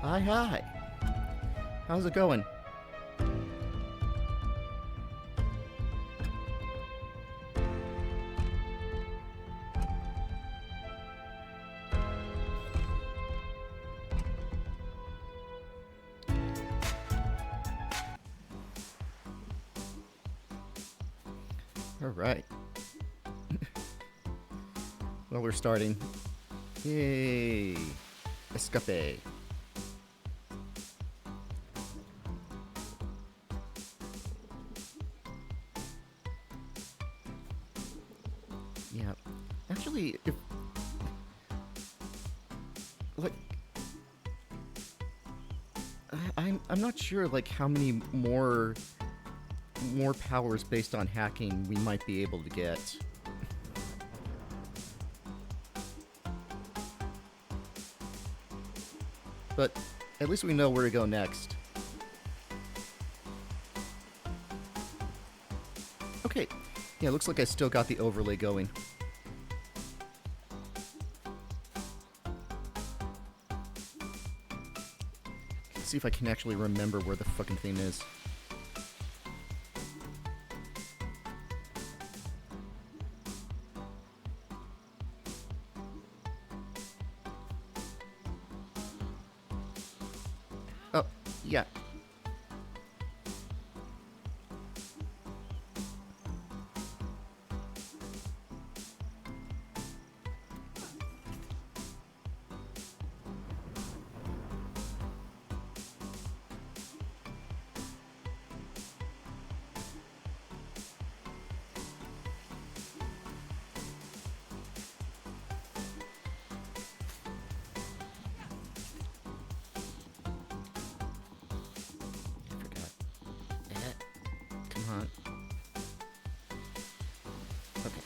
Hi, hi. How's it going? All right. Well, we're starting. Yay. Escape. Yeah. Actually, if like I'm not sure like how many more powers based on hacking we might be able to get. But at least we know where to go next. Okay. Yeah, looks like I still got the overlay going. Let's see if I can actually remember where the fucking thing is. Oh, yeah. I forgot. Come on. Okay.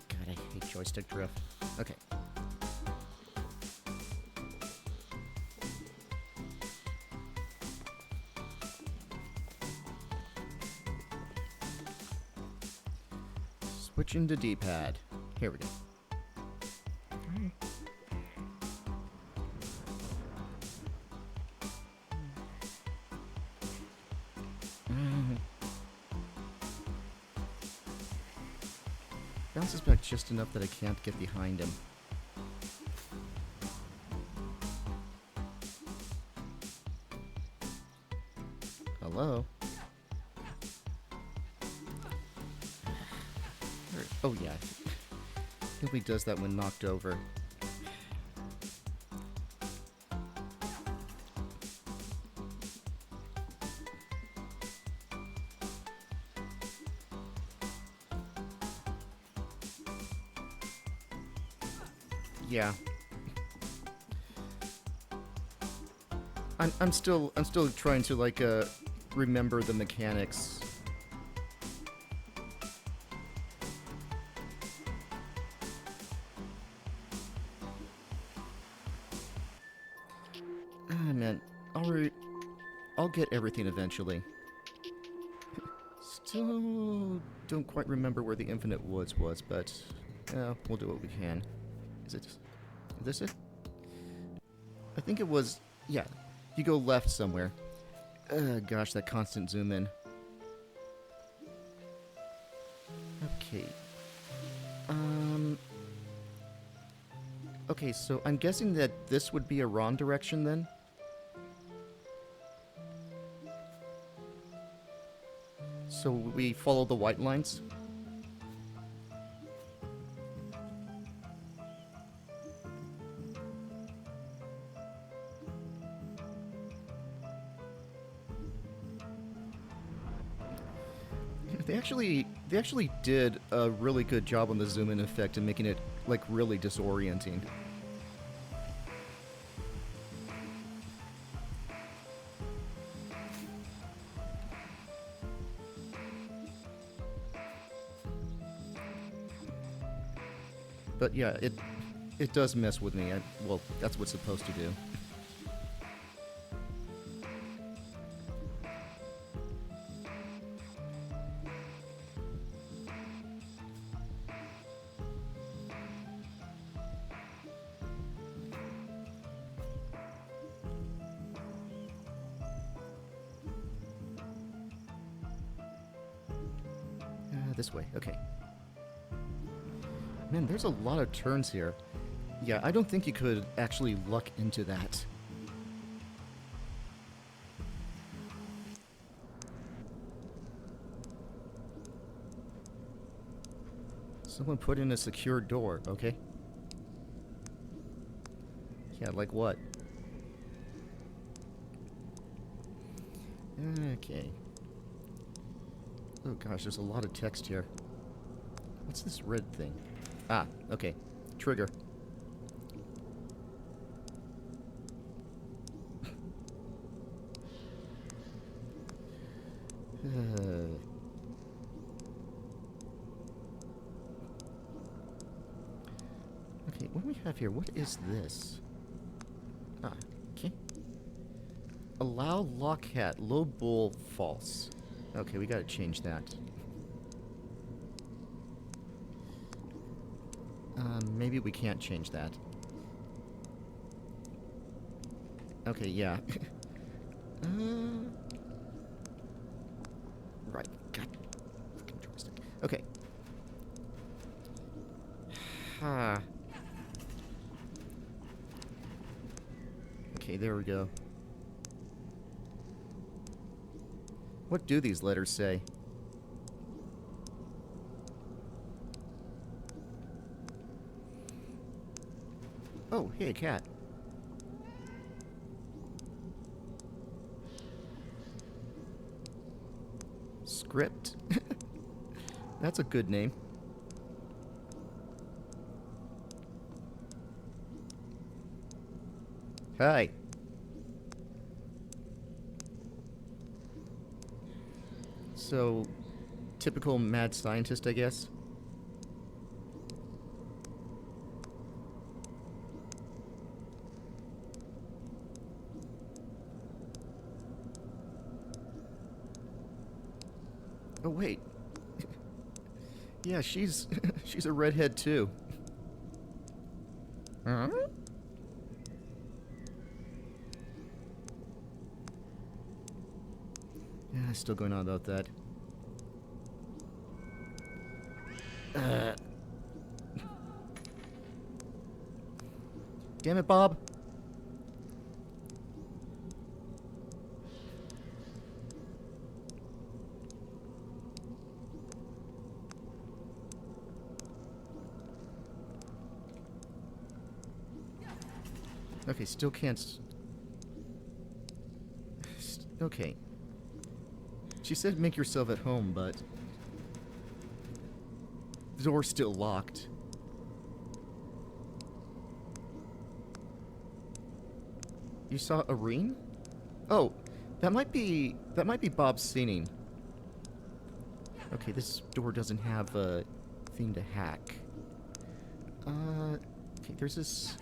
God, I hate joystick drift. Okay. Switching to D-pad. Here we go. Bounces back just enough that I can't get behind him. Hello? Oh yeah. He only does that when knocked over. Yeah. I'm still trying to like remember the mechanics. Ah man, I'll get everything eventually. Still don't quite remember where the Infinite Woods was, but we'll do what we can. Is this it? I think it was. Yeah, you go left somewhere. Gosh, that constant zoom in. Okay. Okay, so I'm guessing that this would be a wrong direction then? So we follow the white lines? They actually did a really good job on the zoom in effect and making it like really disorienting. But yeah, it does mess with me. Well, that's what's supposed to do. this way. Okay. Man, there's a lot of turns here. Yeah, I don't think you could actually luck into that. Someone put in a secure door, okay? Yeah, like what? Okay. Oh gosh, there's a lot of text here. What's this red thing? Ah, okay. Trigger. Okay, what do we have here? What is this? Ah, okay. Allow lock hat, low bull, false. Okay, we gotta change that. Maybe we can't change that. Okay, yeah. Right. God. Fucking joystick. Okay. Okay, there we go. What do these letters say? Oh, hey, cat. Script? That's a good name. Hi. So, typical mad scientist, I guess? Oh, wait. Yeah, she's she's a redhead too. Huh? Yeah, still going on about that. Damn it, Bob. Okay, still can't... Okay. She said make yourself at home, but... the door's still locked. You saw Irene? Oh, that might be Bob's singing. Okay, this door doesn't have a thing to hack. Okay, there's this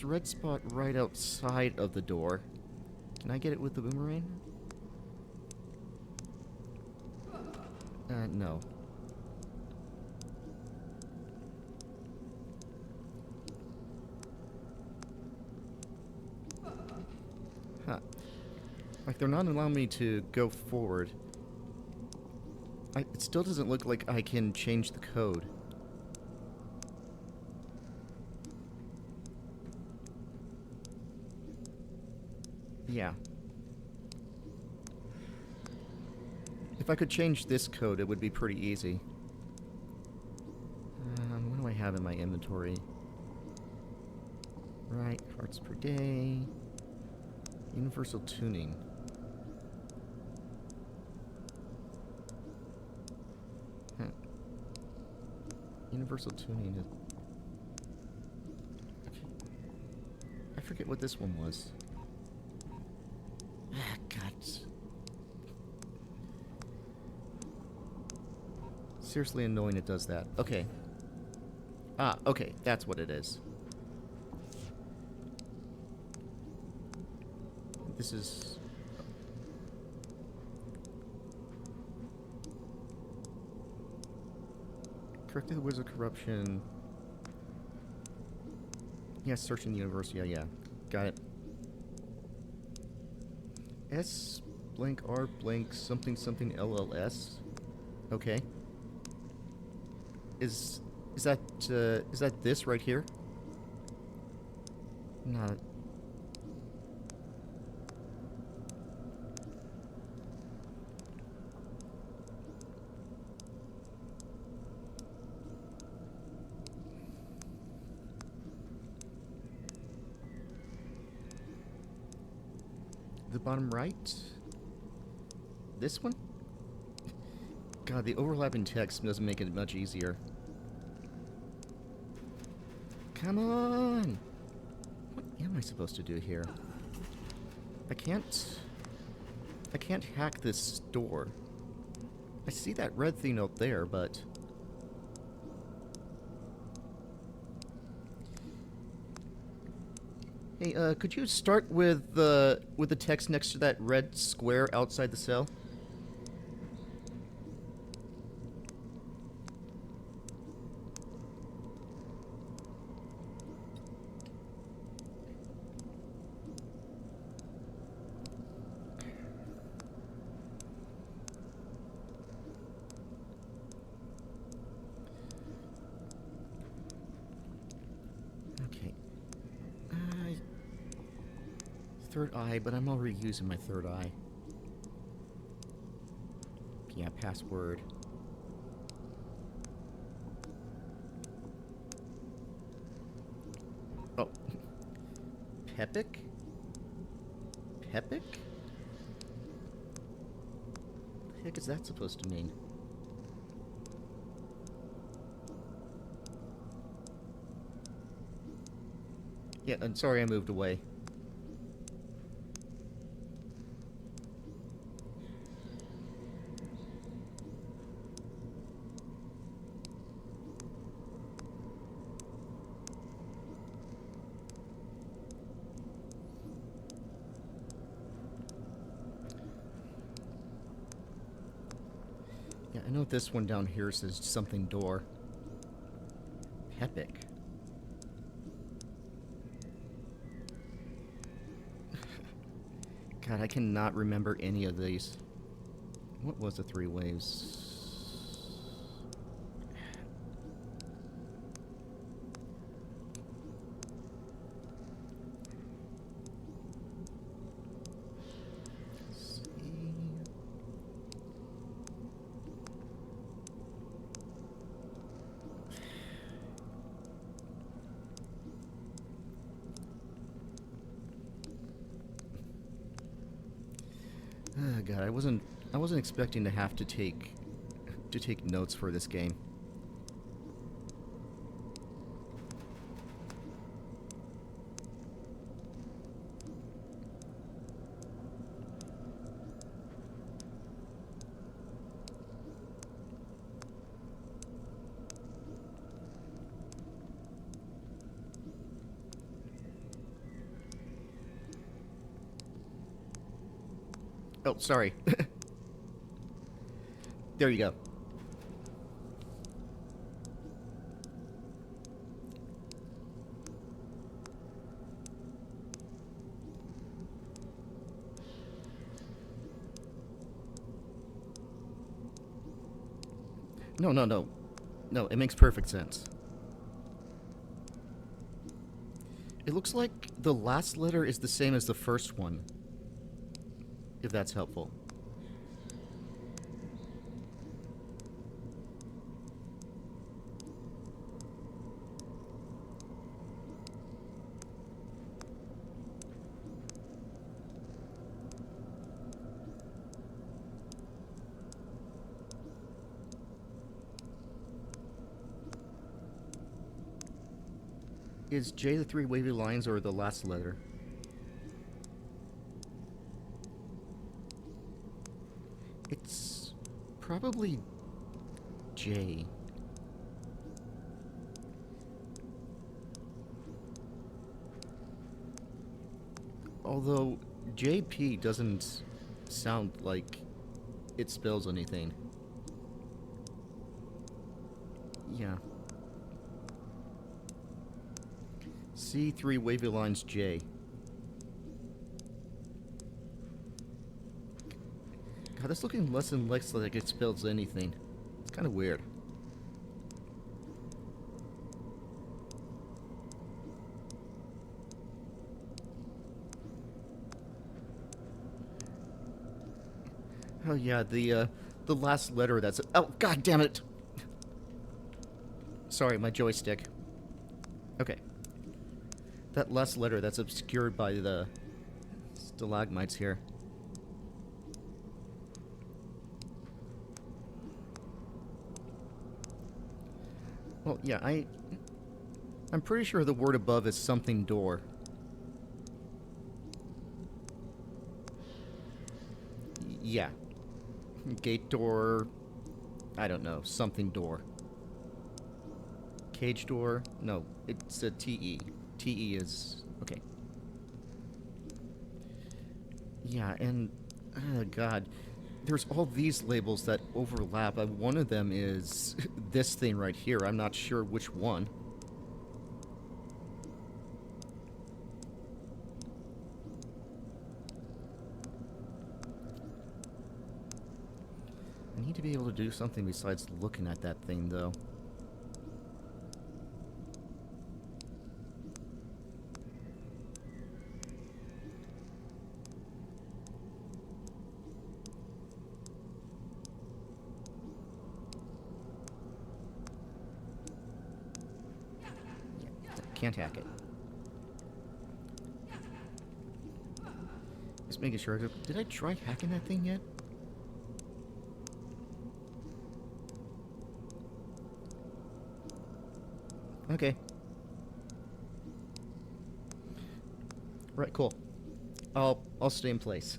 red spot right outside of the door. Can I get it with the boomerang? No. Huh. Like, they're not allowing me to go forward. It still doesn't look like I can change the code. Yeah. If I could change this code, it would be pretty easy. What do I have in my inventory? Right, hearts per day. Universal tuning. Huh. Universal tuning is... Okay. I forget what this one was. Ah, God. Seriously annoying it does that. Okay. Ah, okay, that's what it is. This is... Corrected the Wizard Corruption. Yeah, searching the universe. Yeah. Got it. S blank R blank something something LLS. Okay. Is that this right here? No. The bottom right? This one? God, the overlapping text doesn't make it much easier. Come on! What am I supposed to do here? I can't hack this door. I see that red thing out there, but... Hey, could you start with the text next to that red square outside the cell? Okay. Third eye, but I'm already using my third eye. Yeah, password. Oh. Pepic? Pepic? What the heck is that supposed to mean? Yeah, I'm sorry I moved away. Yeah, I know this one down here says something door. Pepic. God, I cannot remember any of these. What was the three waves? Let's see. Oh God, I wasn't expecting to have to take notes for this game. Oh, sorry. There you go. No, no, no. No, it makes perfect sense. It looks like the last letter is the same as the first one. If that's helpful. Is J the three wavy lines or the last letter? It's probably J. Although JP doesn't sound like it spells anything. Yeah. C3 wavy lines J. God, that's looking less and less like it spells anything. Kind of weird. Oh yeah, the last letter that's... Oh, god damn it! Sorry, my joystick. Okay. That last letter that's obscured by the stalagmites here. Well, yeah, I'm pretty sure the word above is something door. Yeah. Gate door... I don't know. Something door. Cage door? No, it's a TE. TE is... okay. Yeah, and... oh, God. There's all these labels that overlap. One of them is this thing right here. I'm not sure which one. I need to be able to do something besides looking at that thing, though. Can't hack it. Just making sure. Did I try hacking that thing yet? Okay. Right, cool. I'll stay in place.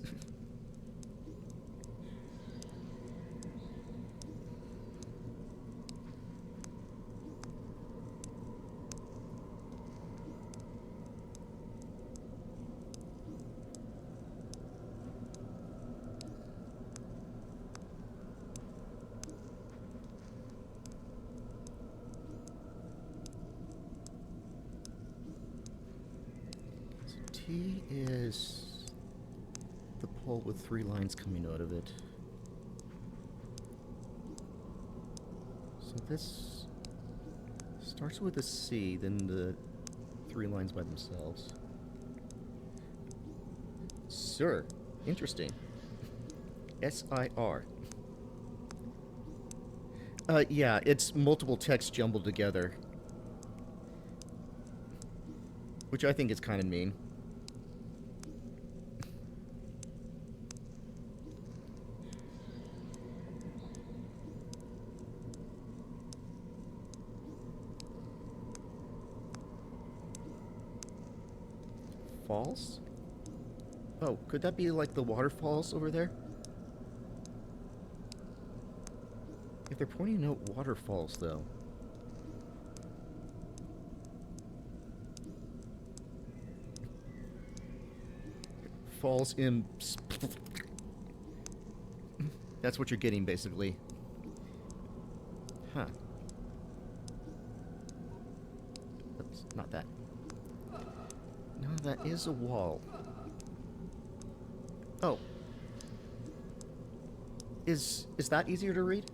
T is the pole with 3 lines coming out of it. So this starts with a C, then the 3 lines by themselves. Sir. Interesting. S-I-R. Yeah, it's multiple texts jumbled together. Which I think is kind of mean. Falls? Oh, could that be like the waterfalls over there? If they're pointing out waterfalls, though. Falls in... That's what you're getting, basically. Huh. That's not that. No, that is a wall. Oh. Is that easier to read?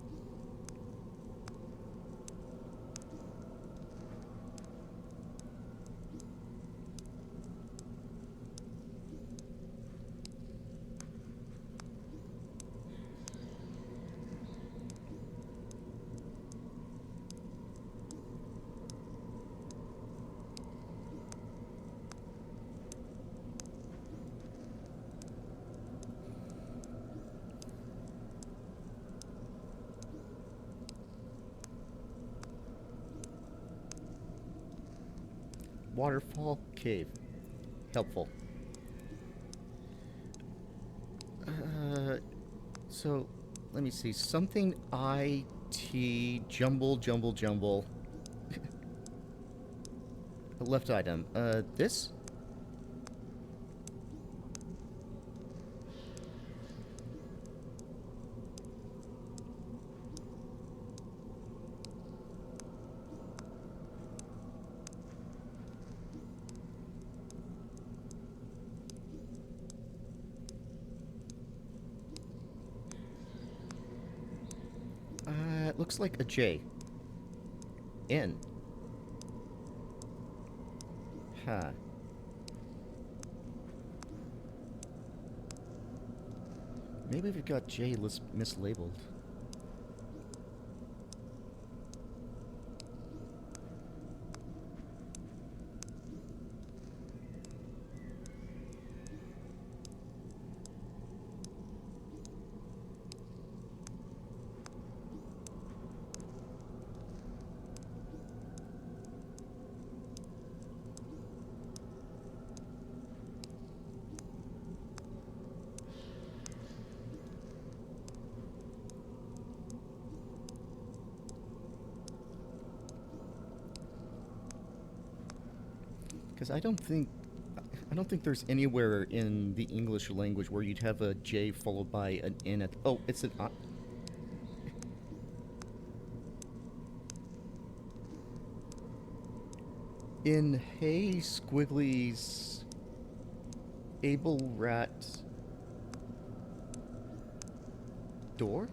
Waterfall cave. Helpful. So, let me see. Something IT jumble, jumble, jumble. Left item. This? That looks like a J. N. Huh. Maybe we've got J mislabeled. Because I don't think there's anywhere in the English language where you'd have a J followed by an N at. Oh, it's an. In Hey Squiggly's Able Rat door?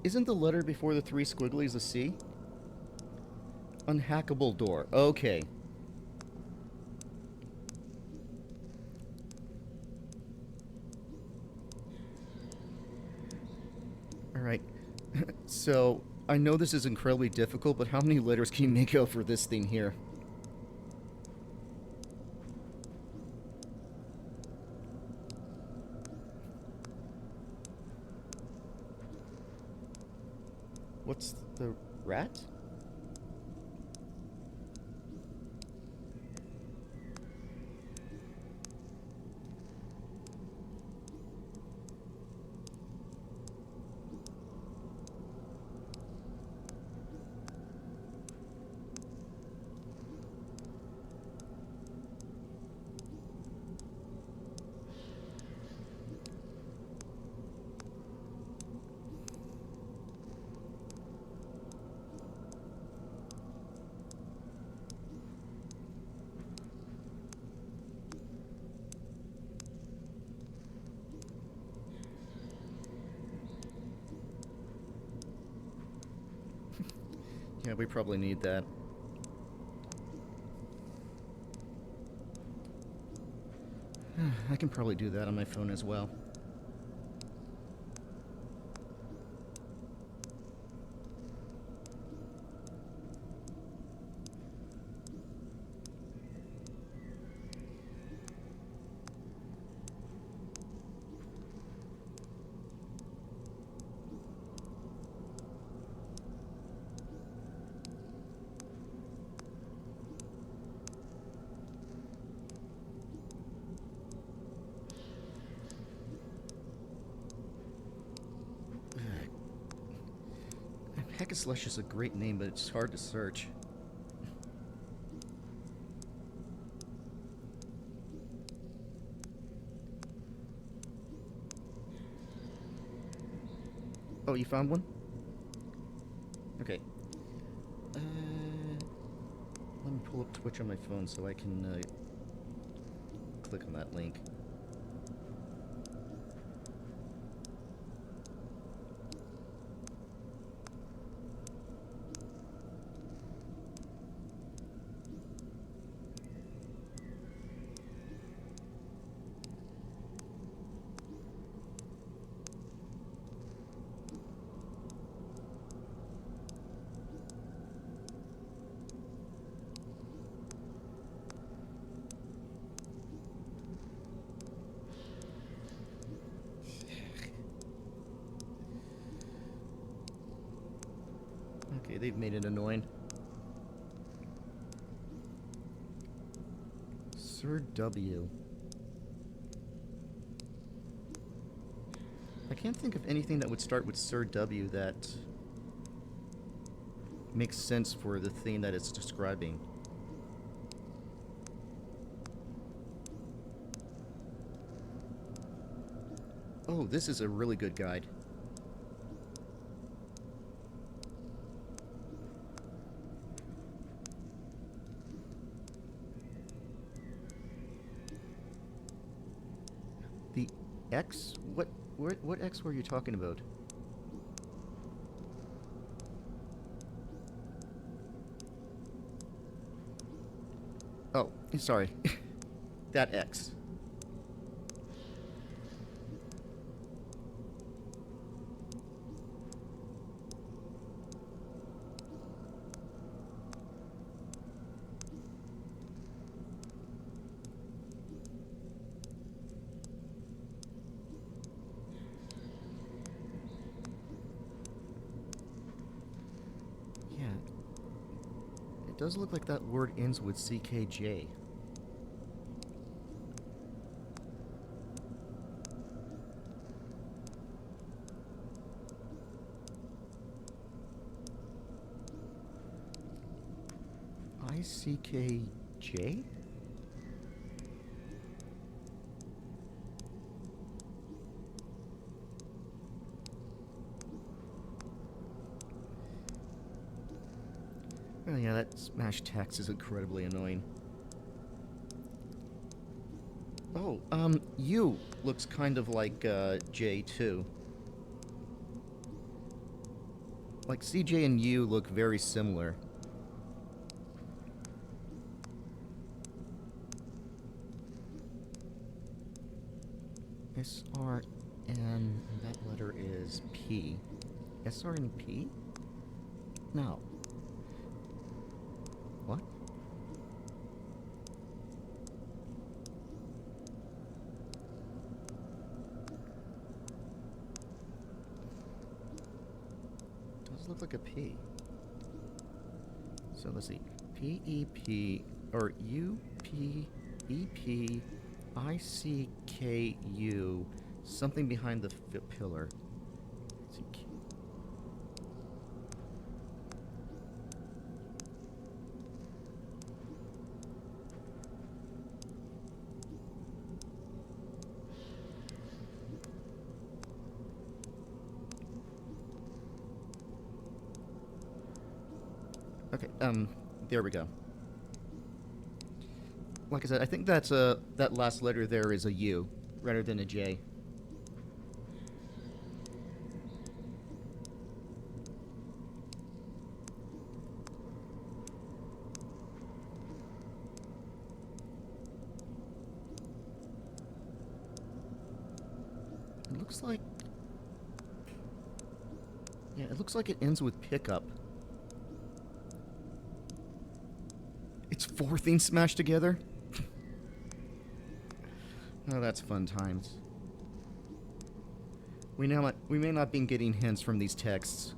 Isn't the letter before the three squigglies a C? Unhackable door. Okay. Alright. So, I know this is incredibly difficult, but how many letters can you make out for this thing here? What's the rat? Yeah, we probably need that. I can probably do that on my phone as well. Heckaslash is a great name, but it's hard to search. Oh, you found one? Okay. Let me pull up Twitch on my phone so I can click on that link. Okay, they've made it annoying. Sir W. can't think of anything that would start with Sir W that makes sense for the thing that it's describing. Oh, this is a really good guide. The X? What X were you talking about? Oh, sorry. That X. Yeah. It does look like that word ends with CKJ. ICKJ? Oh yeah, that smash text is incredibly annoying. Oh, U looks kind of like, J too. Like, CJ and U look very similar. SR and that letter is P. SR and P? No. What? Does look like a P. So let's see. P E P or U P E P I C K U. Something behind the pillar. Okay, there we go. Like I said, I think that's that last letter there is a U rather than a J. It looks like... Yeah, it looks like it ends with pickup. It's 4 things smashed together? Oh, that's fun times. We may not be getting hints from these texts.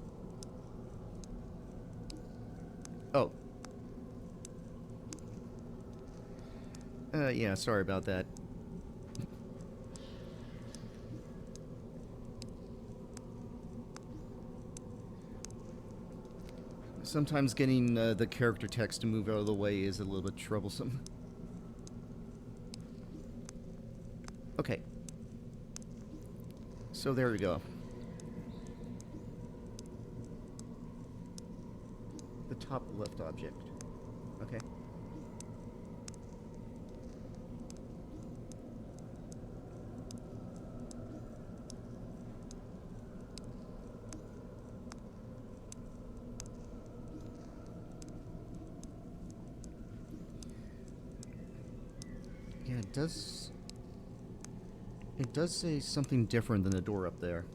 Oh. Yeah, sorry about that. Sometimes getting the character text to move out of the way is a little bit troublesome. Okay. So there we go. The top left object. Okay. Yeah, it does... It does say something different than the door up there.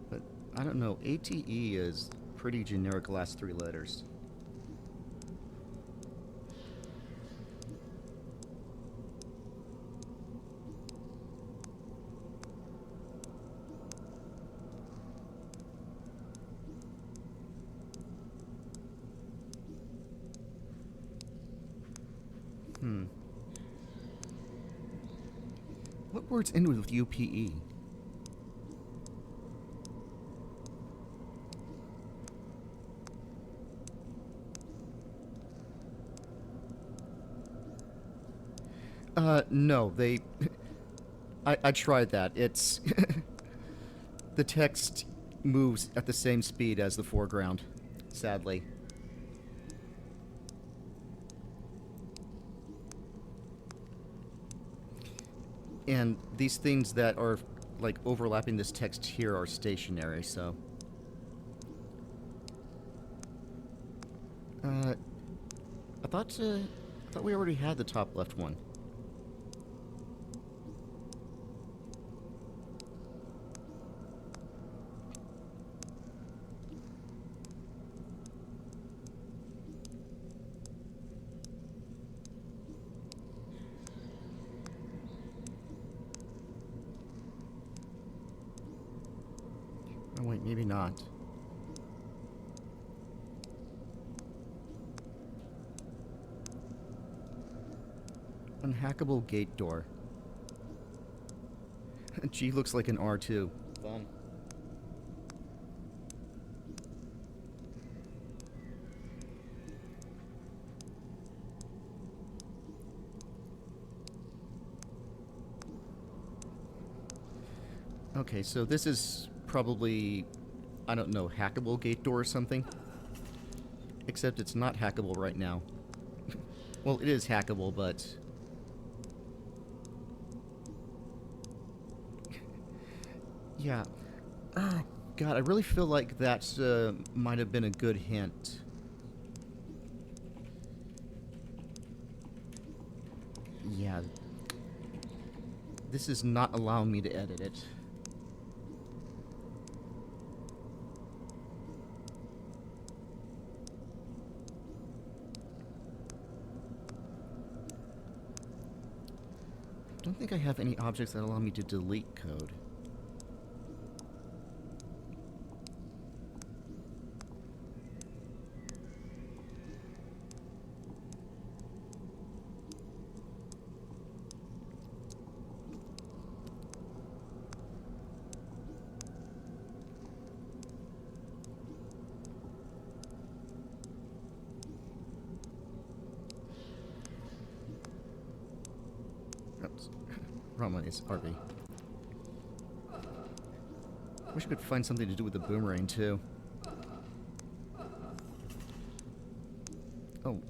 But, I don't know, ATE is pretty generic last 3 letters. Hmm. What words end with UPE? No, they... I tried that. It's... the text moves at the same speed as the foreground, sadly. And these things that are, like, overlapping this text here are stationary, so... I thought we already had the top left one. Oh wait, maybe not. Unhackable gate door. G looks like an R2. Fun. Okay, so this is probably, I don't know, hackable gate door or something? Except it's not hackable right now. Well, it is hackable, but... yeah. Oh, God, I really feel like that might have been a good hint. Yeah. This is not allowing me to edit it. I don't think I have any objects that allow me to delete code. Oops. Wrong one, it's RB. Wish I could find something to do with the boomerang, too. Oh.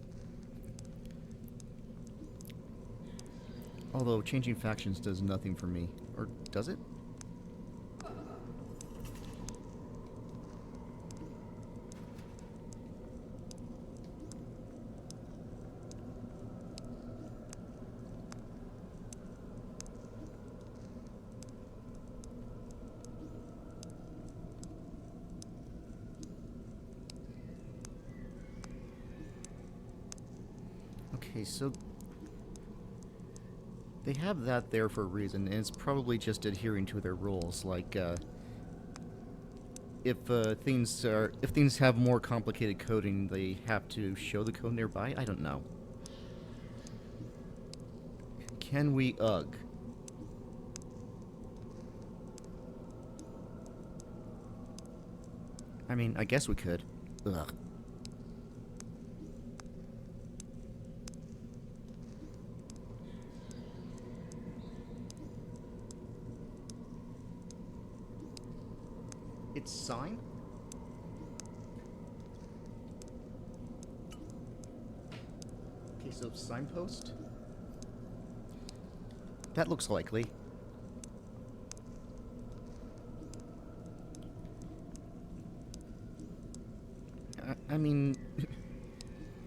Although, changing factions does nothing for me. Or does it? Okay, so they have that there for a reason, and it's probably just adhering to their rules. Like, if things have more complicated coding, they have to show the code nearby. I don't know. Can we ugh? I mean, I guess we could. Ugh. It's sign? Okay, so signpost? That looks likely. I mean...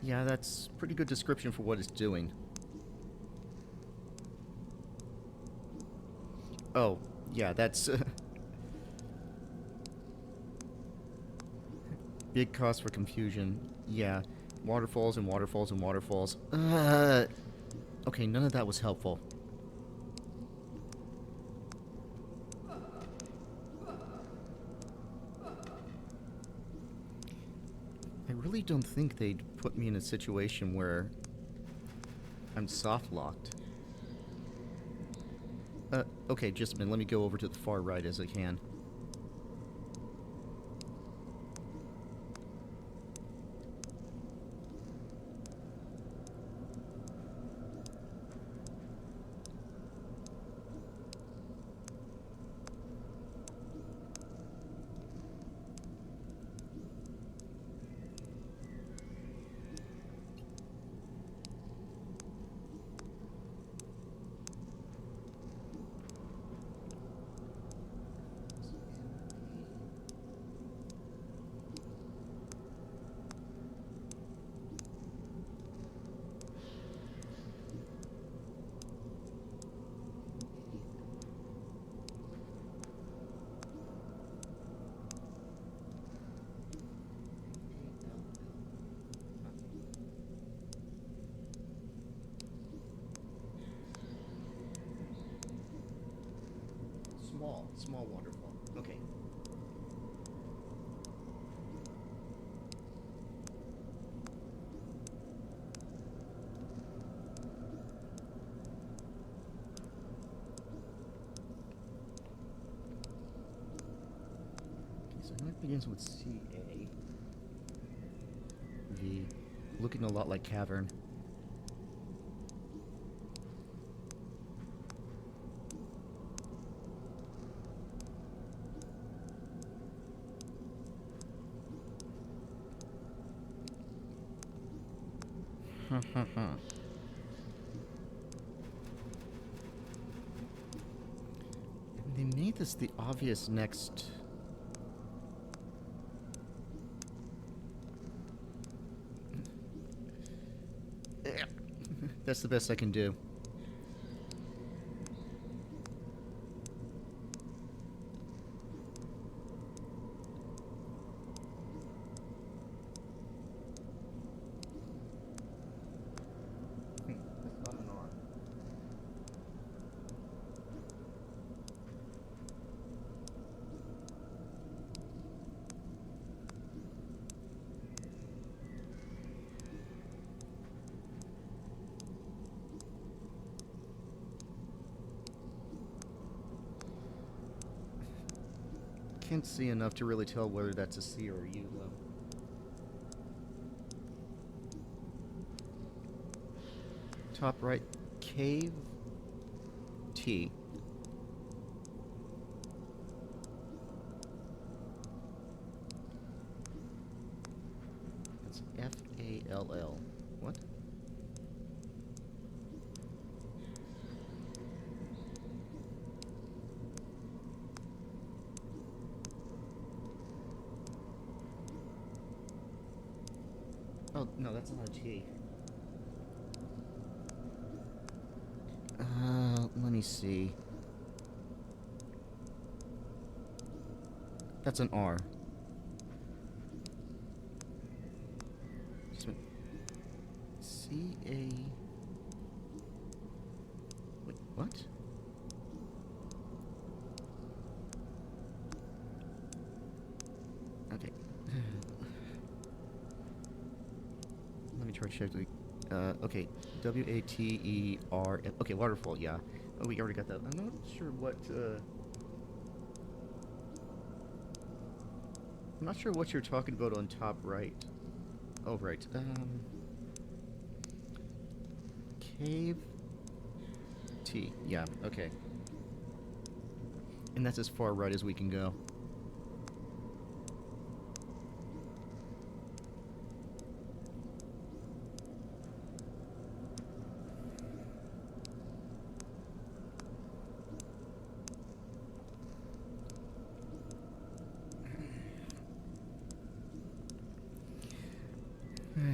yeah, that's pretty good description for what it's doing. Oh, yeah, that's... big cause for confusion. Yeah. Waterfalls and waterfalls and waterfalls. Okay, none of that was helpful. I really don't think they'd put me in a situation where I'm soft-locked. Okay, just a minute. Let me go over to the far right as I can. Small waterfall. Okay. So it begins with CA. V. Looking a lot like cavern. They made this the obvious next. That's the best I can do. That's not an R. Can't see enough to really tell whether that's a C or a U, though. Top right, cave T. It's FALL. What? Oh, no, that's not a T. Let me see. That's an R. Just a minute. C-A... Wait, what? Okay. Let me try to check the... okay. W-A-T-E-R... Okay, waterfall, yeah. Oh, we already got that. I'm not sure what, I'm not sure what you're talking about on top right. Oh, right. Cave T. Yeah, okay. And that's as far right as we can go.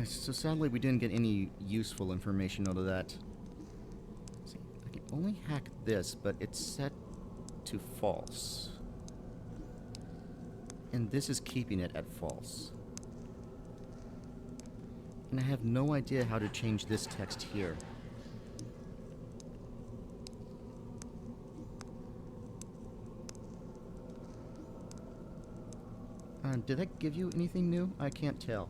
So sadly, we didn't get any useful information out of that. Let's see, I can only hack this, but it's set to false. And this is keeping it at false. And I have no idea how to change this text here. Did that give you anything new? I can't tell.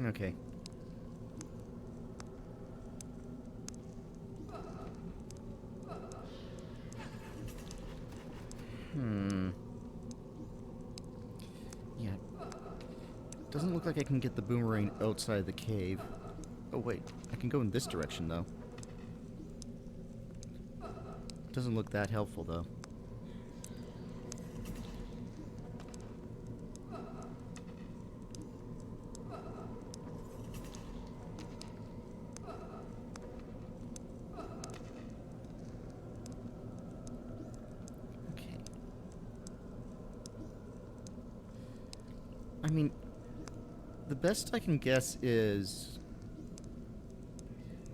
Okay. Hmm. Yeah. Doesn't look like I can get the boomerang outside the cave. Oh, wait. I can go in this direction, though. Doesn't look that helpful, though. Okay. I mean, the best I can guess is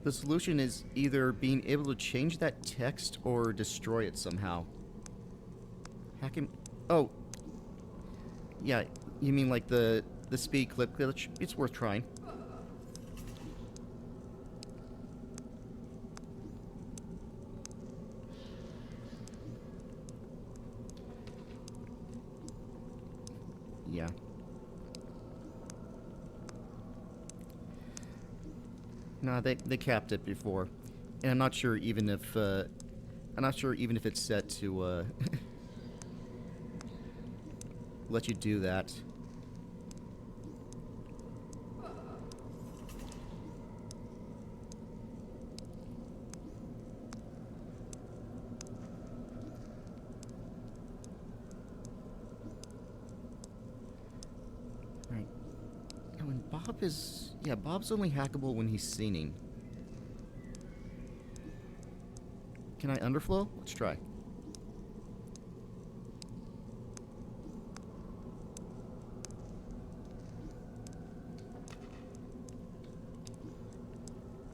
the solution is either being able to change that text or destroy it somehow. Hack him. Oh, yeah. You mean like the speed clip glitch? It's worth trying. Yeah. No, they capped it before, and I'm not sure even if it's set to let you do that. Right. Oh, and Bob is Bob's only hackable when he's scening. Can I underflow? Let's try.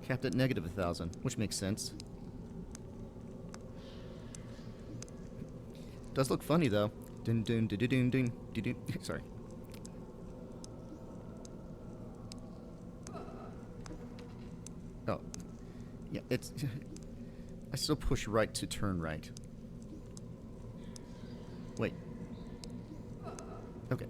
Capped at -1,000, which makes sense. Does look funny though. Dun dun dun dun dun dun dun dun. Sorry. Oh, yeah. It's. I still push right to turn right. Wait. Okay.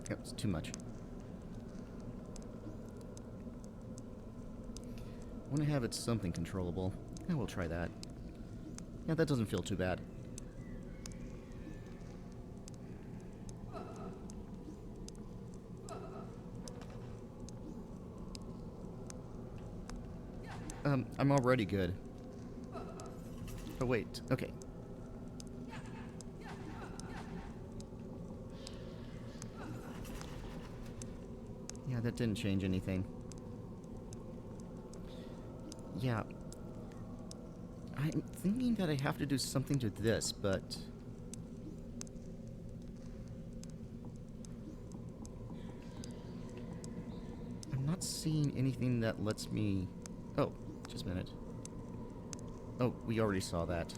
Yep, it's too much. I want to have it something controllable. Yeah, we'll try that. Yeah, that doesn't feel too bad. I'm already good. Oh, wait. Okay. Yeah, that didn't change anything. Yeah. I'm thinking that I have to do something to this, but... I'm not seeing anything that lets me... Oh, just a minute. Oh, we already saw that.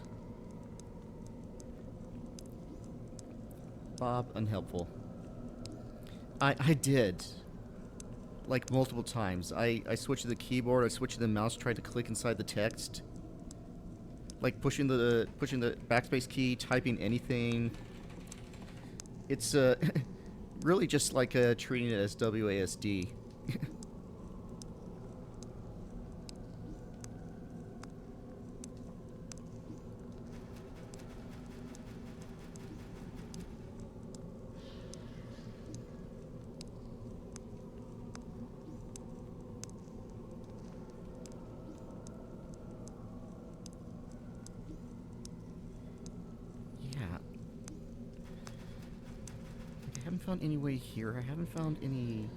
Bob, unhelpful. I did. Like, multiple times. I switched to the keyboard, I switched to the mouse, tried to click inside the text. Like, pushing the backspace key, typing anything. It's, really just like, treating it as WASD. I haven't found any way here. I haven't found any...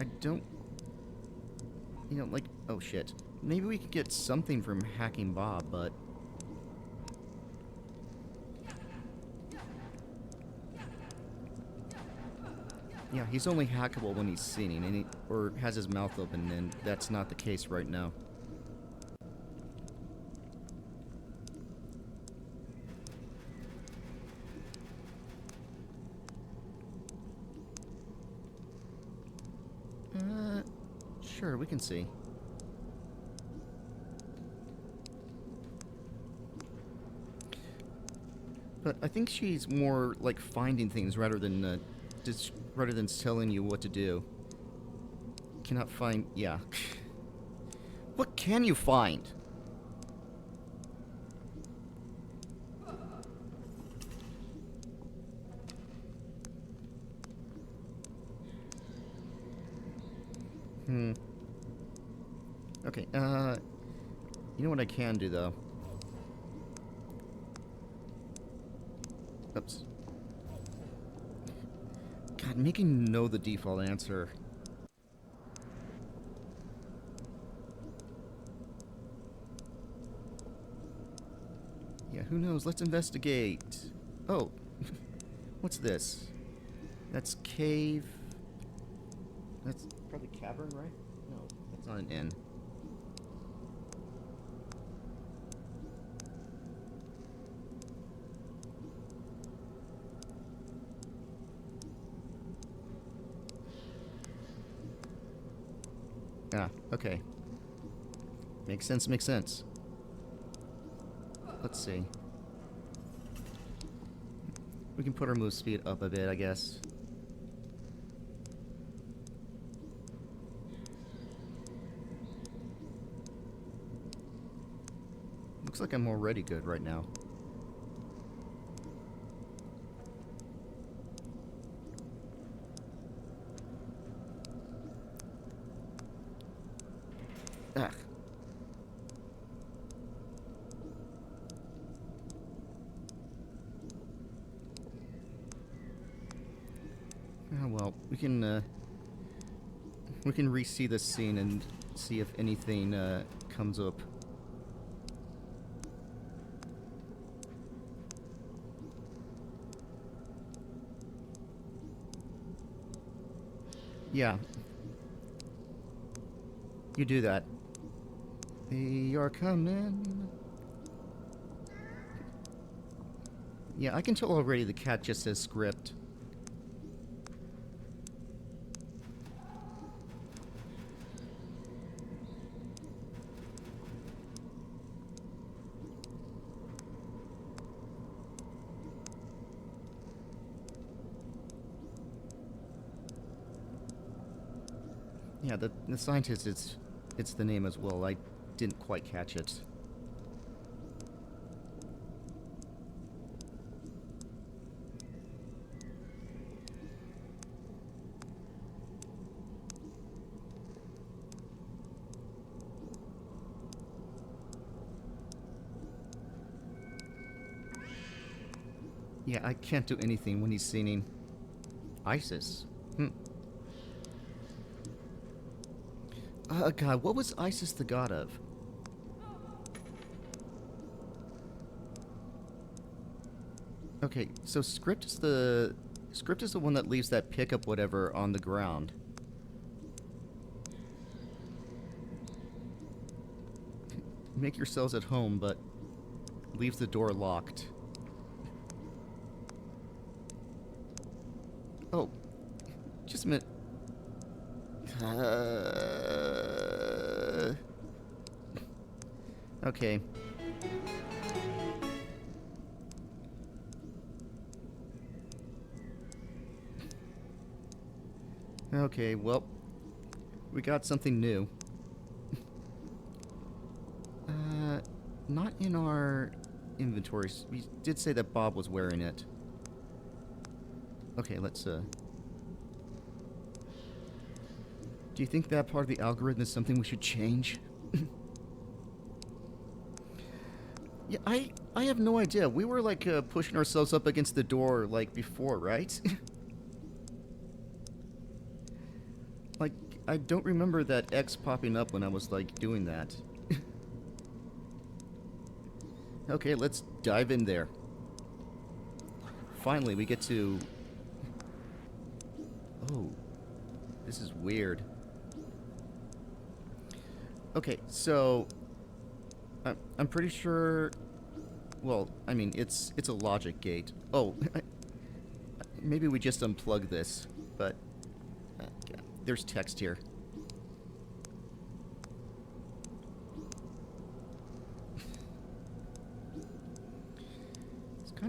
I don't... You know, like... Oh, shit. Maybe we could get something from hacking Bob, but... Yeah, he's only hackable when he's singing, and or has his mouth open, and that's not the case right now. Sure, we can see. But I think she's more like finding things rather than telling you what to do. Cannot find. Yeah. What can you find? Hmm. Okay, you know what I can do, though? Oops. God, making no the default answer. Yeah, who knows? Let's investigate. Oh, what's this? That's cave. That's probably cavern, right? No, that's not an inn. Ah, okay. Makes sense, makes sense. Let's see. We can put our move speed up a bit, I guess. Looks like I'm already good right now. Ah. Oh, well, we can re-see this scene and see if anything comes up. Yeah. You do that. They are coming. Yeah, I can tell already the cat just says script. Yeah, the scientist, it's the name as well. I didn't quite catch it. Yeah, I can't do anything when he's singing ISIS. God, what was ISIS the god of? Okay, so script is the one that leaves that pickup whatever on the ground. Make yourselves at home, but leaves the door locked. Oh, just a minute. Okay. Okay, well, we got something new. Not in our inventories. We did say that Bob was wearing it. Okay, let's, Do you think that part of the algorithm is something we should change? Yeah, I have no idea. We were, like, pushing ourselves up against the door, like, before, right? Like, I don't remember that X popping up when I was, like, doing that. Okay, let's dive in there. Finally, we get to... Oh, this is weird. Okay, so... I'm pretty sure... Well, I mean, it's a logic gate. Oh, maybe we just unplug this, but... yeah, there's text here.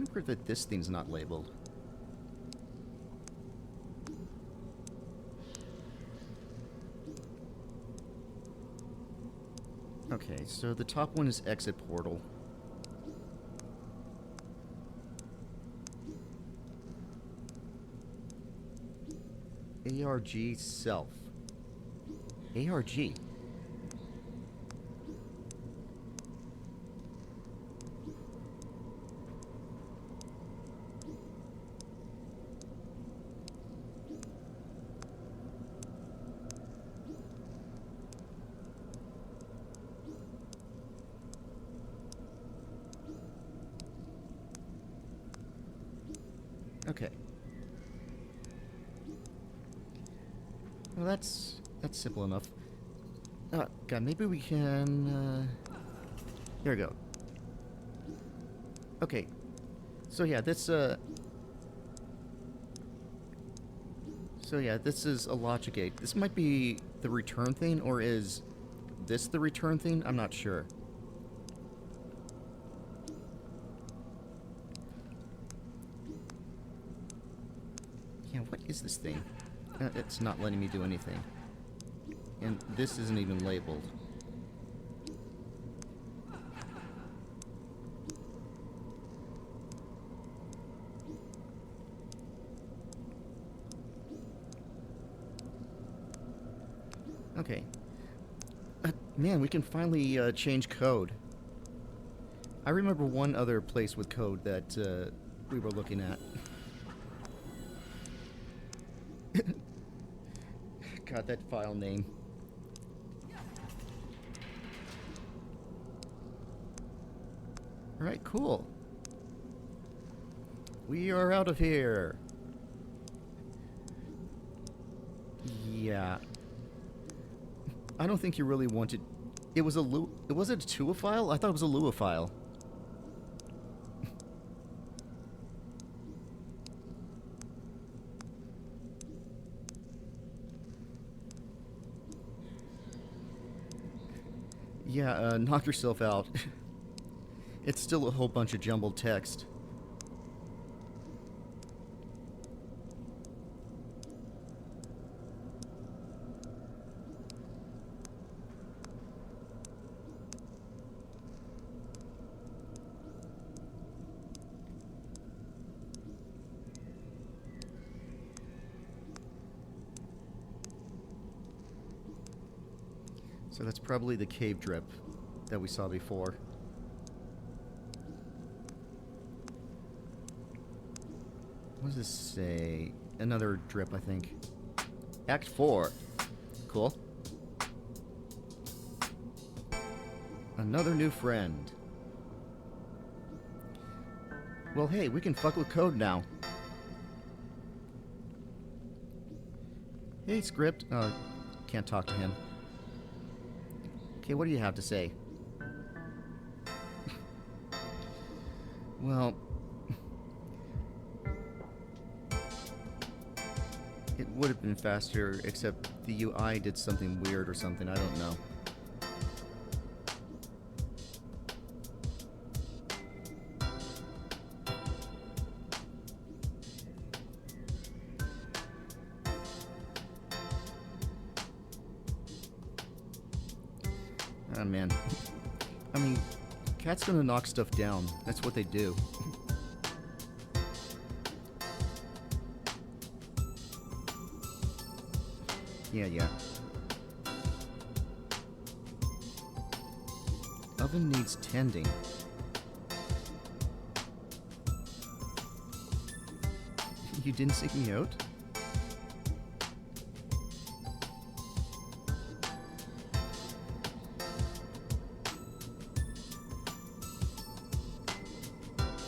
kind of weird that this thing's not labeled. Okay, so the top one is exit portal. ARG self. ARG. Okay. Well, that's simple enough. God, maybe we can, here we go. Okay. So yeah, this, so yeah, this is a logic gate. This might be the return thing, or is this the return thing? I'm not sure. Yeah, what is this thing? It's not letting me do anything. And this isn't even labeled. Okay. Man, we can finally change code. I remember one other place with code that we were looking at. God, that file name. Alright, cool. We are out of here. Yeah. I don't think you really wanted... It was a was it a Tua file? I thought it was a Lua file. Yeah, knock yourself out. It's still a whole bunch of jumbled text. So that's probably the cave drip that we saw before. What does this say? Another drip, I think. Act 4. Cool. Another new friend. Well, hey, we can fuck with code now. Hey, script. Can't talk to him. Okay, what do you have to say? Well... It would have been faster, except the UI did something weird or something, I don't know. Oh man. I mean, cat's gonna knock stuff down. That's what they do. Yeah. Oven needs tending. You didn't seek me out?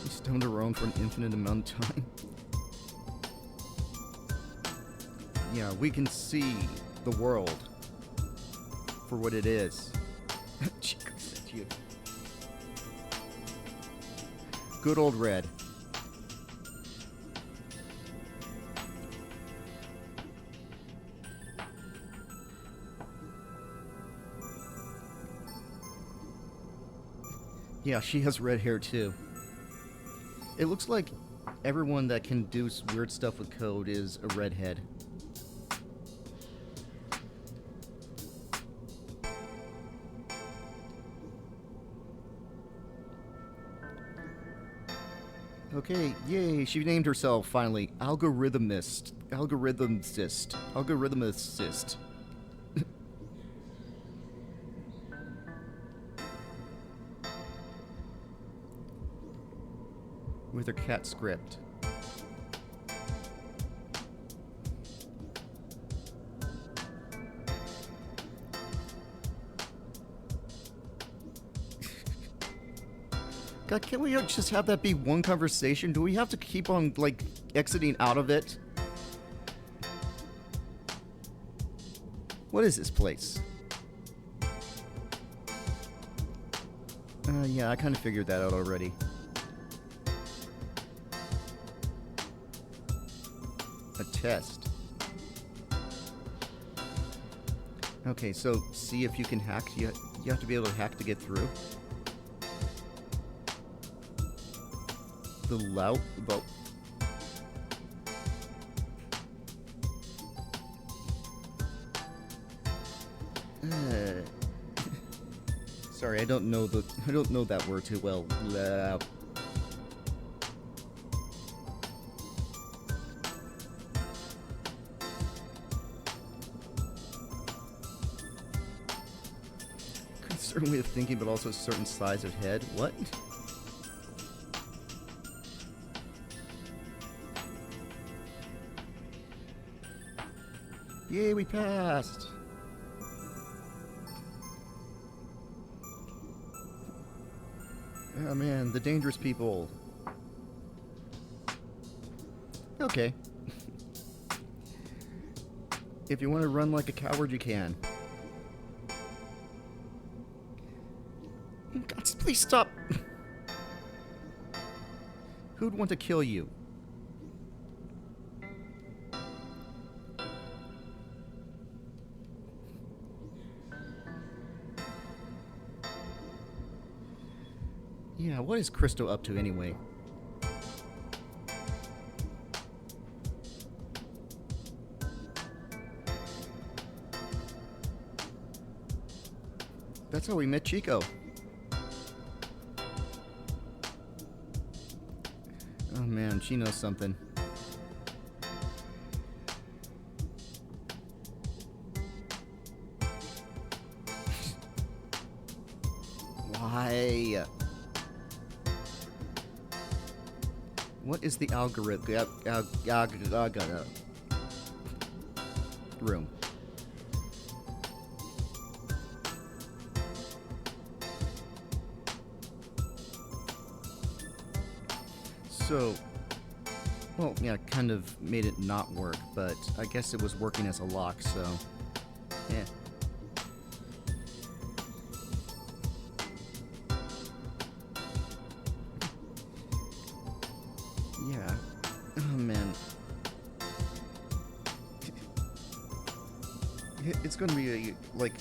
You stoned around for an infinite amount of time. Yeah, we can see the world for what it is. Good old Red. Yeah, she has red hair too. It looks like everyone that can do weird stuff with code is a redhead. Okay, yay, she named herself, finally. Algorithmist. Algorithmicist. Algorithmicist. With her cat script. God, can't we just have that be one conversation? Do we have to keep on, like, exiting out of it? What is this place? Yeah, I kind of figured that out already. A test. Okay, so see if you can hack. You have to be able to hack to get through. The loud vote. Sorry, I don't know that word too well. Loud. Certain way of thinking, but also a certain size of head. What? Yay, we passed! Oh man, the dangerous people. Okay. If you want to run like a coward, you can. God, please stop! Who'd want to kill you? Yeah, what is Crystal up to anyway? That's how we met Chico. Oh man, she knows something. Why? What is the algorithm? Room. So, well, yeah, kind of made it not work, but I guess it was working as a lock, so, yeah. Yeah. Oh, man. It's gonna be, like,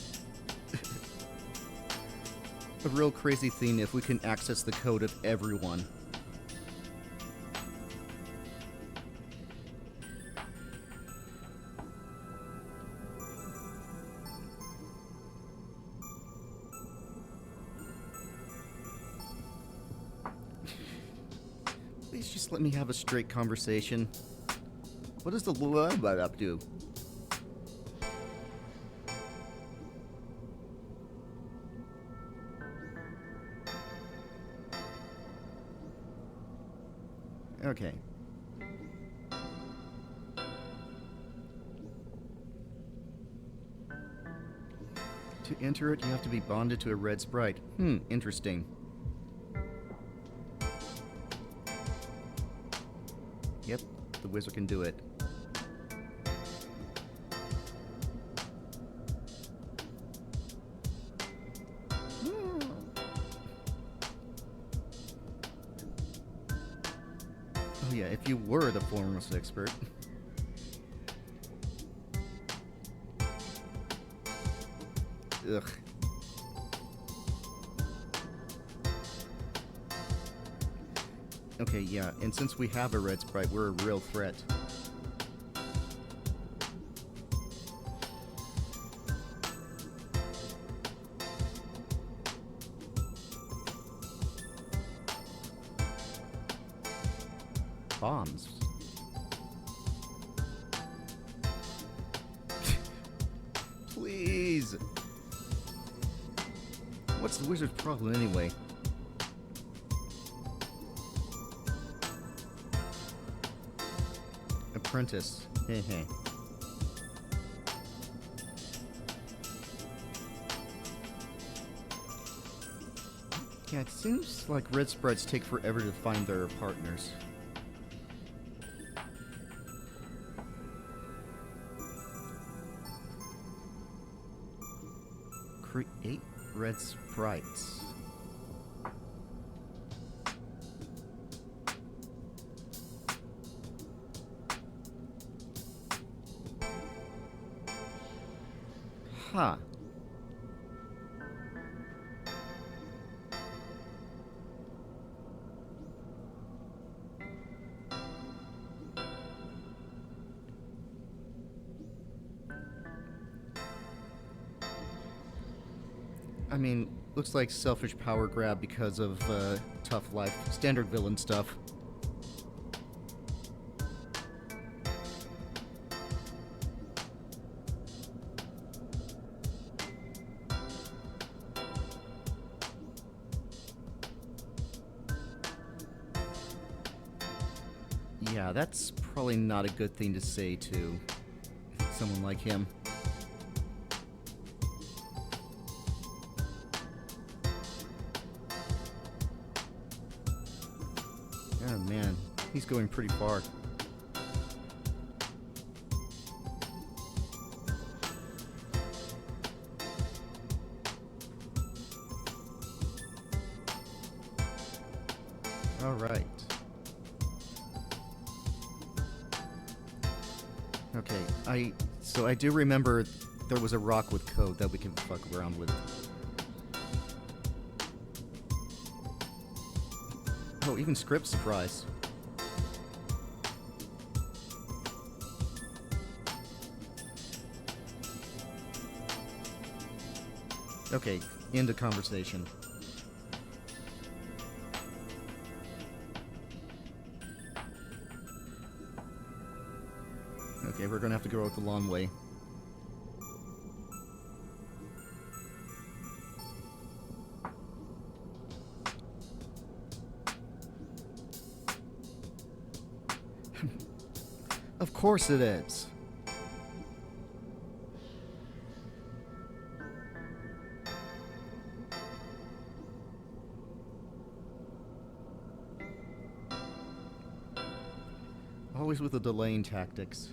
a real crazy thing if we can access the code of everyone. Please just let me have a straight conversation. What does the up do? Okay. To enter it, you have to be bonded to a red sprite. Interesting. Yep, the wizard can do it. Oh yeah, if you were the foremost expert. Ugh. Okay, yeah, and since we have a red sprite, we're a real threat. Bombs. Please! What's the wizard's problem anyway? Apprentice. Heh. Yeah, it seems like red sprites take forever to find their partners. Create red sprites. Huh. I mean, looks like selfish power grab because of tough life. Standard villain stuff. Yeah, that's probably not a good thing to say to someone like him. Oh man, he's going pretty far. All right. Okay, so I do remember there was a rock with code that we can fuck around with. Oh, even script surprise. Okay, end of conversation. Okay, we're gonna have to go with the long way. Of course it is. Always with the delaying tactics.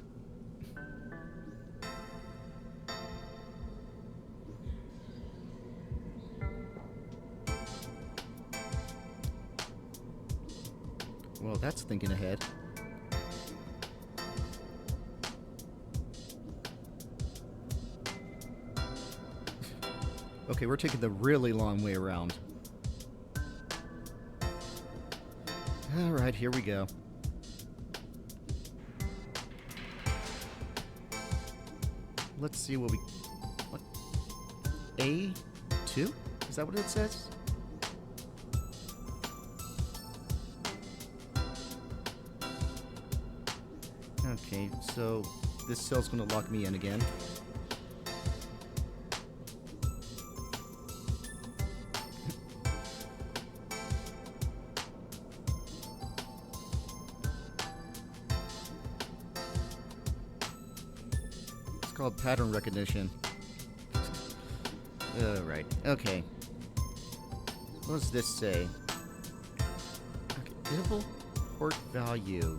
Well, that's thinking ahead. Okay, we're taking the really long way around. Alright, here we go. Let's see what we... What? A2? Is that what it says? Okay, so this cell's gonna lock me in again. It's called pattern recognition. Right. Okay. What does this say? Okay. Interval port value.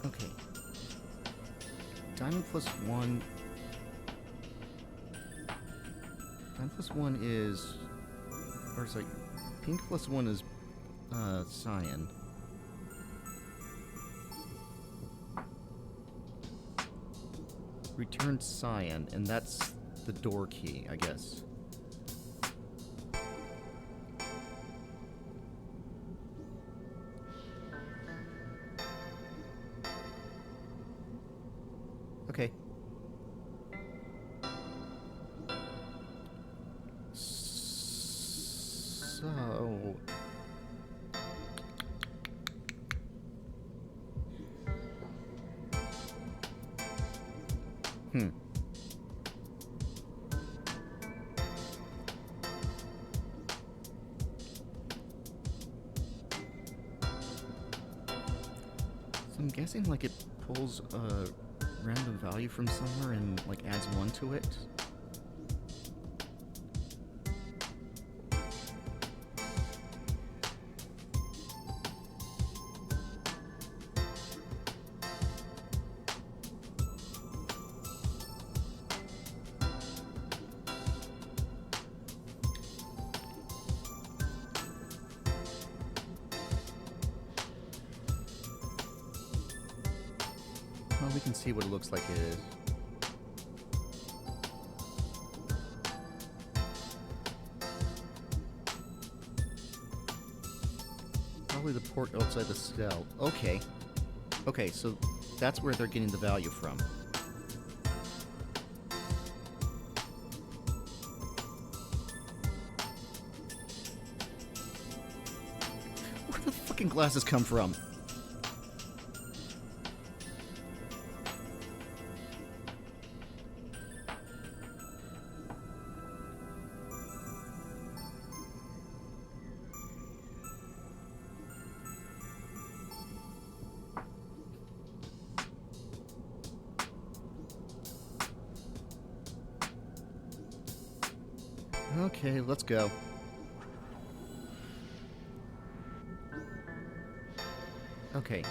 Okay. Diamond plus 1. Diamond plus 1 is... Or it's like... Pink plus 1 is... cyan. Return cyan, and that's the door key, I guess. Okay. So... Hmm. So I'm guessing like it pulls a random value from somewhere and like adds 1 to it. Well, we can see what it looks like it is. Probably the port outside the cell. Okay. Okay, so that's where they're getting the value from. Where did the fucking glasses come from? Okay, let's go. Okay.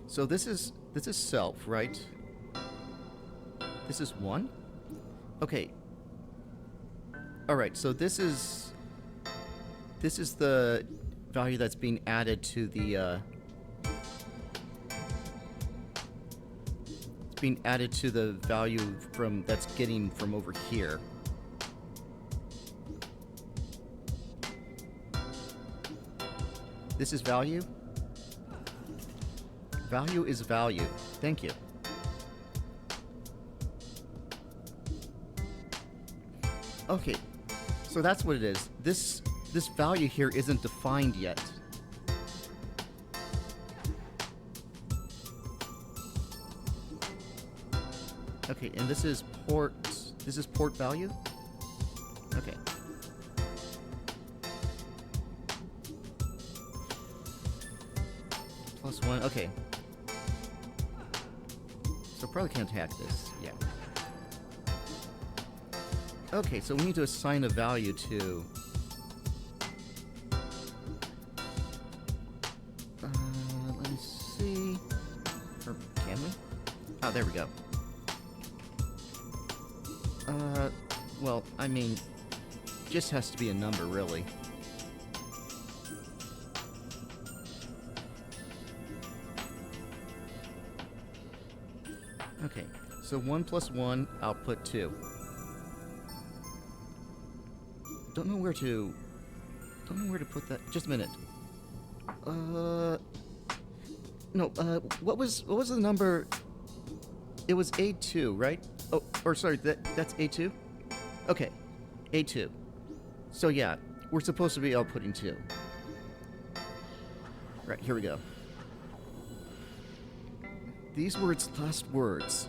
So this is self, right? This is 1? Okay. Alright, so this is the value that's being added to the it's being added to the value from that's getting from over here. This is value? Value is value. Thank you. Okay, so that's what it is. This value here isn't defined yet. Okay, and this is port value? Okay. +1, okay. So probably can't hack this, yeah. Okay, so we need to assign a value to... let me see... Or can we? Oh, there we go. Well, I mean, just has to be a number, really. Okay, so 1 + 1, output 2. Don't know where to put that. Just a minute. No, what was the number? It was A2, right? Oh, or sorry, that's A2? Okay, A2. So yeah, we're supposed to be outputting 2. Right, here we go. These were its last words.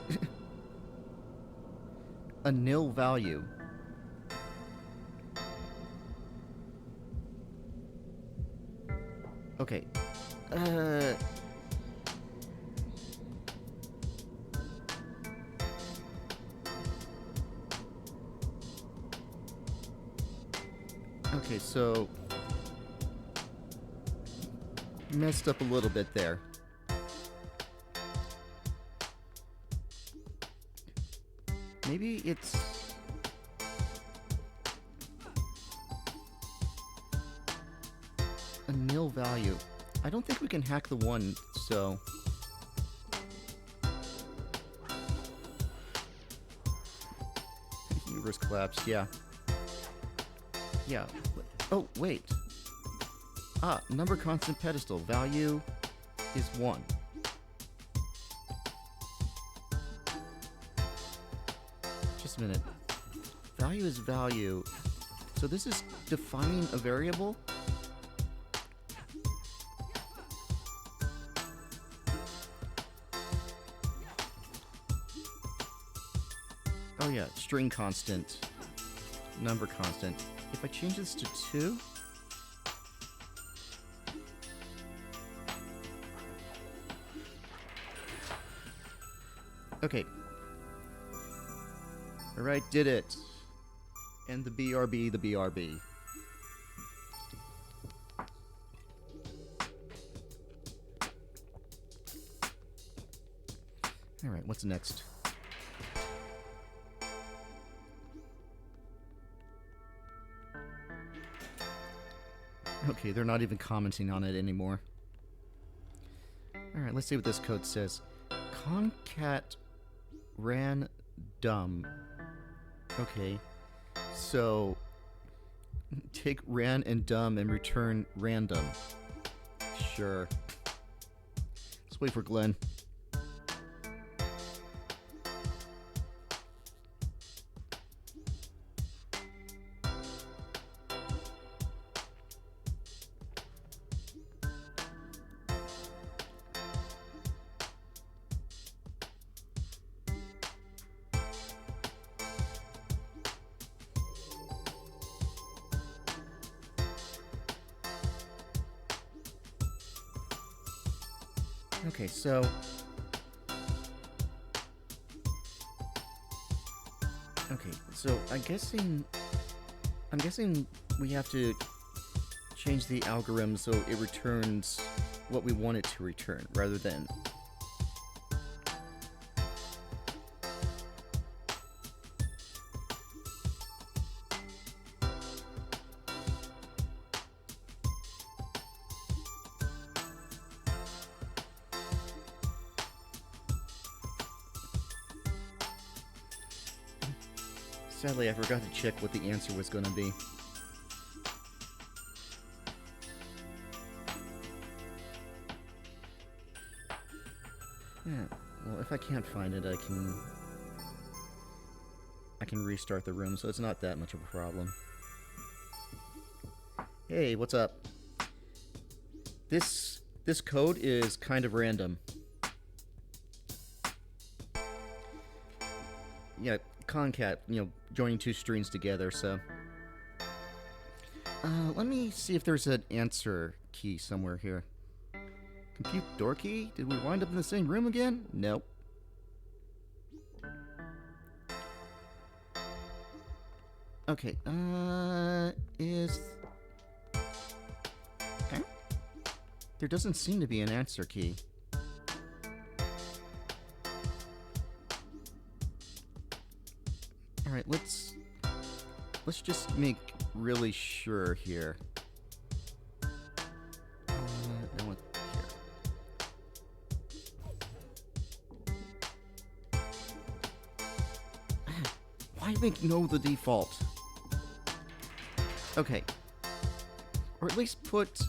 A nil value. Okay. Okay, so... messed up a little bit there. Maybe it's... a nil value. I don't think we can hack the 1, so... servers collapsed, yeah. Yeah. Oh, wait. Ah, number constant pedestal. Value is 1. Just a minute. Value is value. So this is defining a variable? Oh yeah, string constant. Number constant. If I change this to 2... Okay. Alright, did it. And the BRB, the BRB. Alright, what's next? Okay, they're not even commenting on it anymore. Alright, let's see what this code says. Concat ran dumb. Okay, so take ran and dumb and return random. Sure. Let's wait for Glenn. Okay, so I'm guessing we have to change the algorithm so it returns what we want it to return rather than Sadly, I forgot to check what the answer was going to be. Yeah, well, if I can't find it, I can restart the room, so it's not that much of a problem. Hey, what's up? This code is kind of random. Yeah, concat, joining two strings together, so... let me see if there's an answer key somewhere here. Compute door key? Did we wind up in the same room again? Nope. Okay, is... Okay. There doesn't seem to be an answer key. Alright, let's just make really sure here. I want here. Why make no the default? Okay. Or at least put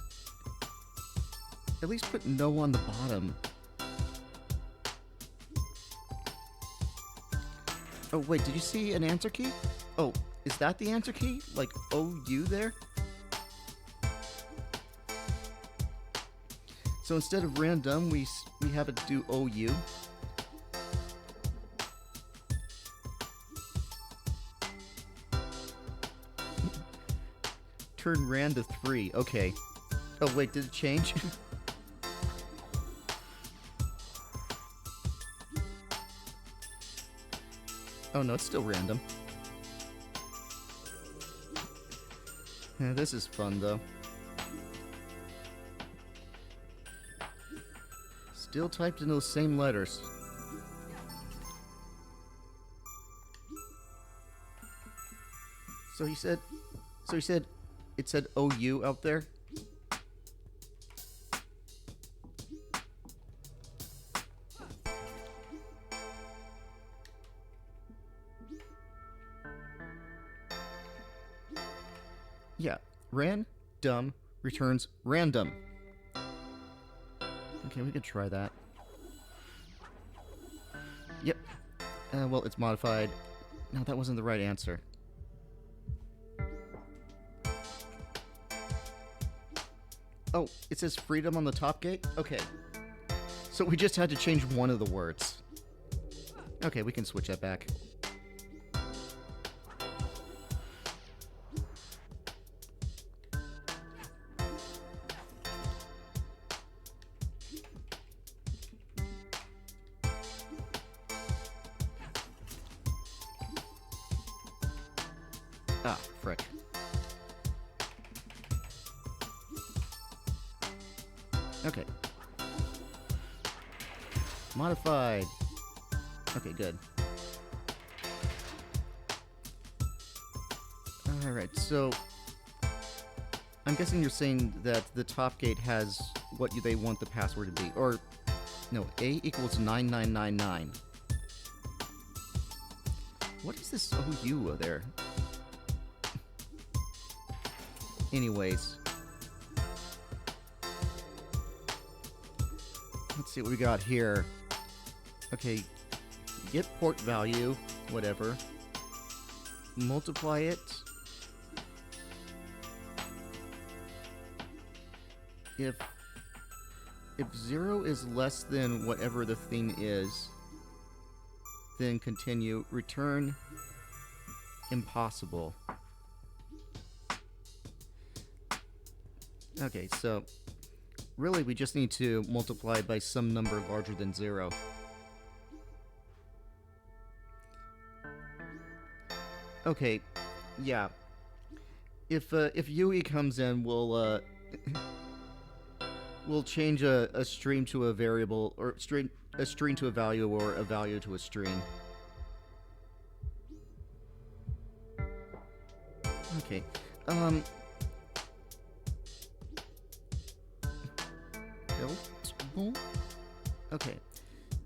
no on the bottom. Oh, wait, did you see an answer key? Oh, is that the answer key? Like, OU there? So instead of random, we have it do OU. Turn ran to 3, okay. Oh, wait, did it change? Oh no, it's still random. Yeah, this is fun though. Still typed in those same letters. So he said it said OU out there? Yeah, dumb returns random. Okay, we could try that. Yep. Well, it's modified. No, that wasn't the right answer. Oh, it says freedom on the top gate? Okay. So we just had to change one of the words. Okay, we can switch that back. Ah, frick. Okay. Modified. Okay, good. Alright, so I'm guessing you're saying that the top gate has what they want the password to be. Or, no, A equals 9999. What is this OU there? Anyways. Let's see what we got here. Okay, get port value, whatever. Multiply it. If 0 is less than whatever the thing is, then continue. Return impossible. Okay, so really we just need to multiply by some number larger than 0. Okay, yeah. If UE comes in, we'll we'll change a string to a variable, or a string to a value, or a value to a string. Okay. Built? Okay.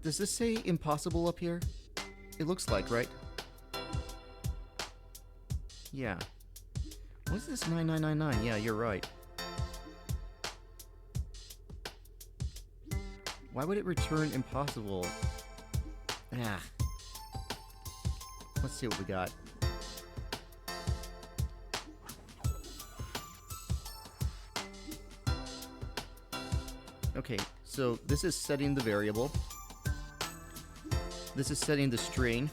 Does this say impossible up here? It looks like, right? Yeah. What's this 9999? Yeah, you're right. Why would it return impossible? Ah. Let's see what we got. Okay, so this is setting the variable. This is setting the string.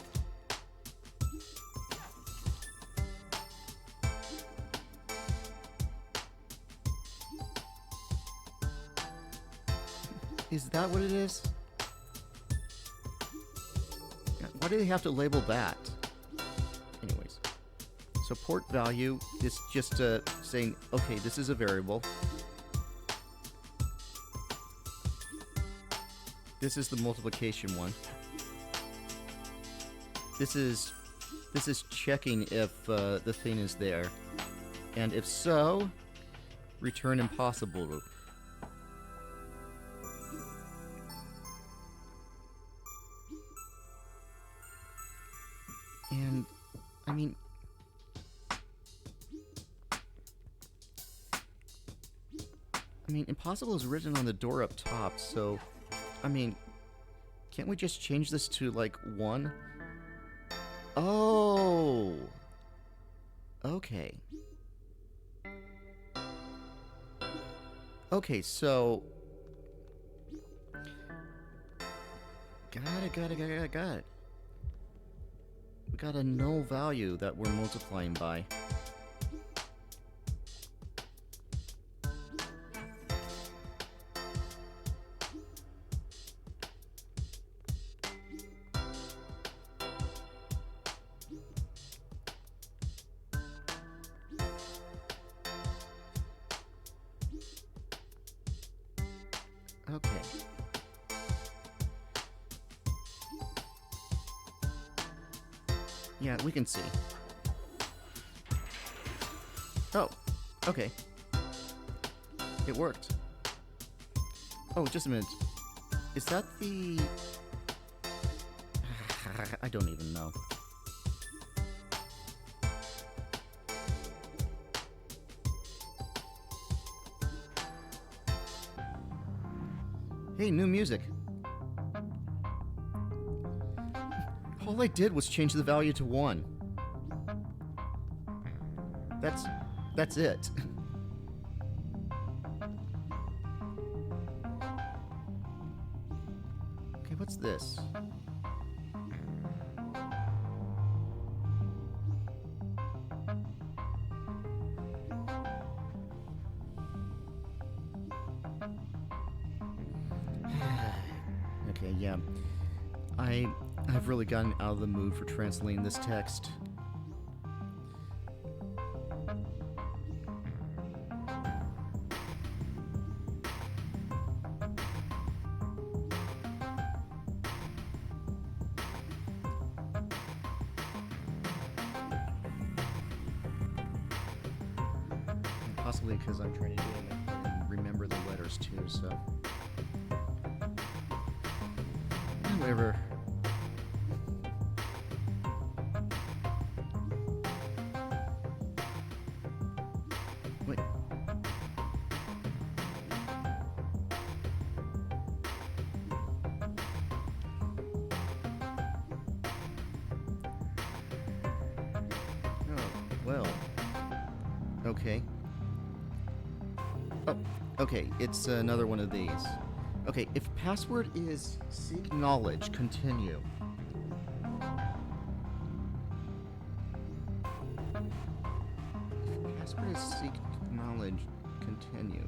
Is that what it is? Why do they have to label that? Anyways. So port value is just saying, okay, this is a variable. This is the multiplication one. This is checking if the thing is there. And if so, return impossible. And, I mean... impossible is written on the door up top, so... can't we just change this to, like, 1? Oh! Okay. Okay, so... Got it. We got a null value that we're multiplying by. Okay. Yeah, we can see. Oh, okay. It worked. Oh, just a minute. Is that the... I don't even know. Hey, new music. All I did was change the value to 1. That's it. Okay, what's this? Okay, yeah. I've really gotten out of the mood for translating this text. Possibly because I'm trying to do it and remember the letters too, so. Whatever. Wait. Oh, well. Okay. Oh, okay, it's another one of these. Okay, if password is seek knowledge, continue. If password is seek knowledge, continue.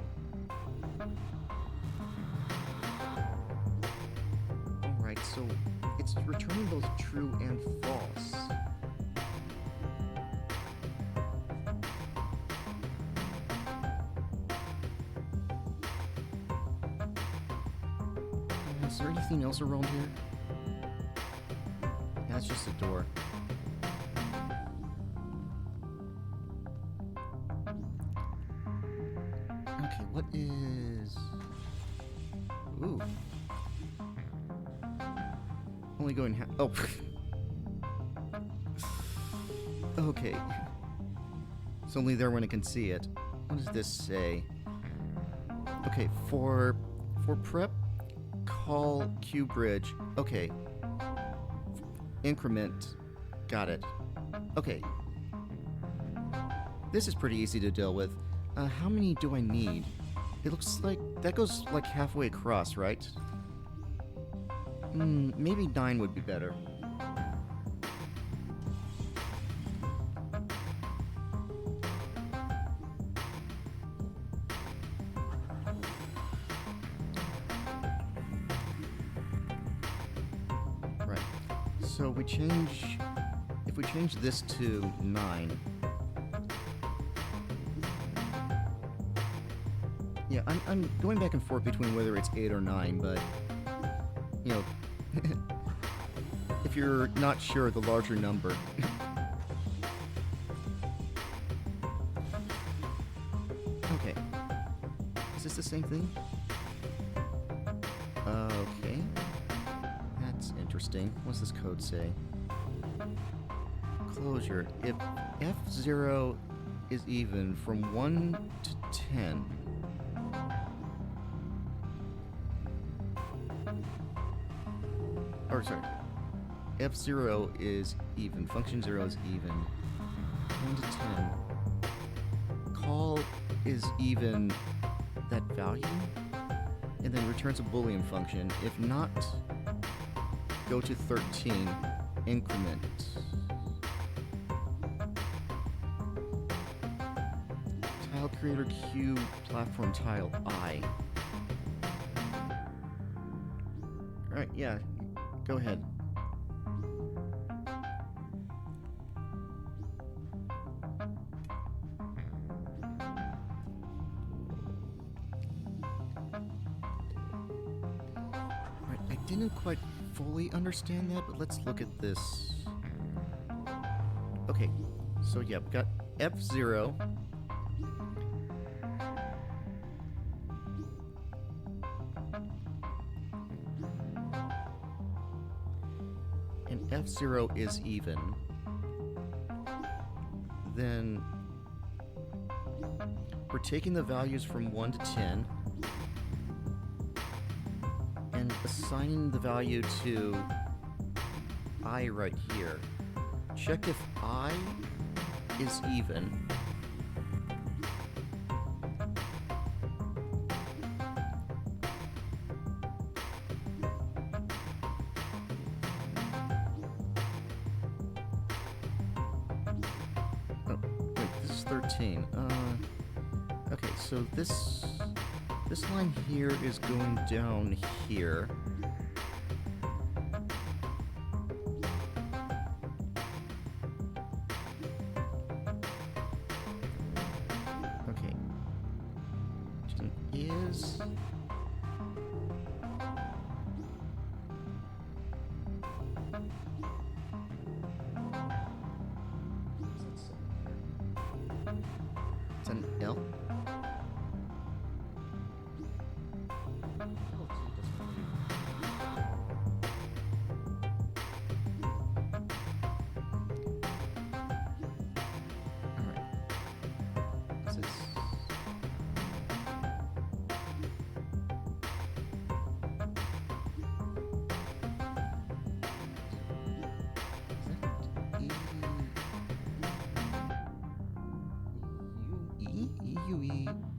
Alright, so it's returning both true and false. Is there anything else around here? Yeah, it's just a door. Okay, what is... Ooh. Only going oh. Okay. It's only there when it can see it. What does this say? Okay, for prep, call Q bridge. Okay. Increment. Got it. Okay. This is pretty easy to deal with. How many do I need? It looks like that goes like halfway across, right? Maybe 9 would be better. Right. So we change... If we change this to 9... Yeah, I'm going back and forth between whether it's 8 or 9, but... You know... if you're not sure, the larger number. Okay. Is this the same thing? Okay. That's interesting. What's this code say? Closure. If F0 is even from 1 to 10... Or sorry, F0 is even, function 0 is even, 1 to 10. Call is even that value, and then returns a Boolean function. If not, go to 13, increment. Tile creator Q, platform tile I. Alright, yeah. Go ahead. Right, I didn't quite fully understand that, but let's look at this. Okay, so yeah, we've got F0. And F0 is even, then we're taking the values from 1 to 10, and assigning the value to I right here. Check if I is even. Oh, wait, this is 13. Okay, so this line here is going down here. Okay. Is it's an L?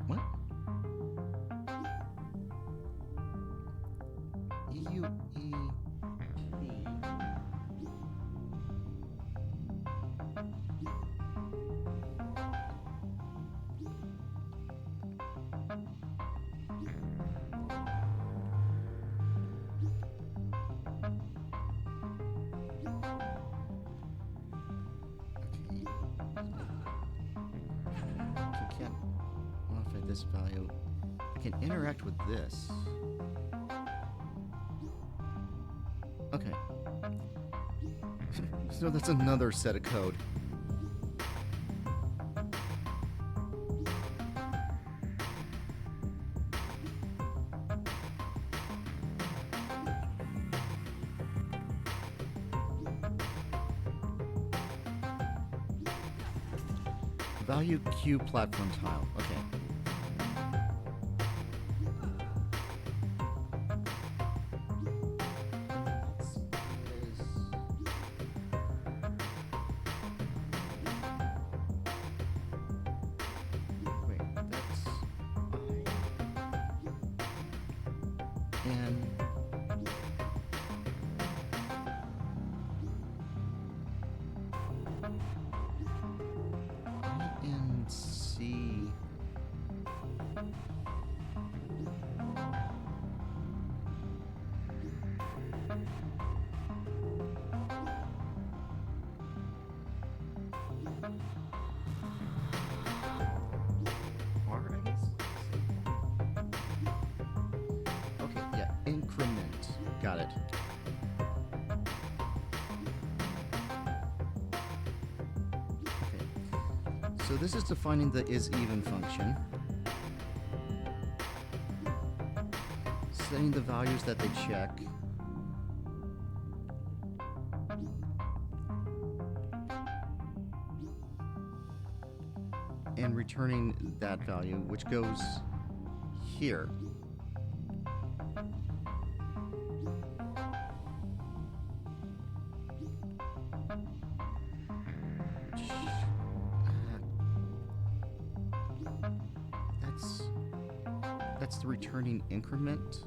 What? E-U-E-P. Can't modify this value. I can interact with this. Okay. So that's another set of code. Value Q platform tile. Okay. Wait, that's I. And C. R, I guess? Okay, yeah, increment. Got it. So this is defining the is-even function. Setting the values that they check. And returning that value, which goes here. That's the returning increment.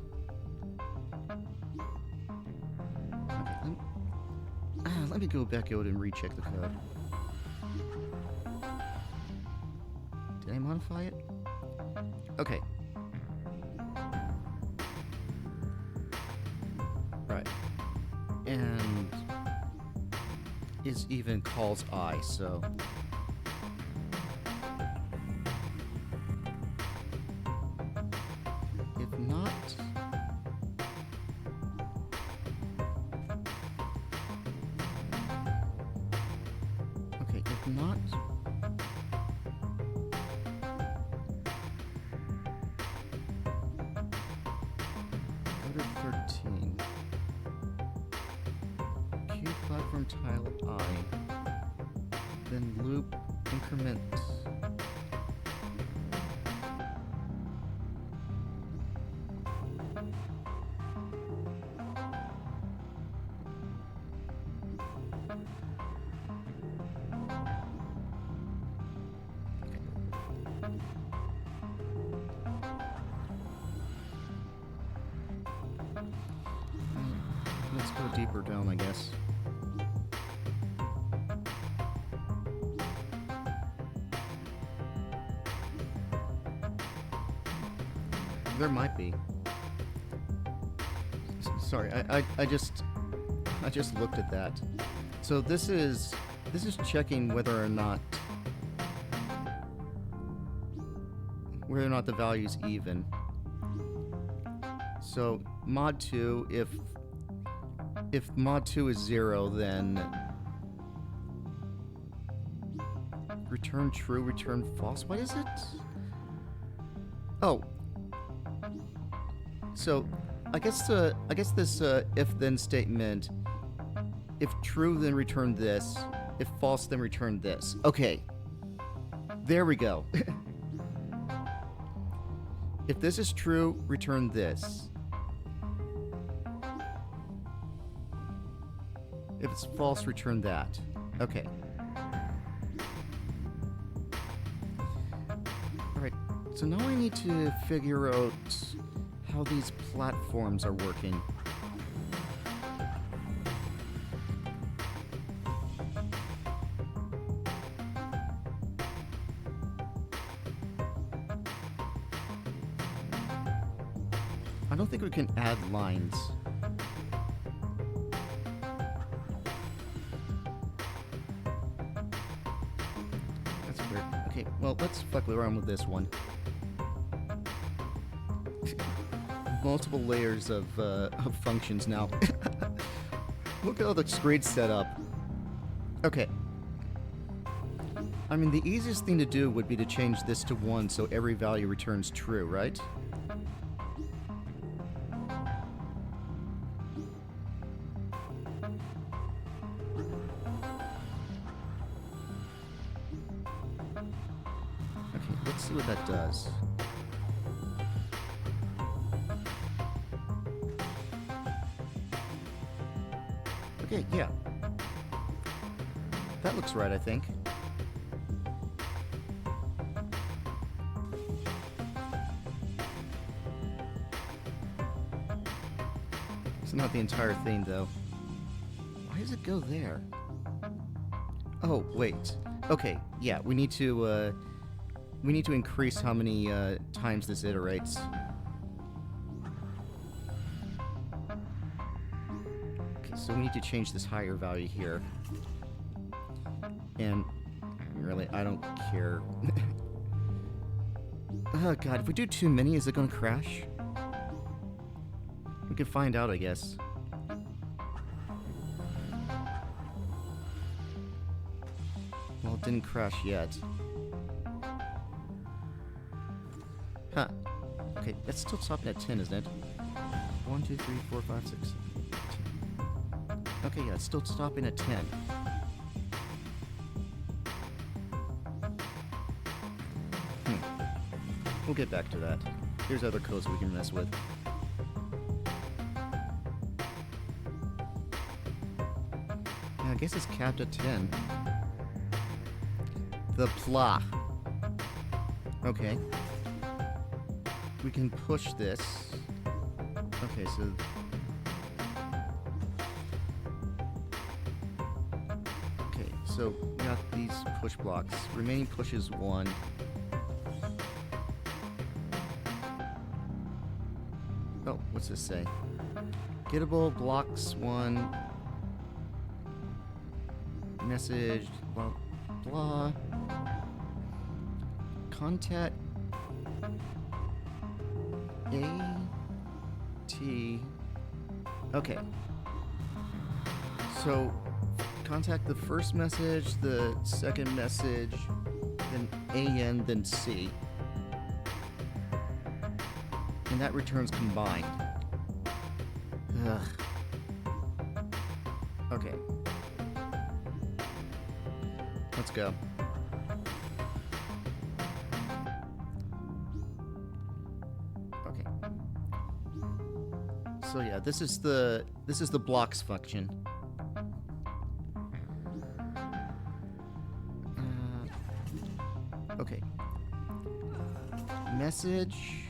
Okay, let me go back out and recheck the code. Did I modify it? Okay. Right. And is even calls I, so if not, okay, if not, go to 13. Q platform tile I, then loop increment. deeper down, I guess. There might be. Sorry, I just looked at that. So this is checking whether or not the value's even. So mod 2, if mod 2 is 0, then return true, return false. What is it? Oh. So I guess this if-then statement, if true, then return this. If false, then return this. Okay. There we go. If this is true, return this. If it's false, return that. Okay. Alright, so now I need to figure out how these platforms are working. I don't think we can add lines. That's weird. Okay, well, let's fuck around with this one. Multiple layers of functions now. Look at all the screens set up. Okay. I mean, the easiest thing to do would be to change this to 1 so every value returns true, right? Okay, let's see what that does. Okay, yeah. That looks right, I think. It's not the entire thing, though. Why does it go there? Oh, wait. Okay, yeah, we need to increase how many times this iterates. So we need to change this higher value here. And really, I don't care. Oh god, if we do too many, is it gonna crash? We can find out, I guess. Well, it didn't crash yet. Huh. Okay, that's still stopping at 10, isn't it? 1, 2, 3, 4, 5, 6, 7, 8, 10. Okay, yeah, it's still stopping at 10. We'll get back to that. Here's other codes we can mess with. Yeah, I guess it's capped at 10. The pla. Okay. We can push this. Okay, so... Okay, so we got these push blocks. Remaining push is 1. Oh, what's this say? Gettable blocks 1. Message, blah, blah. Contact A T. Okay. So contact the first message, the second message, then AN, then C. And that returns combined. Ugh. Okay. Let's go. Okay. So yeah, this is the blocks function. Okay. Message.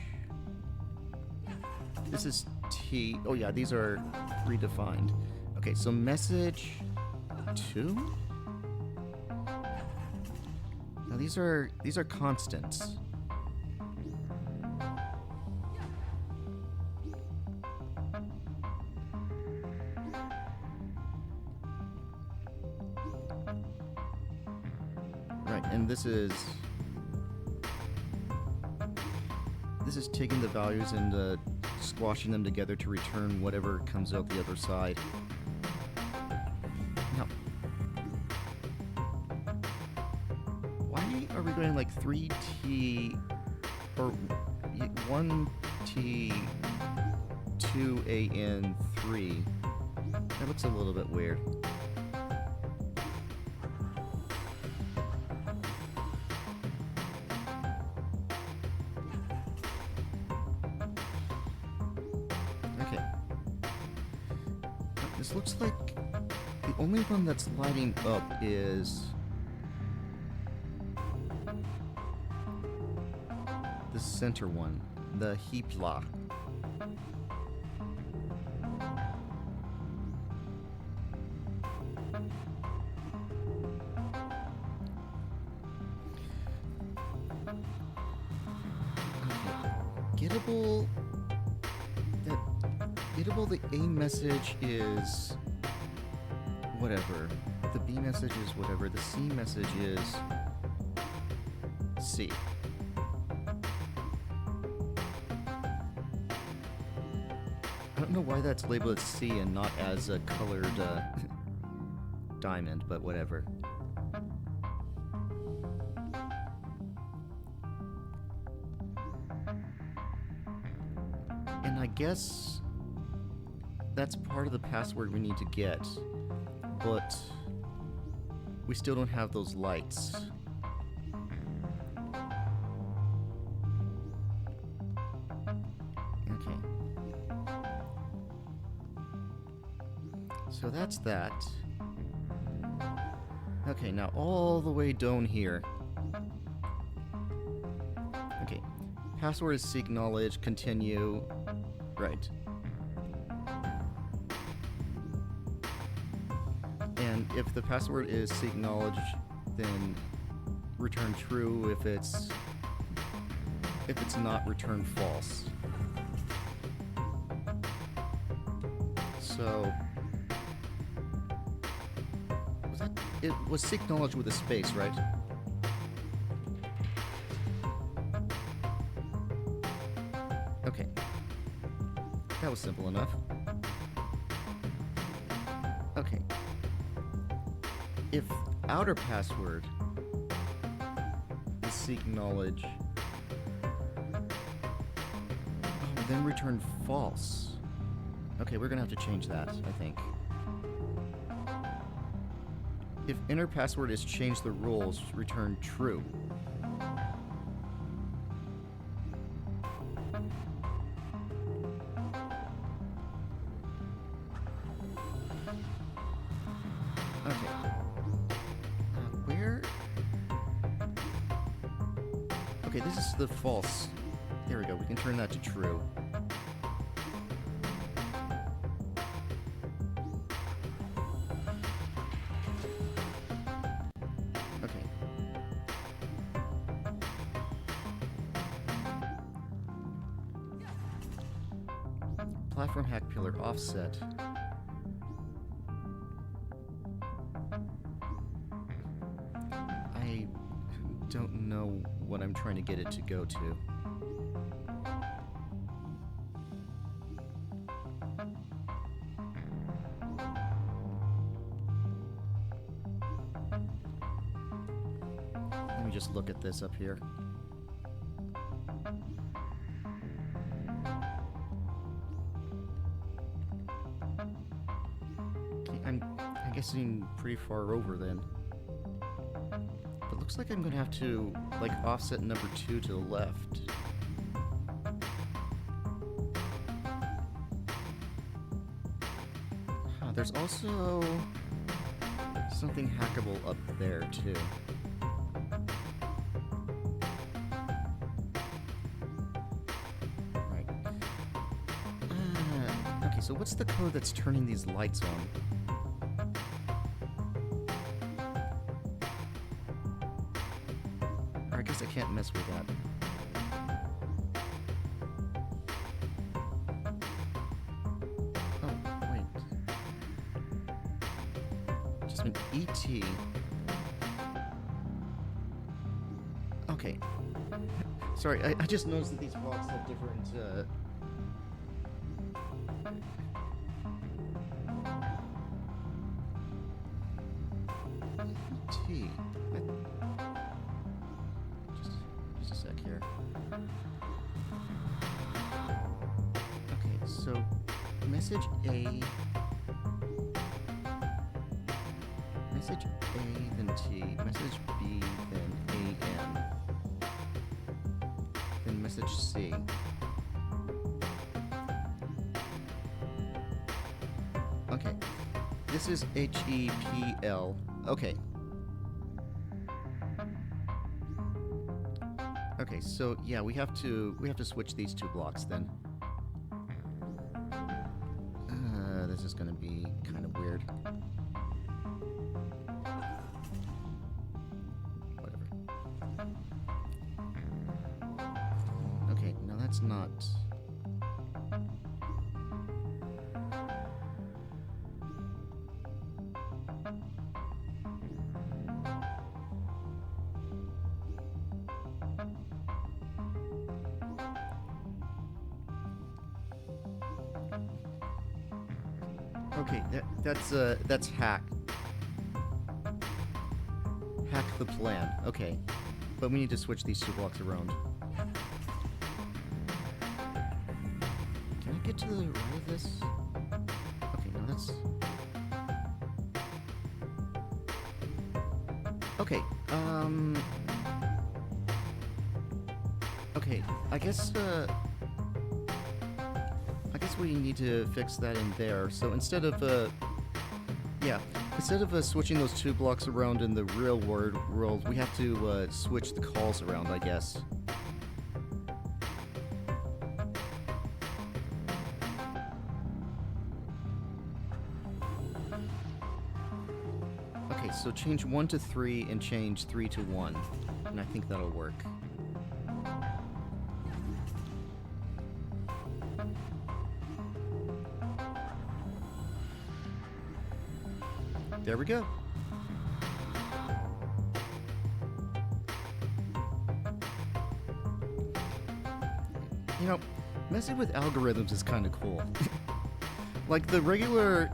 This is T. Oh yeah, these are redefined. Okay. Okay, so message 2? Now these are constants. Right, and this is taking the values and squashing them together to return whatever comes out the other side. Now, why are we going like 3T or 1T 2AN 3? That looks a little bit weird. Okay. This looks like the only one that's lighting up is the center one, the Hipla. Gettable. Gettable, the A message is whatever. The B message is whatever. The C message is C. I don't know why that's labeled as C and not as a colored diamond, but whatever. And I guess that's part of the password we need to get, but we still don't have those lights. Okay. So that's that. Okay, now all the way down here. Okay. Password is seek knowledge, continue. Right. And if the password is seek knowledge, then return true. If it's not, return false. So it was seek knowledge with a space, right? Okay. That was simple enough. Okay. If outer password is seek knowledge, then return false. Okay, we're gonna have to change that, I think. If inner password is change the rules, return true. Okay. Where? Okay, this is the false. There we go. We can turn that to true. Okay. Platform hack pillar offset. I don't know what I'm trying to get it to go to. Let me just look at this up here. Okay, I'm guessing pretty far over then. But looks like I'm gonna have to, like, offset number 2 to the left. Huh, there's also something hackable up there, too. Right. Okay, so what's the code that's turning these lights on? can't mess with that. Oh, wait. Just an ET. Okay. Sorry, I just noticed that these blocks have different, T. Just a sec here. Okay, so message A, then T, message B, then AM, then message C. Okay, this is HEPL. Okay. Okay, so yeah, we have to switch these two blocks then. This is gonna be kind of weird. Whatever. Okay, now that's not. Okay, that's hack the plan. Okay, but we need to switch these two blocks around. Can I get to the right of this? Okay, now that's... Okay, okay, I guess we need to fix that in there. So instead of, switching those two blocks around in the real world, we have to switch the calls around, I guess. Okay, so change 1 to 3 and change 3 to 1, and I think that'll work. There we go. You know, messing with algorithms is kind of cool. Like the regular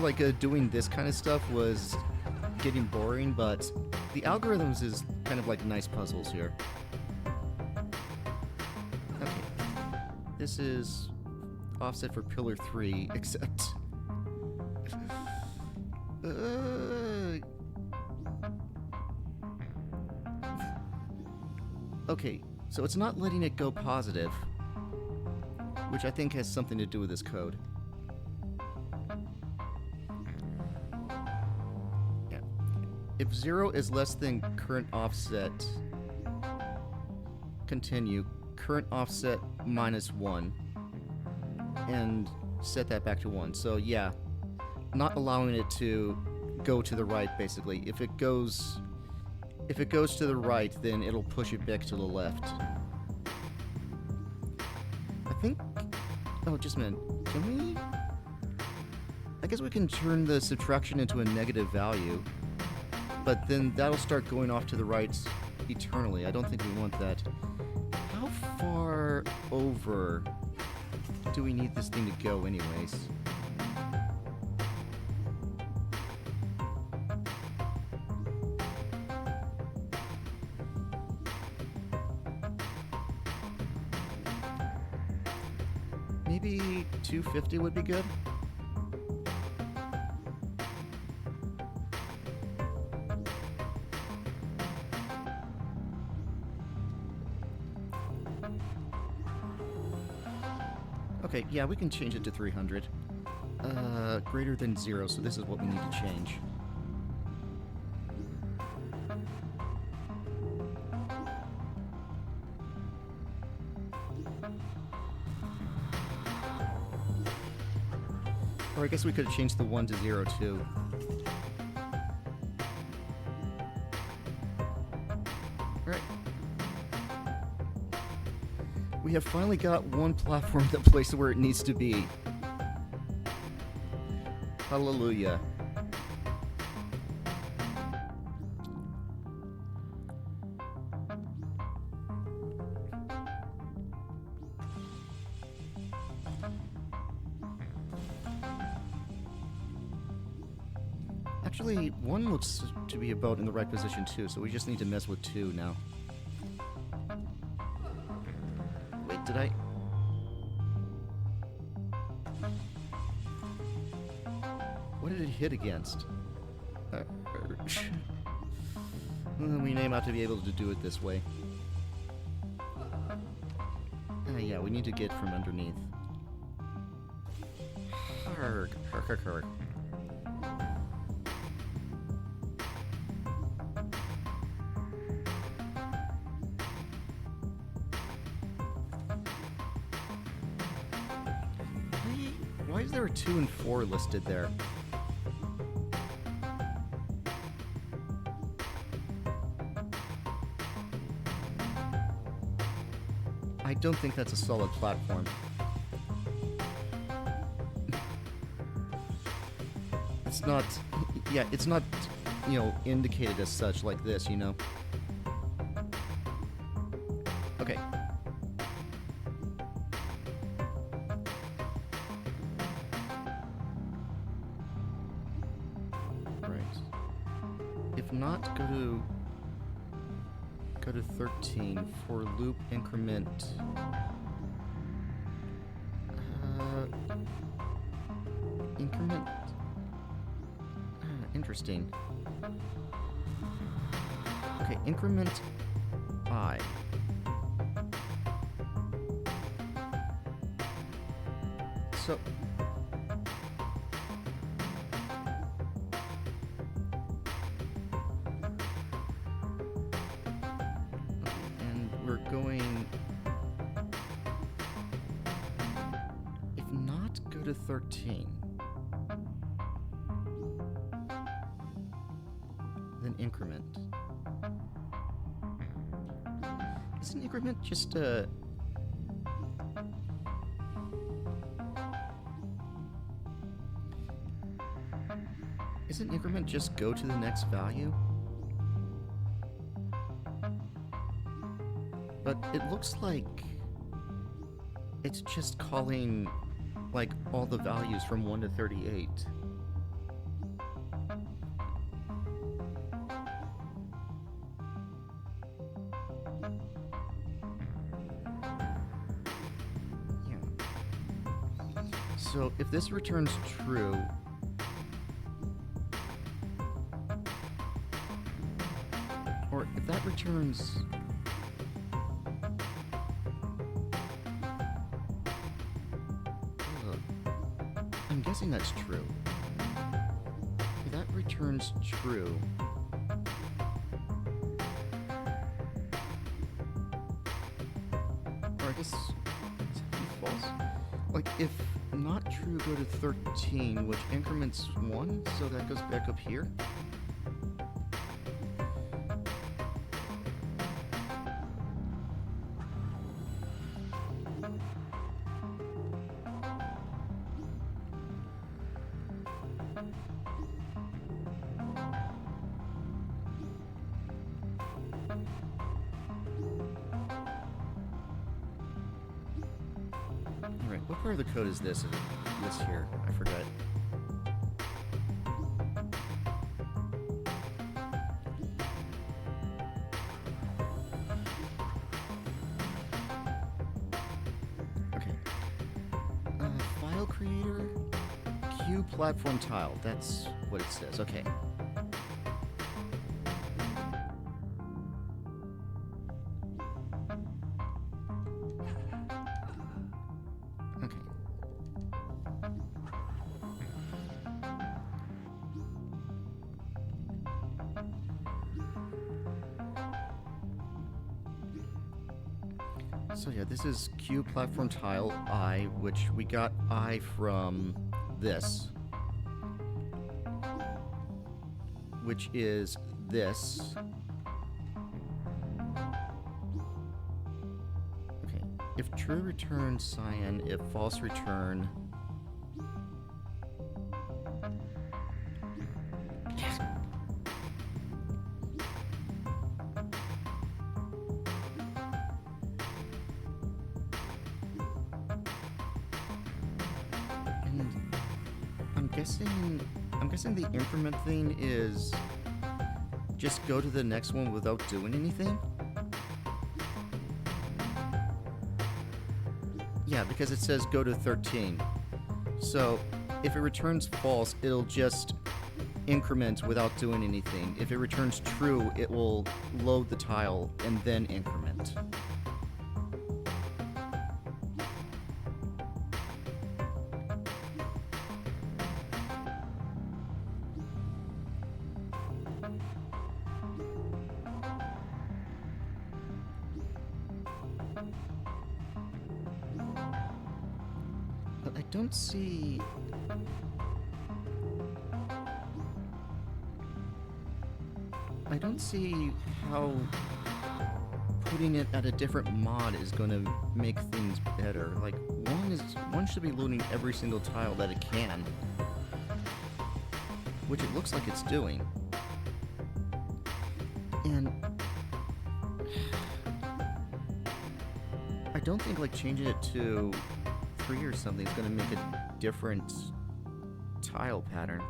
like doing this kind of stuff was getting boring, but the algorithms is kind of like nice puzzles here. Okay, this is offset for pillar 3, except. Okay, so it's not letting it go positive, which I think has something to do with this code. Yeah. If 0 is less than current offset, continue, current offset -1, and set that back to 1. So yeah, not allowing it to go to the right, basically. If it goes to the right, then it'll push it back to the left. I think... Oh, just a minute. Can we... I guess we can turn the subtraction into a negative value, but then that'll start going off to the right eternally. I don't think we want that. How far over do we need this thing to go anyways? Maybe 250 would be good. Okay, yeah, we can change it to 300. Greater than 0, so this is what we need to change. Or I guess we could have changed the 1 to 0 too. Alright. We have finally got one platform that placed where it needs to be. Hallelujah. Actually, 1 looks to be about in the right position too, so we just need to mess with 2 now. Wait, did I... What did it hit against? We may not to be able to do it this way. Yeah, we need to get from underneath. Harg, harg, harg, harg. Why is there a 2 and 4 listed there? I don't think that's a solid platform. It's not... Yeah, it's not, you know, indicated as such like this, you know? Okay. If not, go to 13 for loop increment. Increment. Interesting. Okay, increment I. So. We're going... If not, go to 13. Then increment. Isn't increment just a... Isn't increment just go to the next value? But it looks like it's just calling, like, all the values from 1 to 38. Yeah. So if this returns true, or if that returns... I'm guessing that's true. If that returns true... Or I guess... false? Like, if not true, go to 13, which increments 1, so that goes back up here? Alright, what part of the code is this? Is it this here? I forgot. Okay. File creator, Q platform tile. That's what it says. Okay. So yeah, this is Q platform tile I, which we got I from this, which is this. Okay, If true, return cyan. If false, return... Yes. And I'm guessing the increment thing is just go to the next one without doing anything? Yeah, because it says go to 13. So, if it returns false, it'll just increment without doing anything. If it returns true, it will load the tile and then increment. But I don't see... I don't see how putting it at a different mod is going to make things better. Like, one should be loading every single tile that it can, which it looks like it's doing. And I don't think like changing it to 3 or something is going to make a different tile pattern.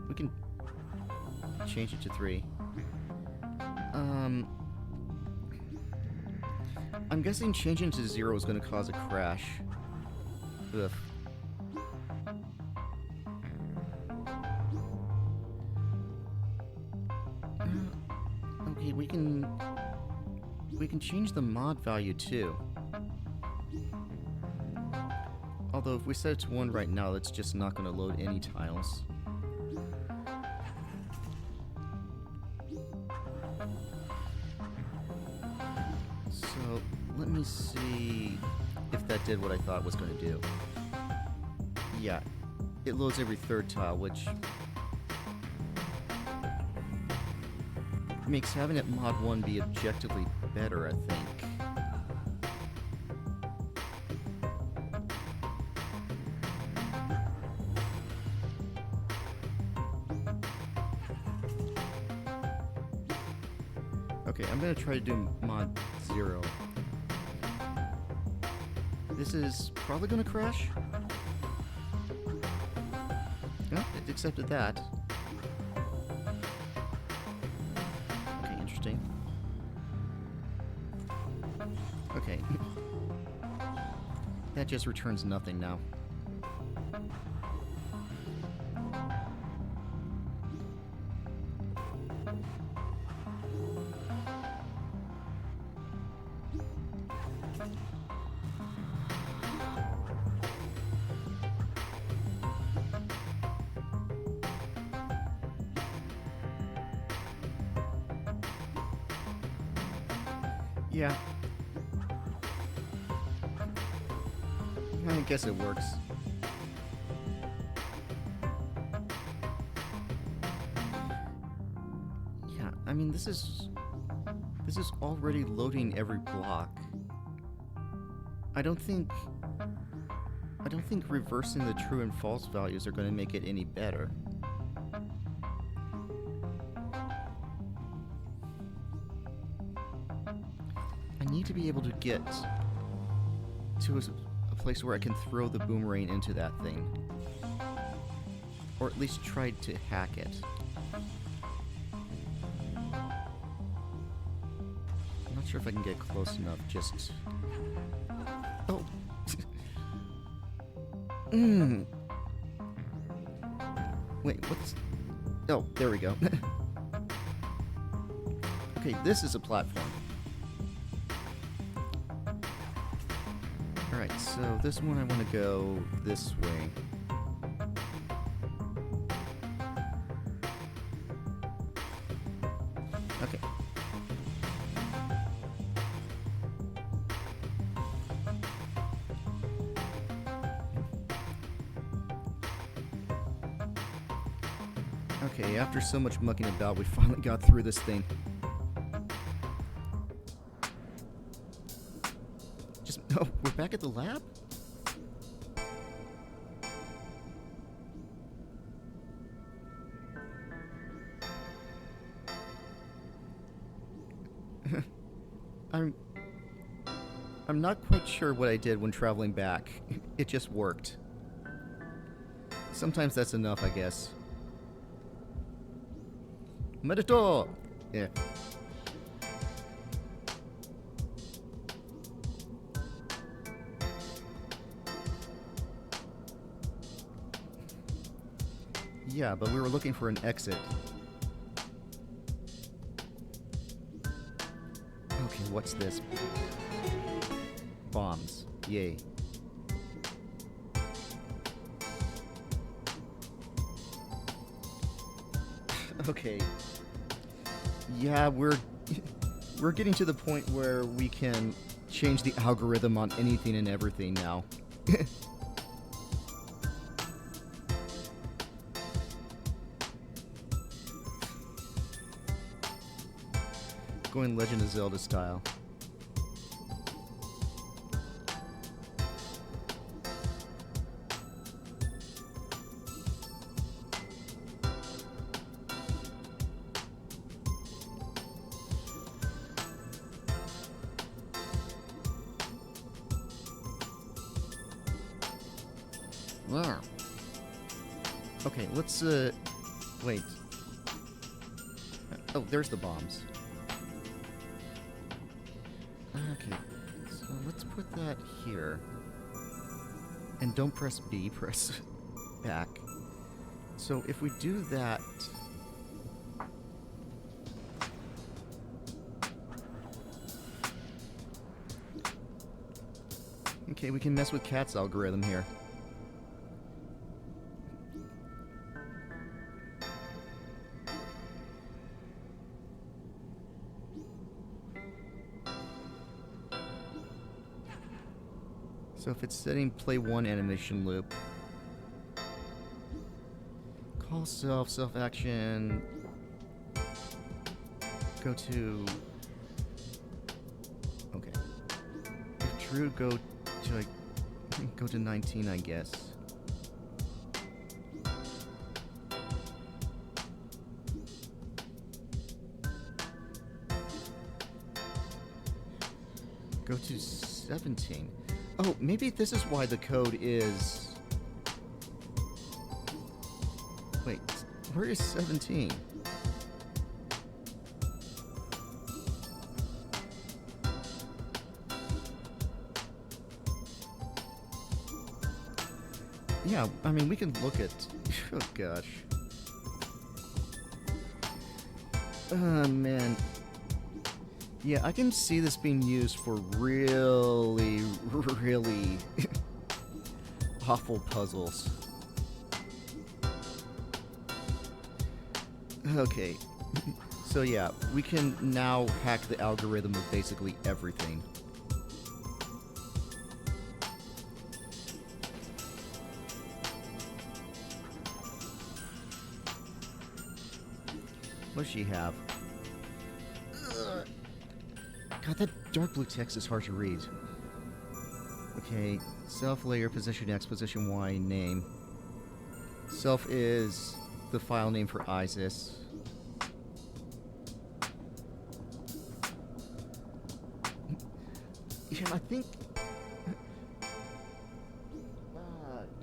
We can change it to 3. I'm guessing changing to 0 is going to cause a crash. Ugh. Okay, we can change the mod value too. Although if we set it to 1 right now, it's just not going to load any tiles. So let me see if that did what I thought it was going to do. Yeah, it loads every 3rd tile, which makes having it mod 1 be objectively better, I think. Okay, I'm gonna try to do mod 0. This is probably gonna crash. Oh, it accepted that. Okay, interesting. Okay. That just returns nothing now. Yeah. I guess it works. Yeah, I mean this is already loading every block. I don't think reversing the true and false values are going to make it any better. I need to be able to get to a place where I can throw the boomerang into that thing. Or at least try to hack it. I'm not sure if I can get close enough, just... Oh! Wait, what's... Oh, there we go. Okay, this is a platform. Alright, so this one I want to go this way. Okay. Okay, after so much mucking about, we finally got through this thing. Oh, we're back at the lab? I'm not quite sure what I did when traveling back. It just worked. Sometimes that's enough, I guess. Medito! Yeah. Yeah, but we were looking for an exit. Okay, what's this? Bombs. Yay. Okay. Yeah, we're getting to the point where we can change the algorithm on anything and everything now. Going Legend of Zelda style. Wow. Okay, let's, wait. Oh, there's the bombs. Okay, so let's put that here. And don't press B, press back. So if we do that... Okay, we can mess with Cat's algorithm here. So if it's setting play one animation loop, call self action, go to, okay, if true, go to 19, I guess. Go to 17. Oh, maybe this is why the code is... Wait, where is 17? Yeah, I mean, we can look at... Oh, gosh. Oh, man. Yeah, I can see this being used for really, really awful puzzles. Okay, so yeah, we can now hack the algorithm of basically everything. What does she have? God, that dark blue text is hard to read. Okay, self layer, position X, position Y, name. Self is the file name for ISIS. Yeah, I think...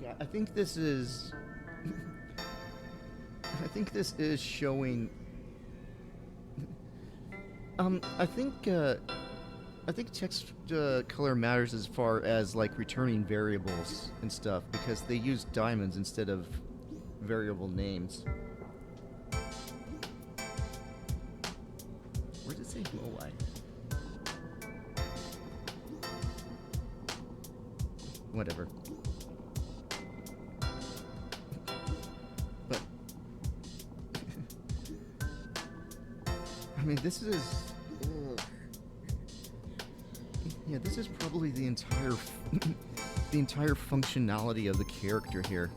yeah, I think this is... I think this is showing... I think text color matters as far as, like, returning variables and stuff, because they use diamonds instead of variable names. Where does it say Moai? Whatever. But... I mean, this is... Yeah, this is probably the entire the entire functionality of the character here.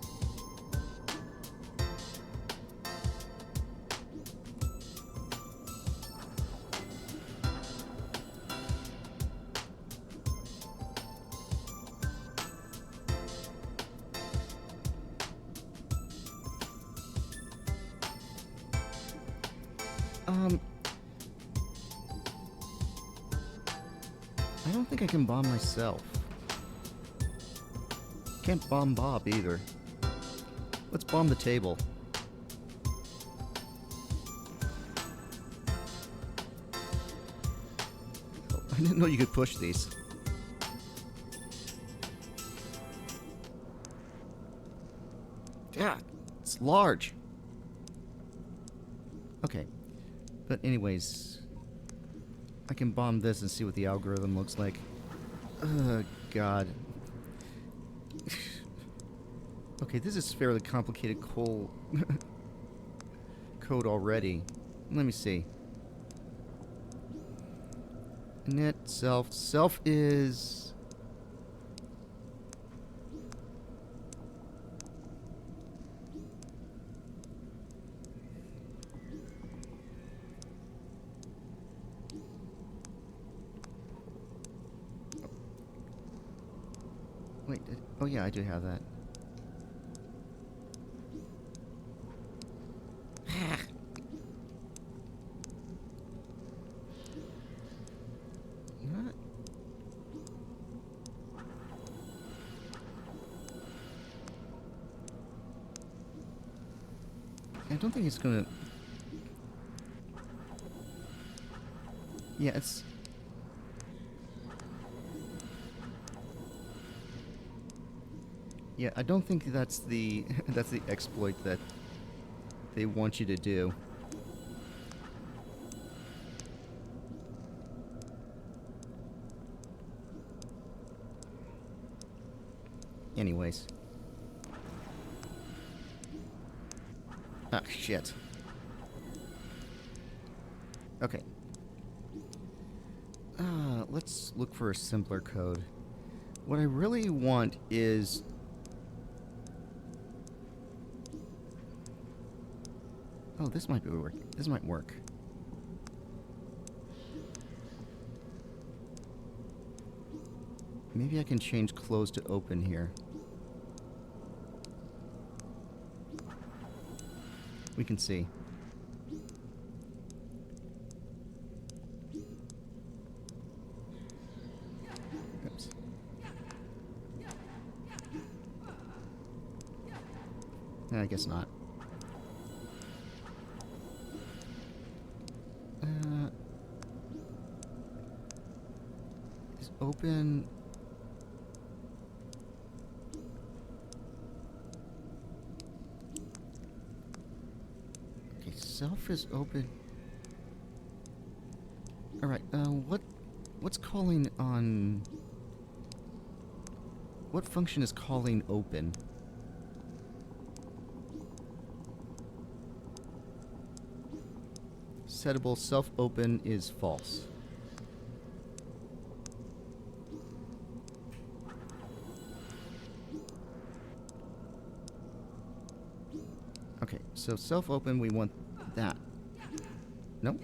I don't think I can bomb myself. Can't bomb Bob either. Let's bomb the table. Oh, I didn't know you could push these. Yeah, it's large. Okay. But anyways, I can bomb this and see what the algorithm looks like. God. Okay, this is fairly complicated code already. Let me see. Init self. Self is... Wait, oh yeah, I do have that. What? I don't think it's gonna... Yeah, it's... Yeah, I don't think that's the that's the exploit that they want you to do. Anyways. Ah, shit. Okay. Let's look for a simpler code. What I really want is... Oh, this might be work. This might work. Maybe I can change close to open here. We can see. Oops. I guess not. Is open... Self is open. Alright, what's calling on... What function is calling open? Settable self-open is false. Okay, so self-open, we want that. Nope.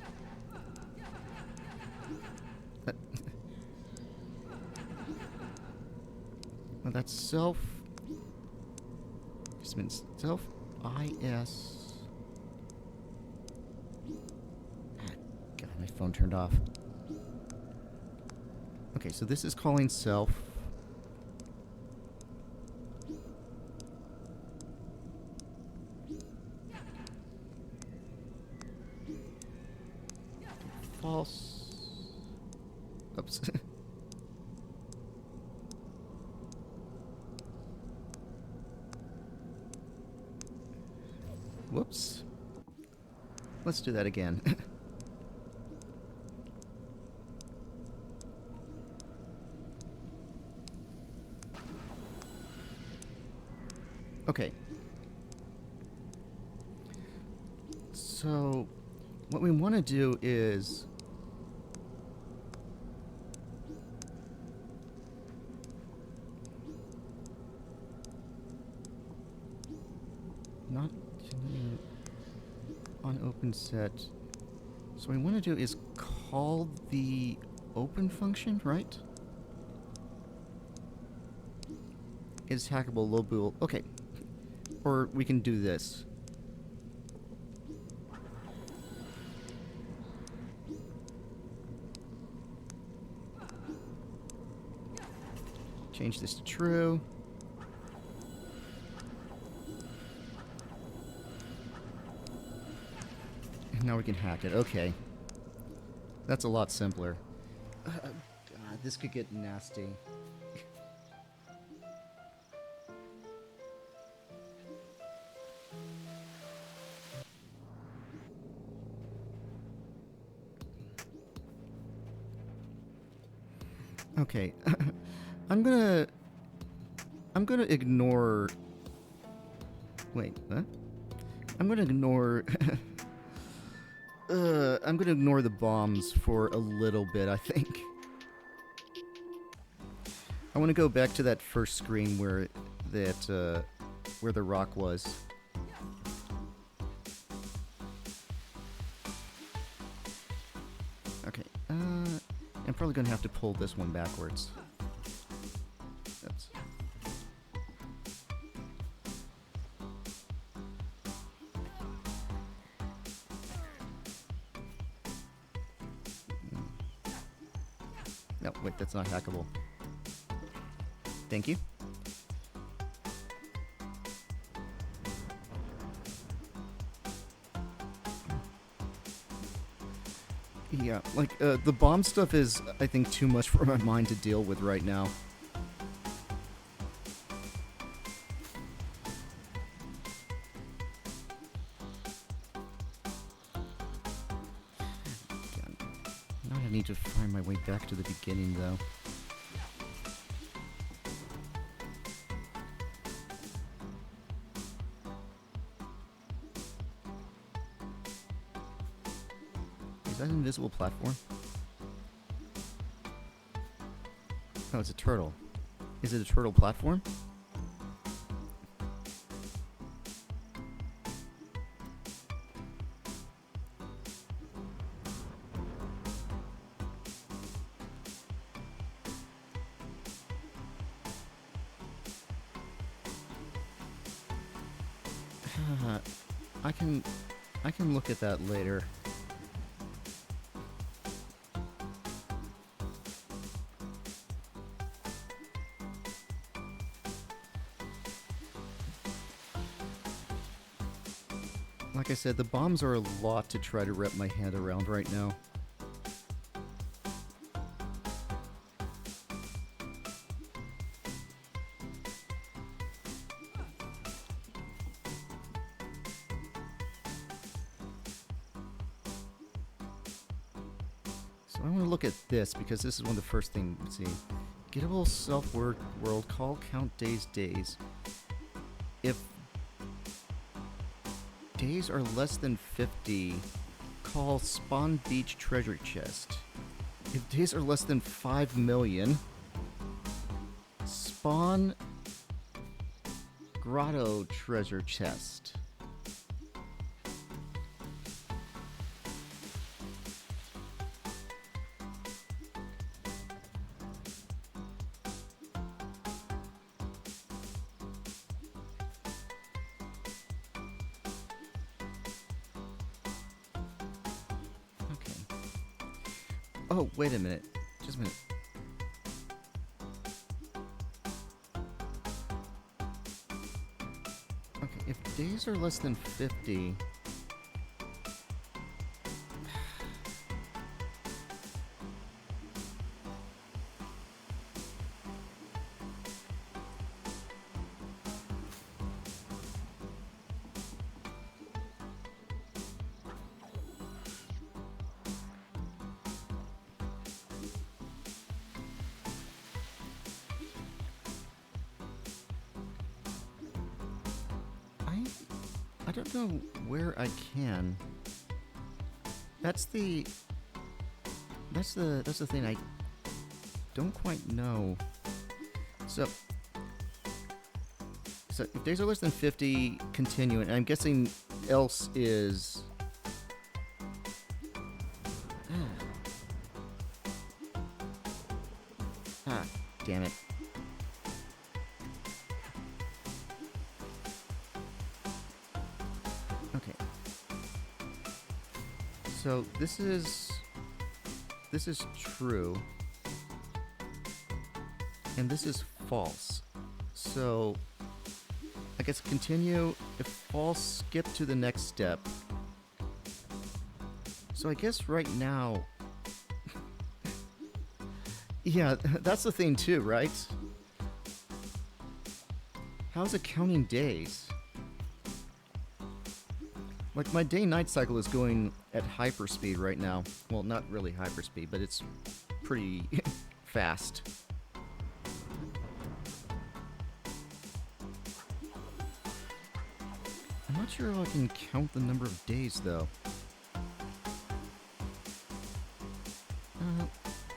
Well, that's self... This means self-is... God, my phone turned off. Okay, so this is calling self. False. Oops. Whoops. Let's do that again. Okay. So, what we want to do is... Not on open set. So what we want to do is call the open function, right? Is hackable low bool. Okay. Or we can do this. Change this to true. And now we can hack it. Okay. That's a lot simpler. God, this could get nasty. Okay. I'm gonna ignore... Wait, what? I'm gonna ignore... I'm gonna ignore the bombs for a little bit, I think. I want to go back to that first screen where where the rock was. Okay, I'm probably gonna have to pull this one backwards. Oops. No, wait, that's not hackable. Thank you. Yeah, like, the bomb stuff is, I think, too much for my mind to deal with right now. Now I need to find my way back to the beginning, though. Is that an invisible platform? Oh, it's a turtle. Is it a turtle platform? I can look at that later. Like I said, the bombs are a lot to try to wrap my head around right now. So I want to look at this because this is one of the first things we see. Gettable self-world call count days. If days are less than 50, call Spawn Beach treasure chest. If days are less than 5 million, Spawn Grotto treasure chest. Oh, wait a minute. Just a minute. Okay, if days are less than 50... I don't know where I can. That's the thing, I don't quite know. So if days are less than 50, continue, and I'm guessing else is... Ah, damn it. Okay. So this is true. And this is false. So I guess continue. If false, skip to the next step. So I guess right now... yeah, that's the thing too, right? How's it counting days? Like, my day-night cycle is going at hyperspeed right now. Well, not really hyperspeed, but it's pretty fast. I'm not sure if I can count the number of days, though.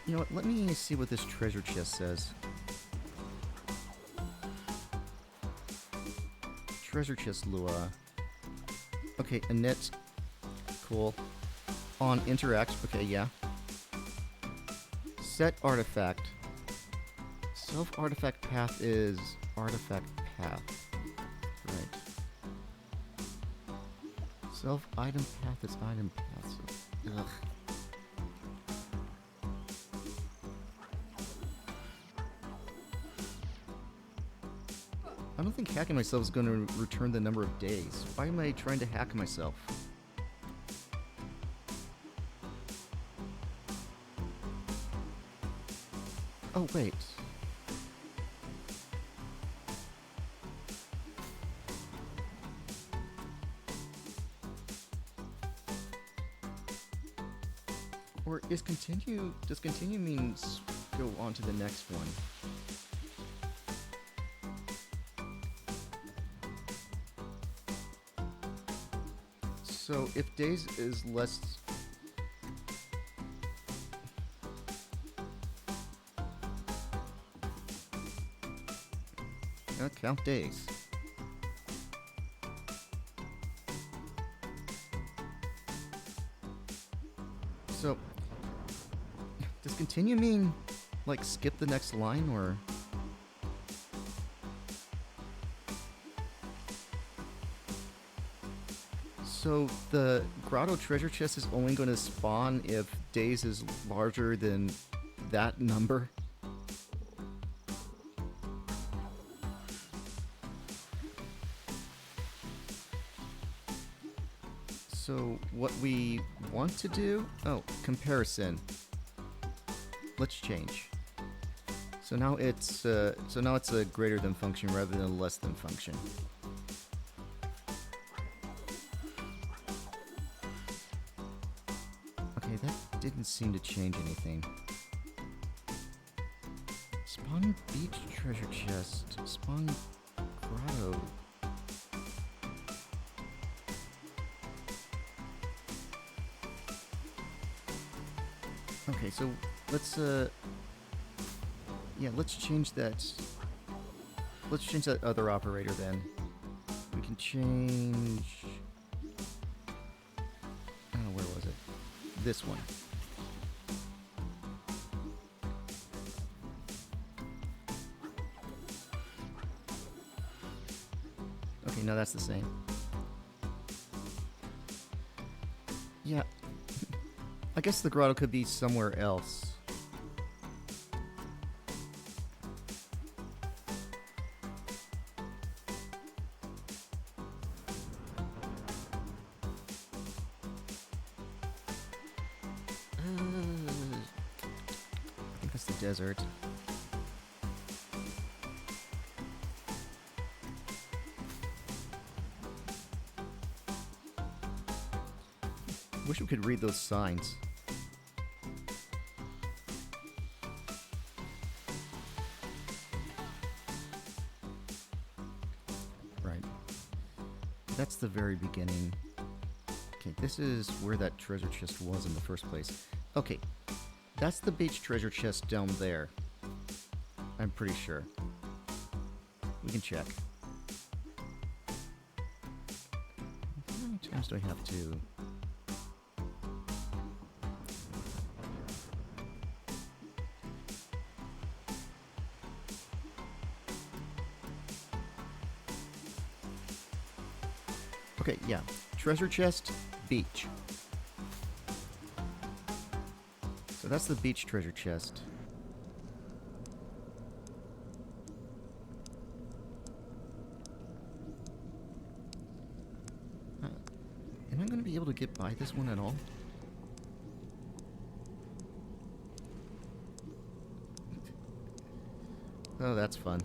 You know what? Let me see what this treasure chest says. Treasure chest lure. Okay, init. Cool. On interact. Okay, yeah. Set artifact. Self artifact path is artifact path. Right. Self item path is item path. So, ugh. I don't think hacking myself is going to return the number of days. Why am I trying to hack myself? Oh, wait. Or is continue... Does continue means go on to the next one? So if days is less... count days. So, does continue mean, like, skip the next line, or... So the grotto treasure chest is only going to spawn if days is larger than that number? So what we want to do... Oh, comparison. Let's change. So now it's a greater than function rather than a less than function. Okay, that didn't seem to change anything. Spawn beach treasure chest. Spawn grotto. Okay, so let's yeah, let's change that. Let's change that other operator then. We can change... Oh, where was it? This one. Okay, now that's the same. Yeah. I guess the grotto could be somewhere else. I think that's the desert. Wish we could read those signs. Right. That's the very beginning. Okay, this is where that treasure chest was in the first place. Okay, that's the beach treasure chest down there. I'm pretty sure. We can check. How many times do I have to... Okay, yeah. Treasure chest, beach. So that's the beach treasure chest. gonna be able to get by this one at all? Oh, that's fun.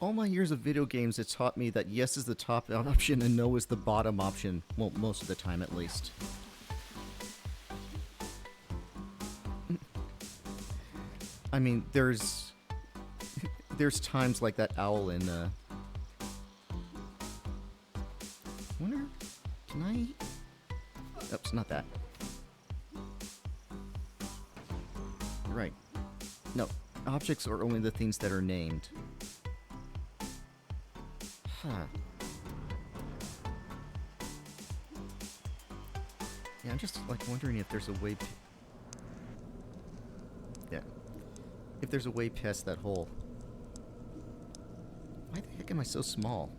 All my years of video games, it taught me that yes is the top option and no is the bottom option. Well, most of the time at least. I mean, there's times like that owl in, wonder, can I? Oops, not that. Right. No, objects are only the things that are named. Huh. Yeah, I'm just, like, wondering if there's a way... Yeah. If there's a way past that hole. Why the heck am I so small?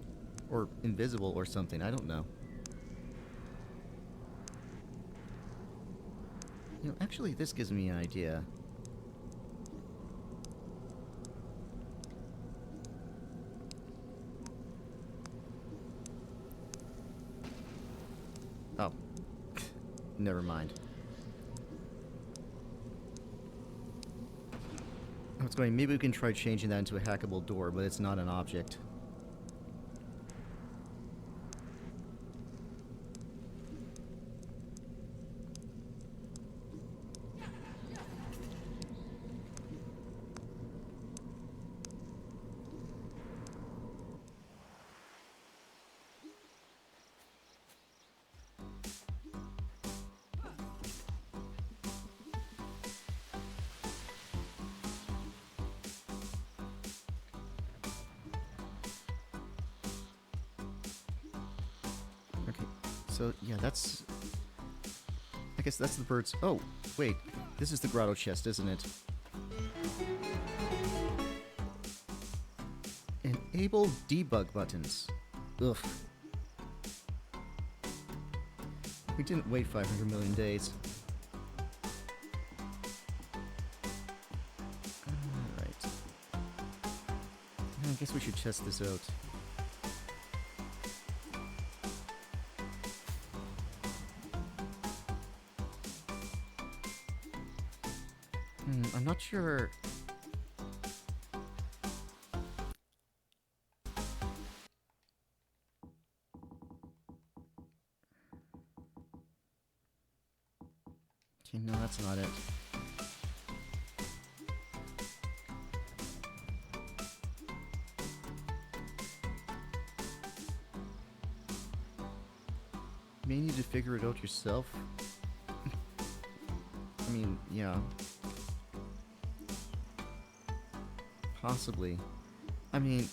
Or invisible or something, I don't know. You know, actually, this gives me an idea. Oh. Never mind. I was going, maybe we can try changing that into a hackable door, but it's not an object. So, yeah, that's... I guess that's the bird's... Oh, wait. This is the grotto chest, isn't it? Enable debug buttons. Ugh. We didn't wait 500 million days. Alright. I guess we should test this out. I'm not sure... Okay, no, that's not it. You may need to figure it out yourself. I mean, yeah. Possibly. I mean...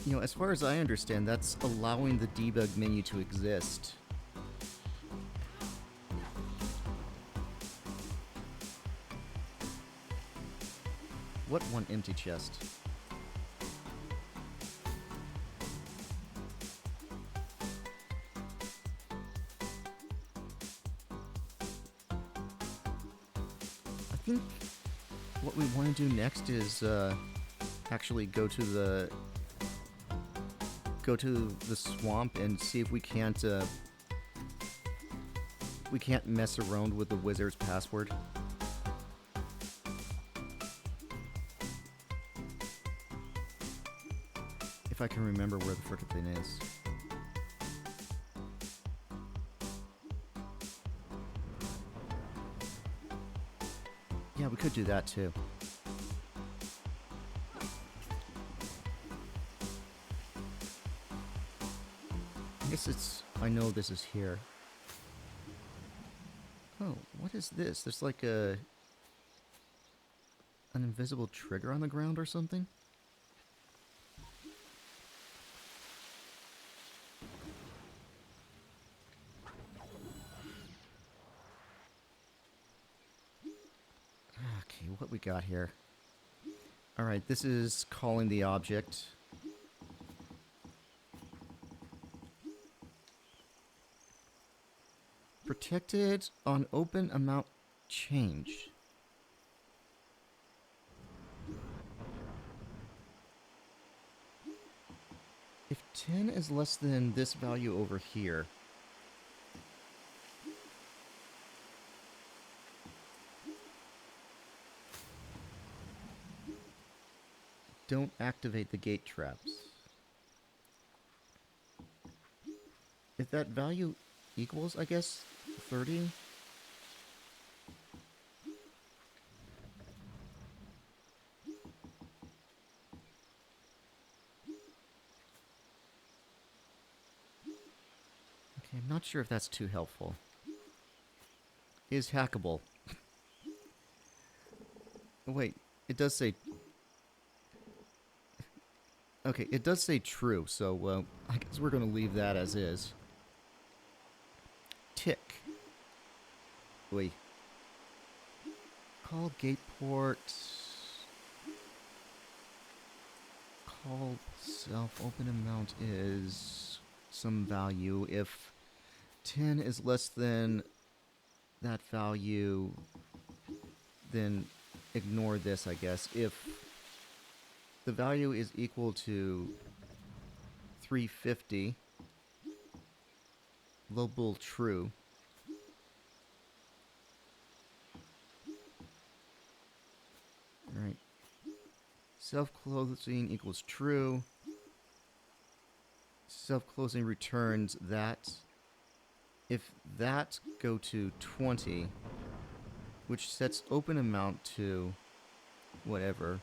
You know, as far as I understand, that's allowing the debug menu to exist. What one empty chest? I think what we want to do next is actually go to the swamp and see if we can't mess around with the wizard's password. If I can remember where the frickin' thing is. Yeah, we could do that too. I guess it's... I know this is here. Oh, what is this? There's like an invisible trigger on the ground or something? Okay, what we got here? Alright, this is calling the object. Protected on open amount change. If 10 is less than this value over here, don't activate the gate traps. If that value equals, I guess, 30. Okay, I'm not sure if that's too helpful. Is hackable. Wait, it does say... Okay, it does say true, so I guess we're going to leave that as is. Tick. Wait. Call gate port. Call self open amount is some value. If 10 is less than that value, then ignore this, I guess. If the value is equal to 350, global true. Alright. Self-closing equals true. Self-closing returns that. If that go to 20, which sets open amount to whatever,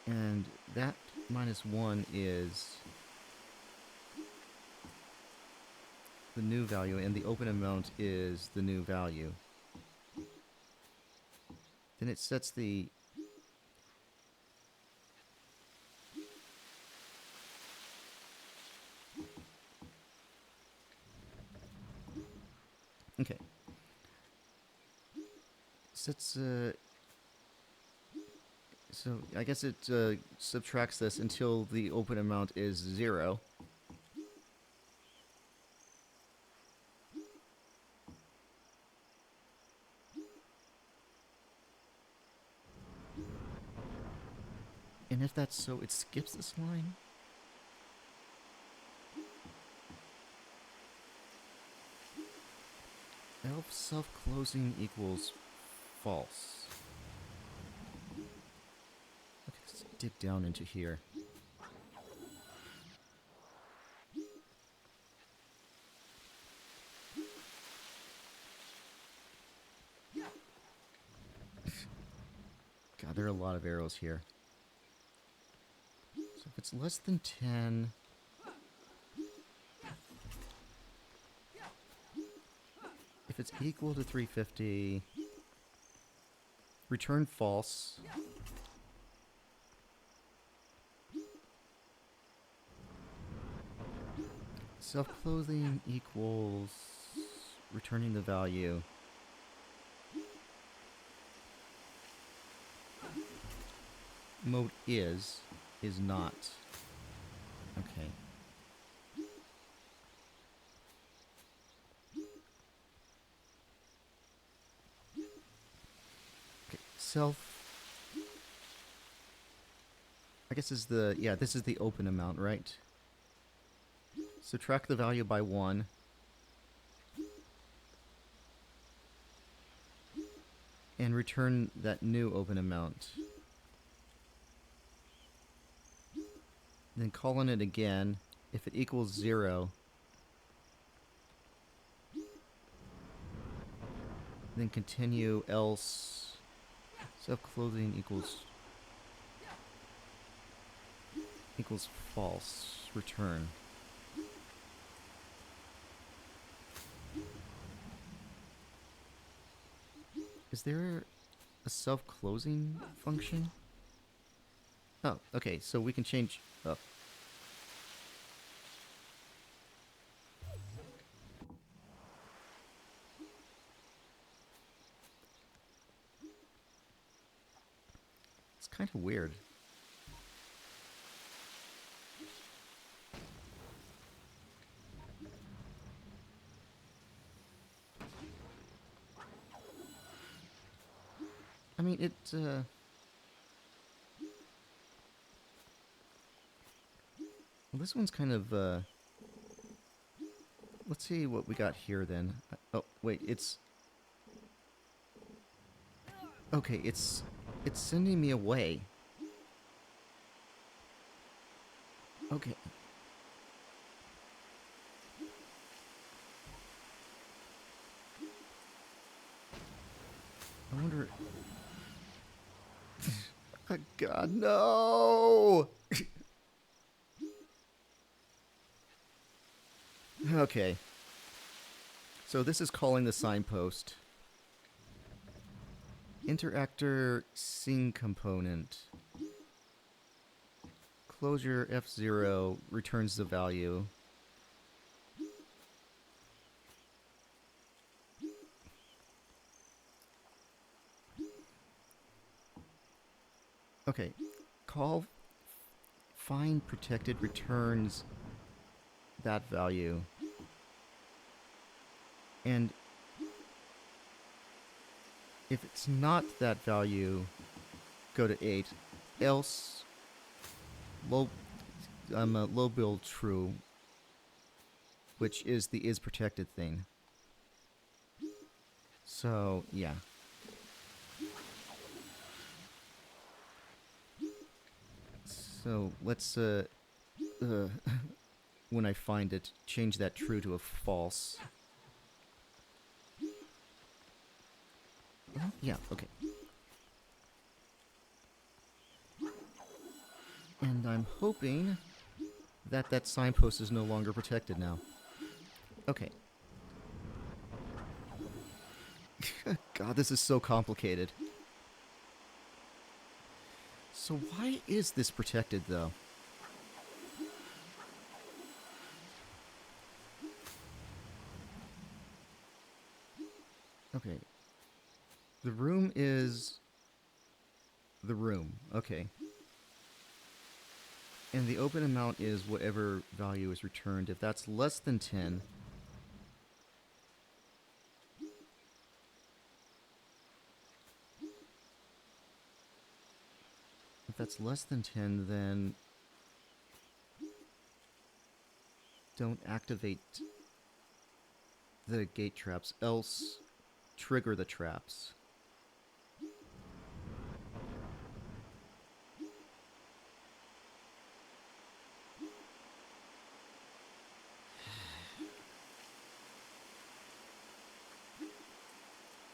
and that minus 1 is the new value, and the open amount is the new value, then it sets the... Okay. Sets, so I guess it subtracts this until the open amount is 0. And if that's so, it skips this line? Elf self-closing equals false. Okay, let's dig down into here. God, there are a lot of arrows here. So if it's less than 10... If it's equal to 350... Return false. Self-clothing equals... Returning the value. Mode is not. Okay. Okay, self... I guess is the... Yeah, this is the open amount, right? Subtract the value by 1. And return that new open amount. Then call on it again. If it equals 0, then continue, else self-closing equals false. Return. Is there a self-closing function? Oh, okay, so we can change... Oh. kind of weird. I mean, well, this one's kind of, let's see what we got here then. Oh, wait, it's... Okay, it's sending me away. Okay. I wonder... Oh, God, no! Okay. So this is calling the signpost. Interactor scene component. Closure F0 returns the value. Okay. Call find protected returns that value. And if it's not that value, go to 8. Else, low build true, which is the is protected thing. So, yeah. So, let's, when I find it, change that true to a false. Yeah, okay. And I'm hoping that that signpost is no longer protected now. Okay. God, this is so complicated. So why is this protected, though? Okay. The room is... the room. Okay. And the open amount is whatever value is returned. If that's less than 10... if that's less than 10, then... don't activate the gate traps, else trigger the traps.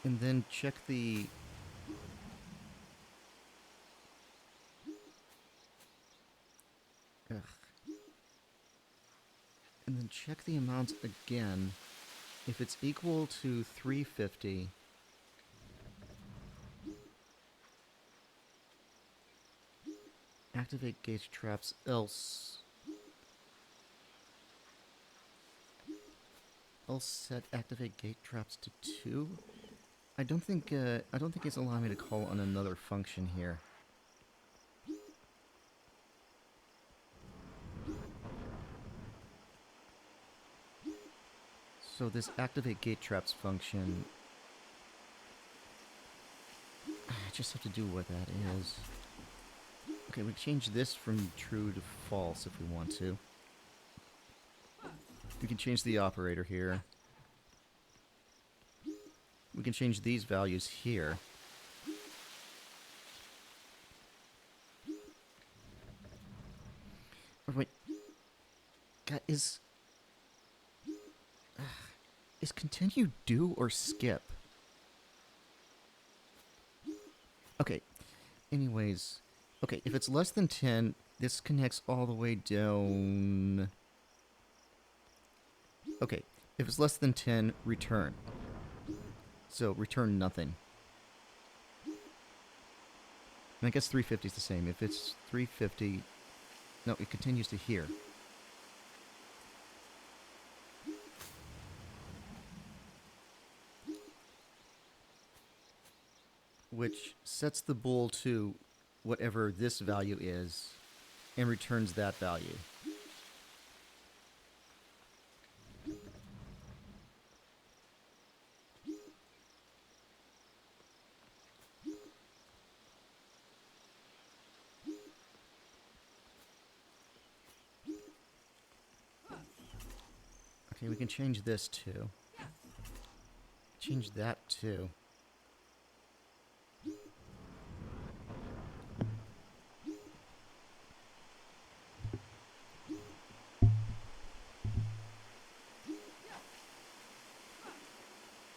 And then check the... ugh. And then check the amount again. If it's equal to 350... activate gauge traps, else... else set activate gate traps to 2? I don't think it's allowing me to call on another function here. So this activate gate traps function, I just have to do what that is. Okay, we can change this from true to false if we want to. We can change the operator here. We can change these values here. Oh, wait. God, is continue do or skip? Okay. Anyways. Okay, if it's less than 10, this connects all the way down. Okay, if it's less than 10, return. So, return nothing. And I guess 350 is the same. If it's 350... no, it continues to here. Which sets the bool to whatever this value is and returns that value. Okay, we can change this too. Change that too.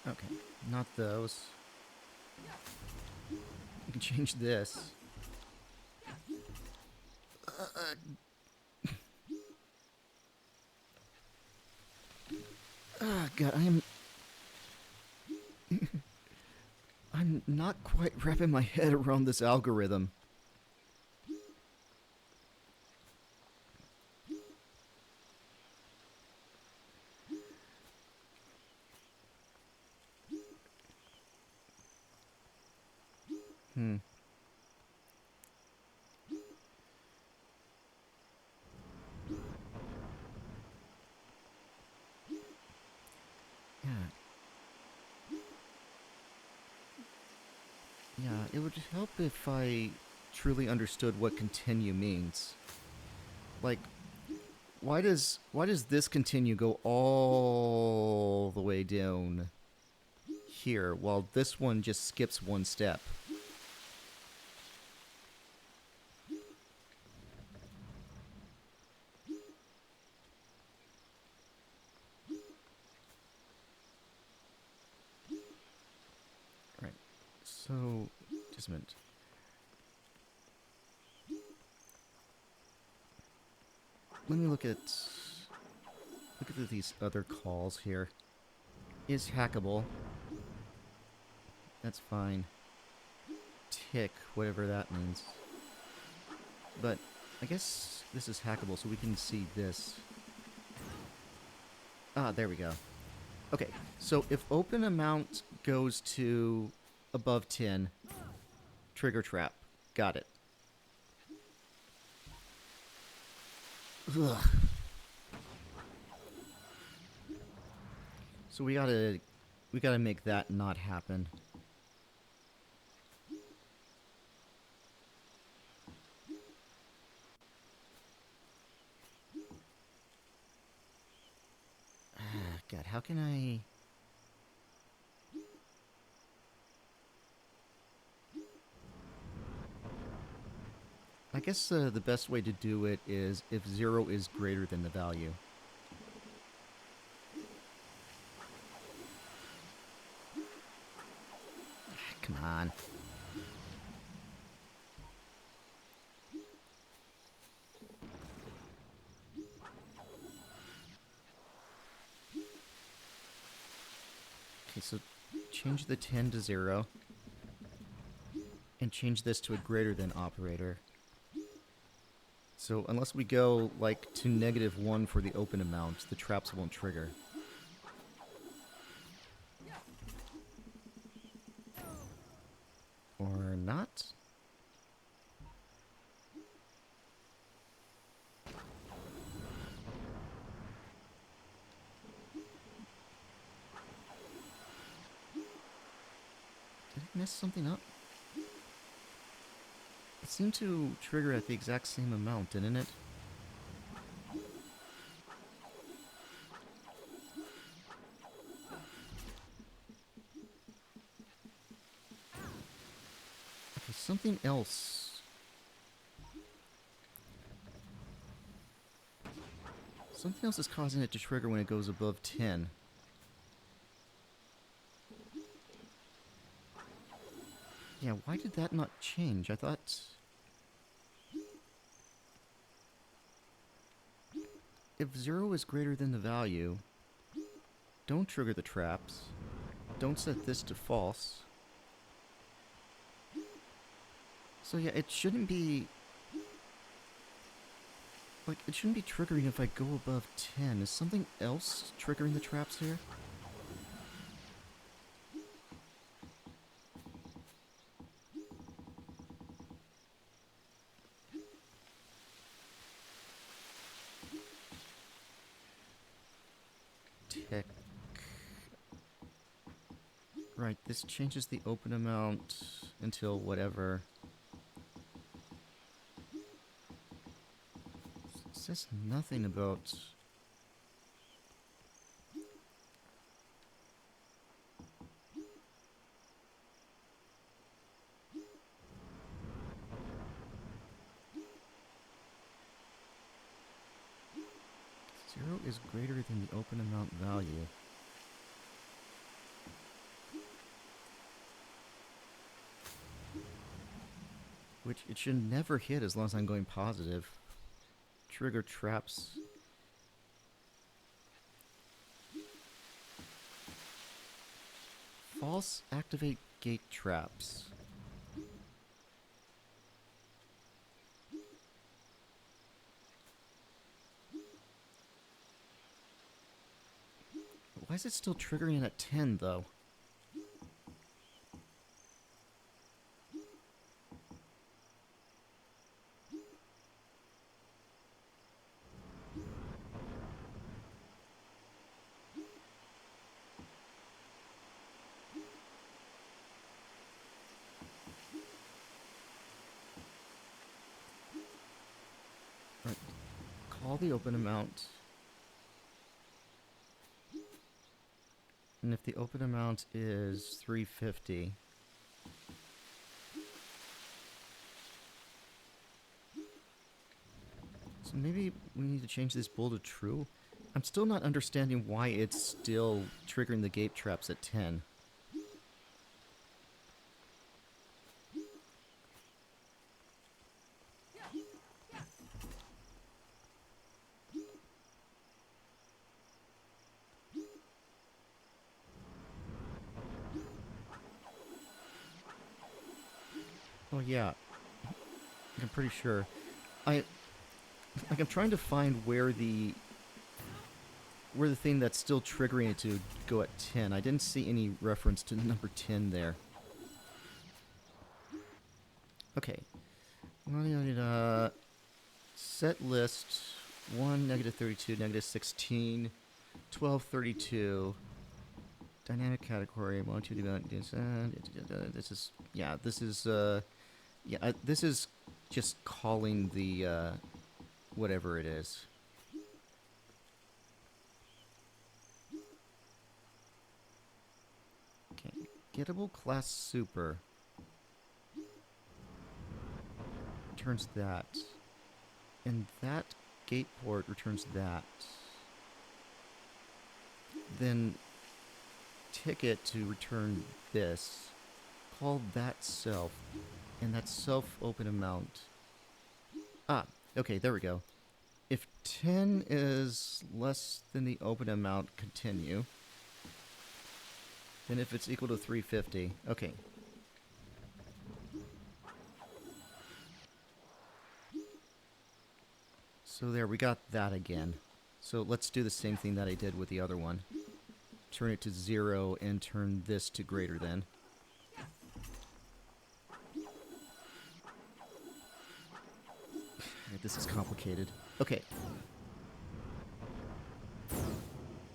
Okay, not those. We can change this. God, I'm not quite wrapping my head around this algorithm. Yeah. Yeah, it would help if I truly understood what continue means. Like, why does this continue go all the way down here while this one just skips one step? Right. So, just a minute. Let me look at these other calls here. Is hackable. That's fine. Tick, whatever that means. But I guess this is hackable, so we can see this. Ah, there we go. Okay, so if open amount goes to above 10, trigger trap. Got it. Ugh. So we gotta make that not happen. God, how can I... I guess the best way to do it is if 0 is greater than the value. Come on. Okay, so change the 10 to 0. And change this to a greater than operator. So unless we go, like, to -1 for the open amount, the traps won't trigger. Or not? Did I mess something up? It seemed to trigger at the exact same amount, didn't it? Okay, something else. Something else is causing it to trigger when it goes above 10. Yeah, why did that not change? I thought... If 0 is greater than the value, don't trigger the traps. Don't set this to false. So yeah, it shouldn't be... Like, it shouldn't be triggering if I go above 10. Is something else triggering the traps here? Right, this changes the open amount until whatever. It says nothing about... Zero is greater than the open amount value. Which it should never hit as long as I'm going positive. Trigger traps. False activate gate traps. Why is it still triggering at 10 though? Right. Call the open amount. And if the open amount is 350, so maybe we need to change this bool to true. I'm still not understanding why it's still triggering the gate traps at 10. Oh yeah, I'm pretty sure. I'm trying to find where the thing that's still triggering it to go at 10. I didn't see any reference to the number 10 there. Okay. Set list 1, -32, -16, 12, 32. Dynamic category 1, 2, this is this is just calling the whatever it is. Okay, gettable class super returns that, and that gate port returns that. Then ticket to return this. Call that self, and that self open amount. Ah, okay, there we go. If 10 is less than the open amount, continue. Then if it's equal to 350, okay. So there, we got that again. So let's do the same thing that I did with the other one. Turn it to 0 and turn this to greater than. This is complicated. Okay.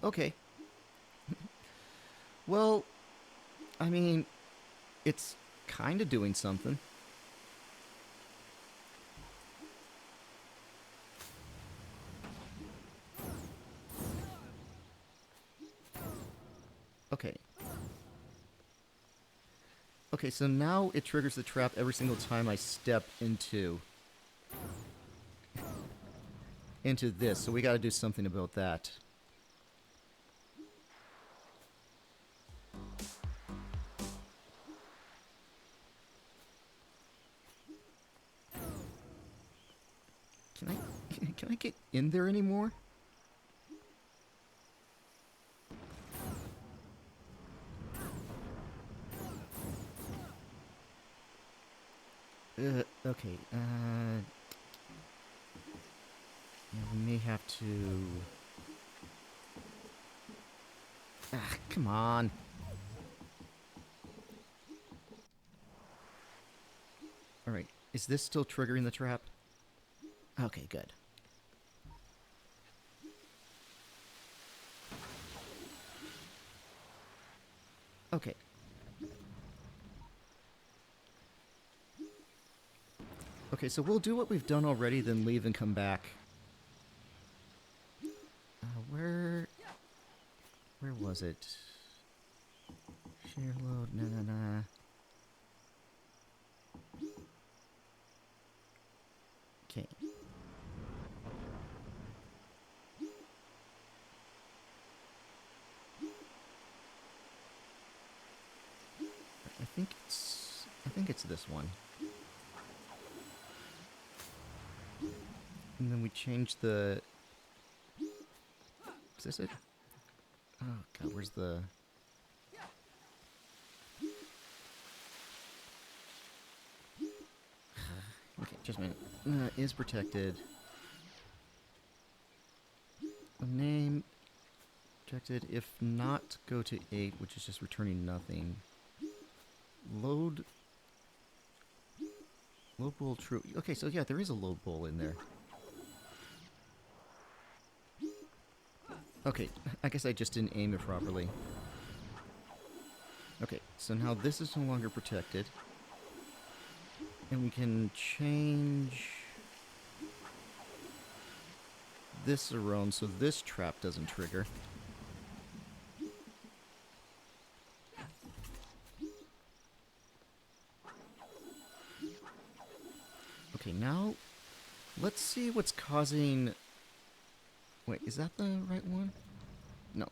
Okay. Well, I mean, it's kind of doing something. Okay. Okay, so now it triggers the trap every single time I step into this, so we gotta do something about that. Can I get in there anymore? Okay, yeah, we may have to... Ah, come on. Alright, is this still triggering the trap? Okay, good. Okay, Okay, so we'll do what we've done already, then leave and come back. Where was it? Share load, nah. Okay. I think it's this one. And then we change the... Is this it? Oh god, where's the... Okay, just a minute. Is protected. Name protected. If not, go to 8, which is just returning nothing. Load bowl true. Okay, so yeah, there is a load bowl in there. Okay, I guess I just didn't aim it properly. Okay, so now this is no longer protected. And we can change this around so this trap doesn't trigger. Okay, now let's see what's causing... Wait, is that the right one? No.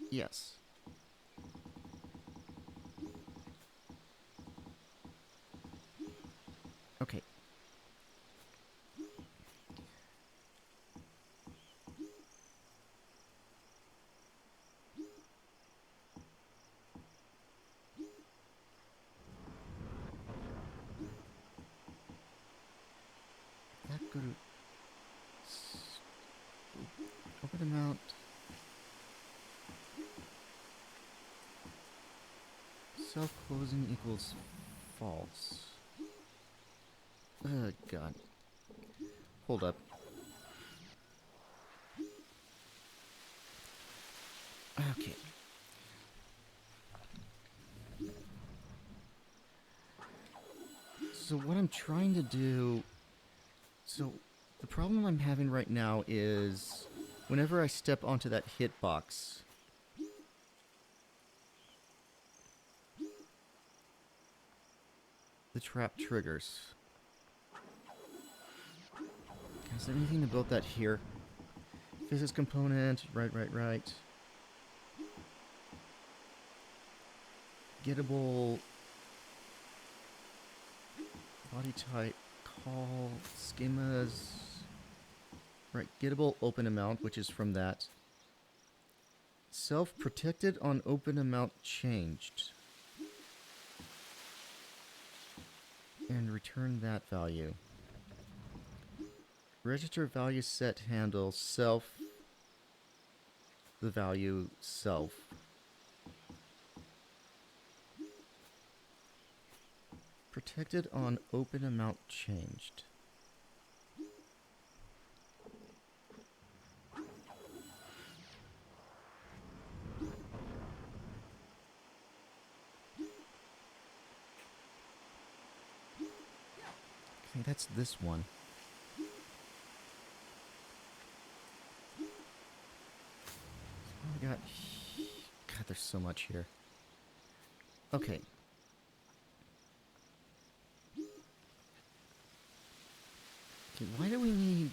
Yes. Okay. That go to... Open them out. Self-closing equals false. Oh, God. Hold up. Okay. So what I'm trying to do... So, the problem I'm having right now is... Whenever I step onto that hitbox... The trap triggers. Is there anything about that here? Physics component, right. Gettable... Body type, call, schemas... Right, gettable open amount, which is from that. Self-protected on open amount changed. And return that value. Register value set handle self. The value self. Protected on open amount changed. Okay, that's this one. We got... God, there's so much here. Okay. Okay, why do we need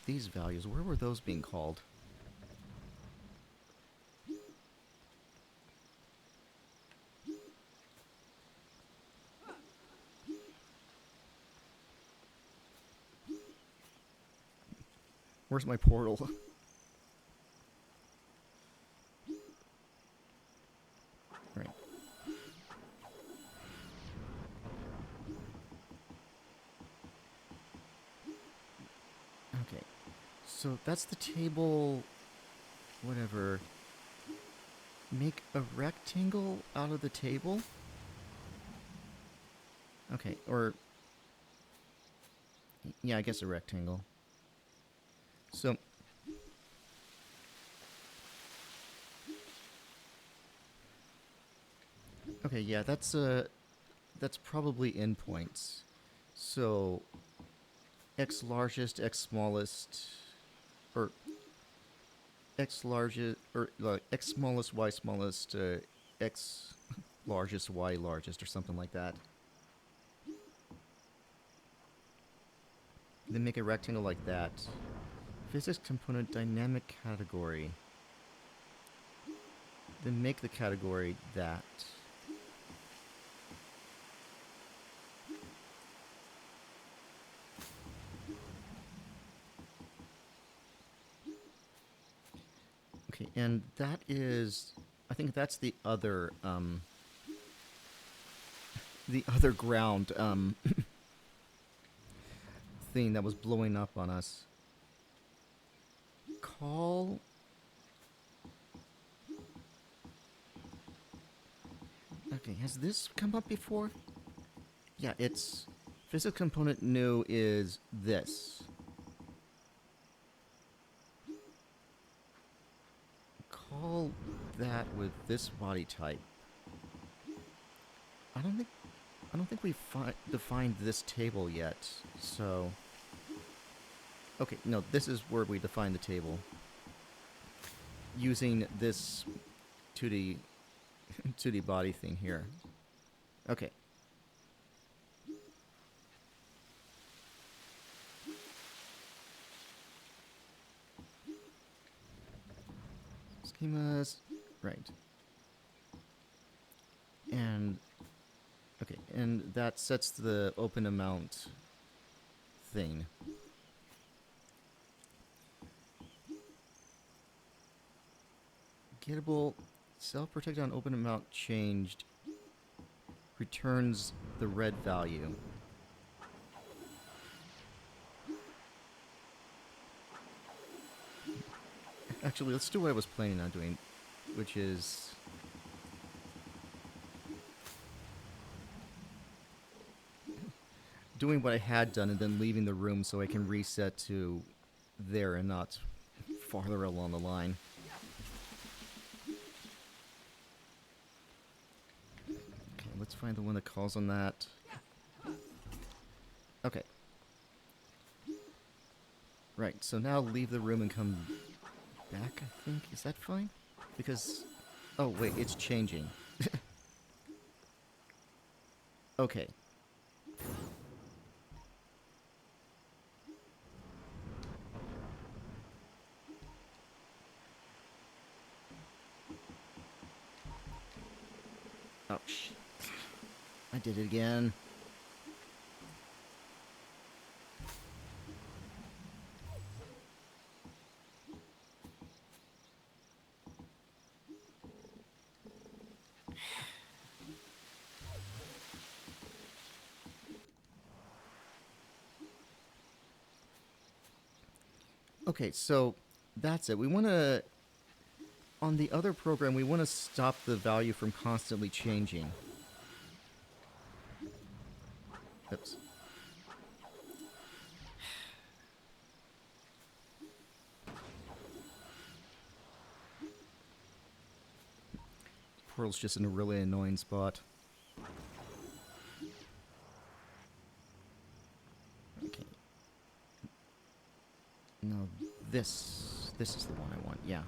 these values? Where were those being called? Where's my portal? Right. Okay. So that's the table... Whatever. Make a rectangle out of the table? Okay, or... Yeah, I guess a rectangle. So... Okay, yeah, that's probably endpoints. So, X largest, X smallest, or X largest, or X smallest, Y smallest, X largest, Y largest, or something like that. Then make a rectangle like that. Physics component dynamic category. Then make the category that. Okay, and that is, I think that's the other ground thing that was blowing up on us. Call. Okay, has this come up before? Yeah, it's physics component new is this. Call that with this body type. I don't think we defined this table yet. So okay, no, this is where we define the table using this 2D 2D body thing here. Okay. Schemas, right. And okay, and that sets the open amount thing. Gettable, self-protected on open amount changed, returns the red value. Actually, let's do what I was planning on doing, which is doing what I had done and then leaving the room so I can reset to there and not farther along the line. Okay, let's find the one that calls on that. Okay. Right, so now leave the room and come back, I think. Is that fine? Because... oh, wait, it's changing. Okay. Oh, shit. I did it again. Okay, so that's it. We want to... on the other program, we want to stop the value from constantly changing. Oops. Portal's just in a really annoying spot. Okay. No, this is the one I want, yeah.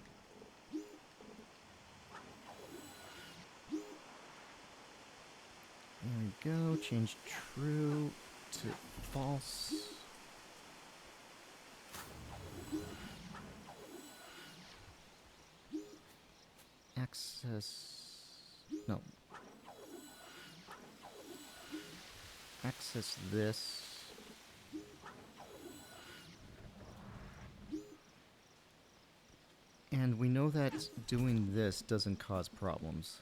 There we go, change true to false. Access... no. Access this. And we know that doing this doesn't cause problems.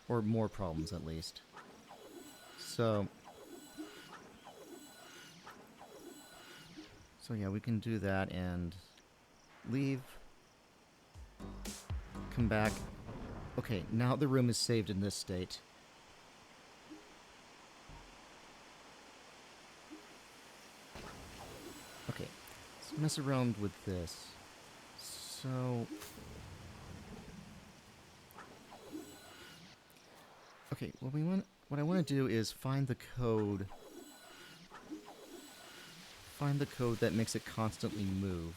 Or more problems, at least. So yeah, we can do that and leave. Come back. Okay, now the room is saved in this state. Okay, let's mess around with this. So... okay, well we want... What I want to do is find the code. Find the code that makes it constantly move.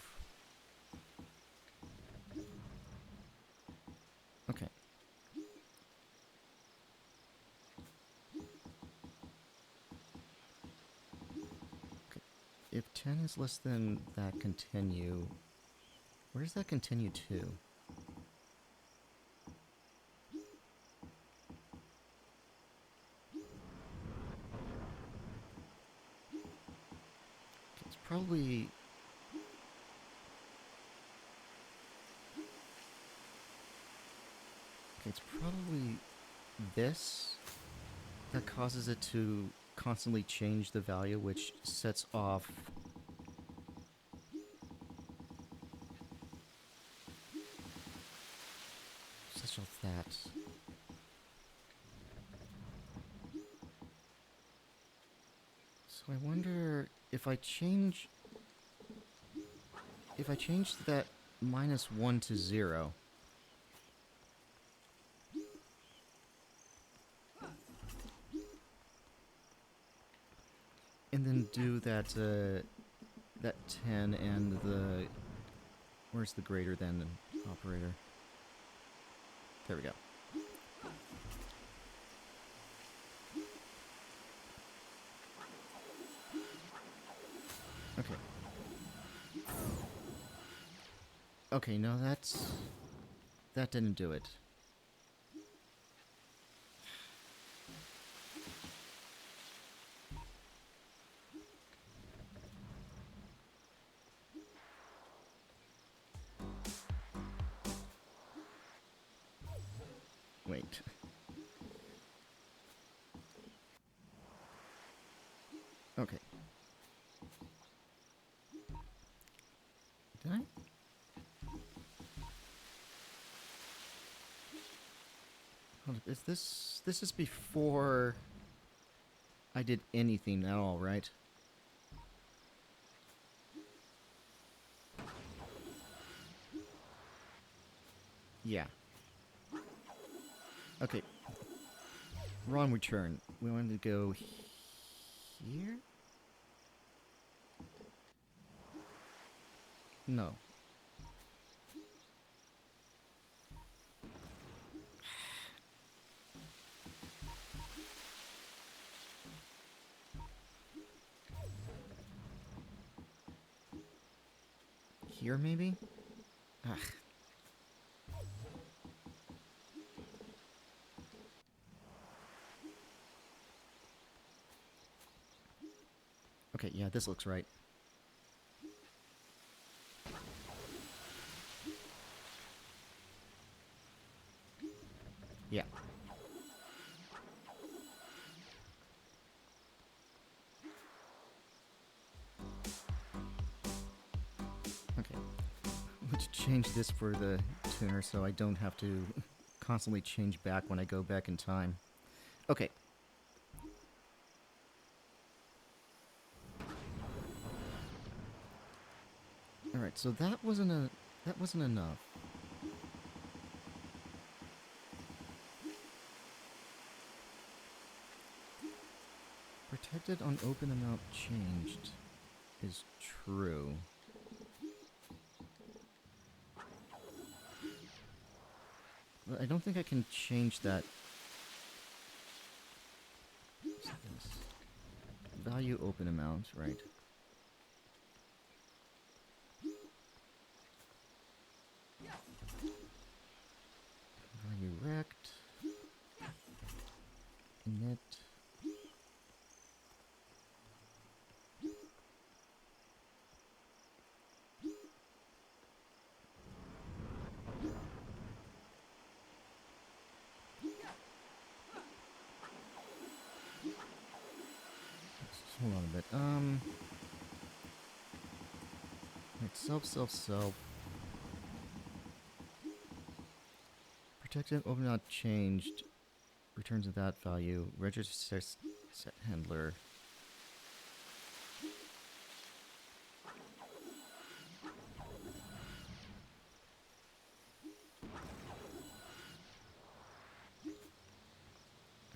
Okay. Okay. If 10 is less than that continue, where does that continue to? It's probably... Okay, it's probably this that causes it to constantly change the value, which sets off... Sets off that. So I wonder if I change... If I change that -1 to 0... And then do that, that 10 and the... Where's the greater than operator? There we go. Okay. Okay, no, that's... That didn't do it. Wait. Okay. Did I? Hold up, is this... This is before I did anything at all, right? Yeah. Okay. Wrong return. We wanted to go here? No. Here, maybe? Ugh. Okay, yeah, this looks right. Yeah. Okay. Let's change this for the tuner so I don't have to constantly change back when I go back in time. Okay. Alright, so that wasn't enough. Protected on open amount changed is true. But I don't think I can change that. Value open amount, right? Value rect. Init. Hold on a bit. Right, self. Protected open not changed. Returns of that value. Register set handler.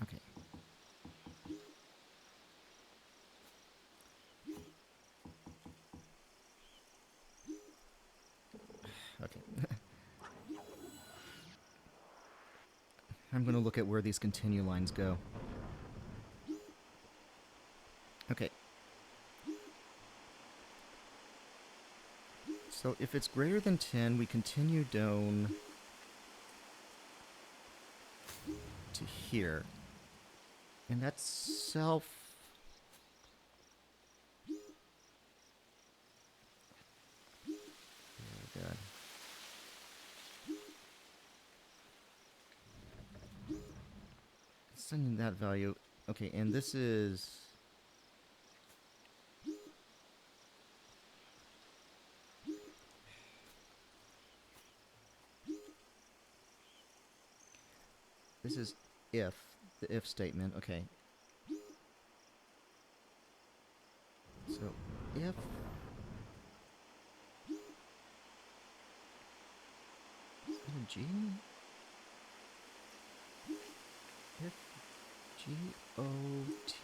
Okay. I'm going to look at where these continue lines go. Okay. So if it's greater than 10, we continue down to here. And that's self... Oh, God. Sending that value. Okay, and this is... This is if, the if statement, okay. So, if... Is that a G? If G-O-T...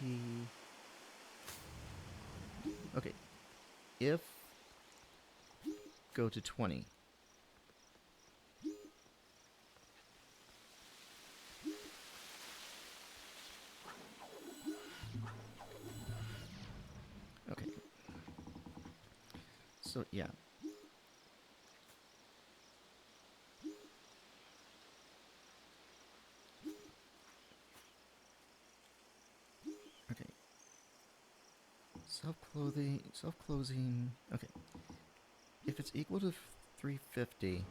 Okay. If... Go to 20. Okay. So, yeah. Okay. Self-closing... Okay. If it's equal to 350...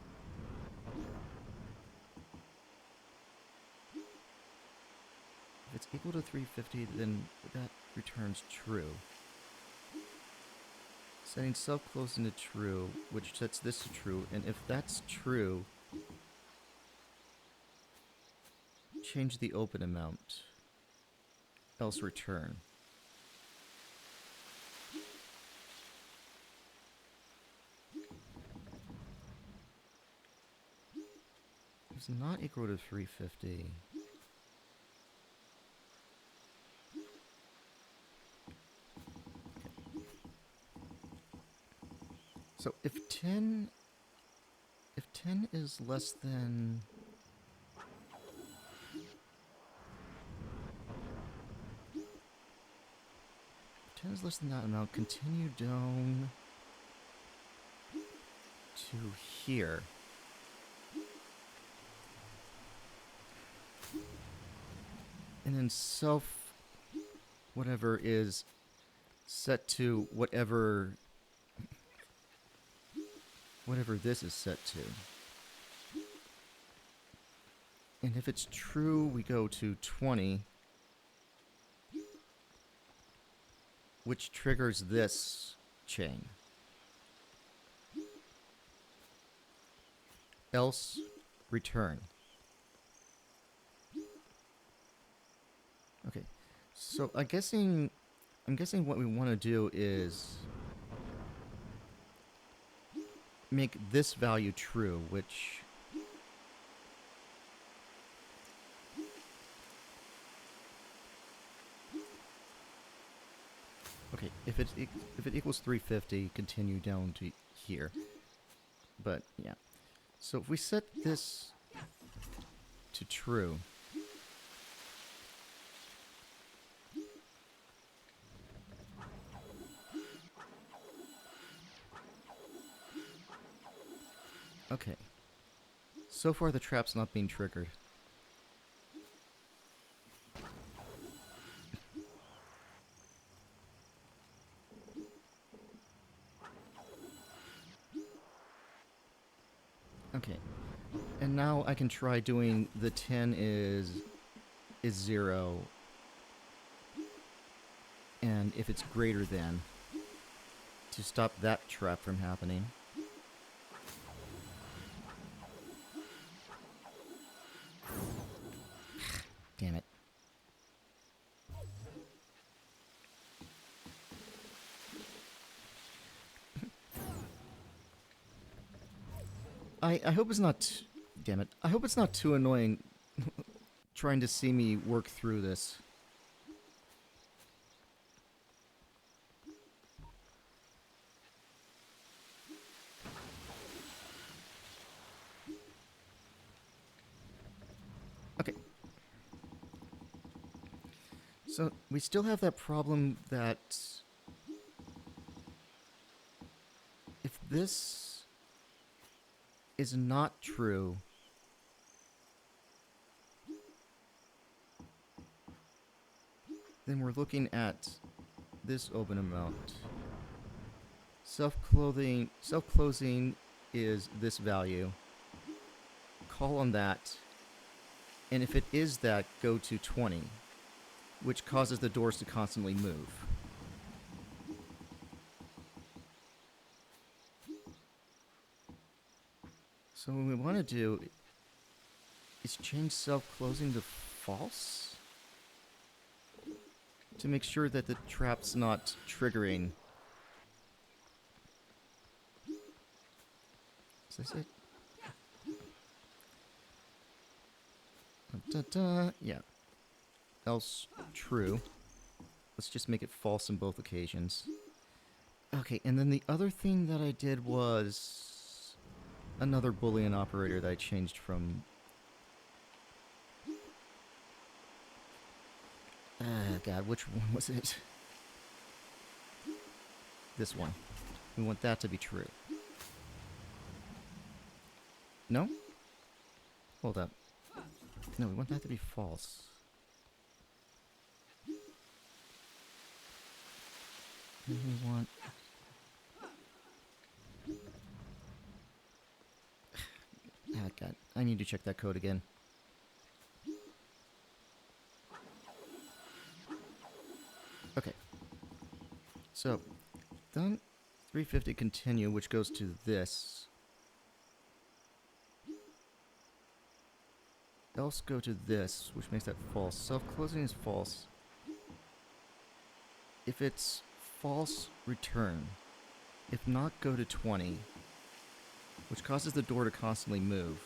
If it's equal to 350, then that returns true. Setting self-closing to true, which sets this to true, and if that's true, change the open amount, else return. It's not equal to 350. So if 10 is less than... If 10 is less than that amount, continue down to here. And then self whatever is set to whatever this is set to. And if it's true, we go to 20, which triggers this chain. Else, return. Okay, so I'm guessing what we want to do is make this value true, which... Okay, if it equals 350, continue down to here. But, yeah. So if we set this to true... Okay. So far the trap's not being triggered. Okay. And now I can try doing the 10 is 0. And if it's greater than, to stop that trap from happening. Damn it. I hope it's not... Damn it. I hope it's not too annoying trying to see me work through this. Okay, So we still have that problem that if this is not true, then we're looking at this open amount. Self-closing is this value. Call on that, and if it is that, go to 20, which causes the doors to constantly move. So what we want to do is change self-closing to false to make sure that the trap's not triggering. Is this it? Yeah. Else true. Let's just make it false in both occasions. Okay, and then the other thing that I did was another Boolean operator that I changed from... God, which one was it? This one. We want that to be true. No? Hold up. No, we want that to be false. And we want... Ah, God. I need to check that code again. Okay. So, done 350 continue, which goes to this. Else go to this, which makes that false. Self-closing is false. If it's false, return. If not, go to 20, which causes the door to constantly move.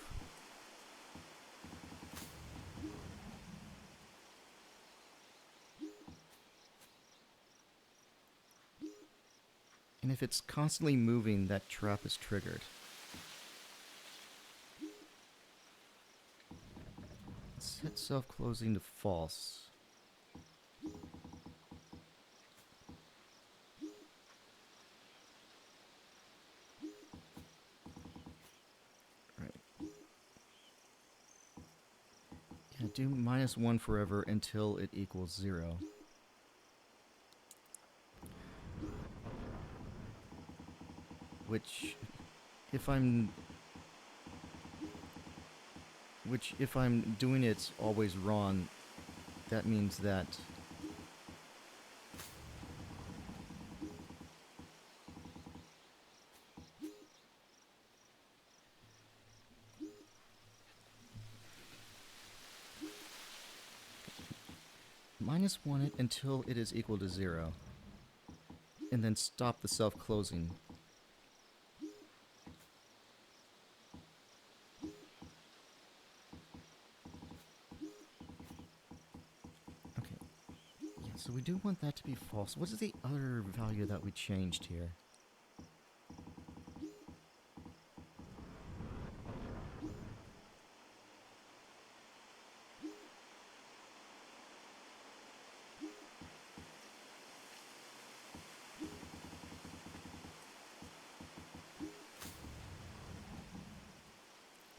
And if it's constantly moving, that trap is triggered. Set self-closing to false. Right. Yeah, do -1 forever until it equals 0. Which, if I'm doing it always wrong, that means that -1 it until it is equal to 0. And then stop the self-closing. Okay. Yeah, so we do want that to be false. What is the other value that we changed here?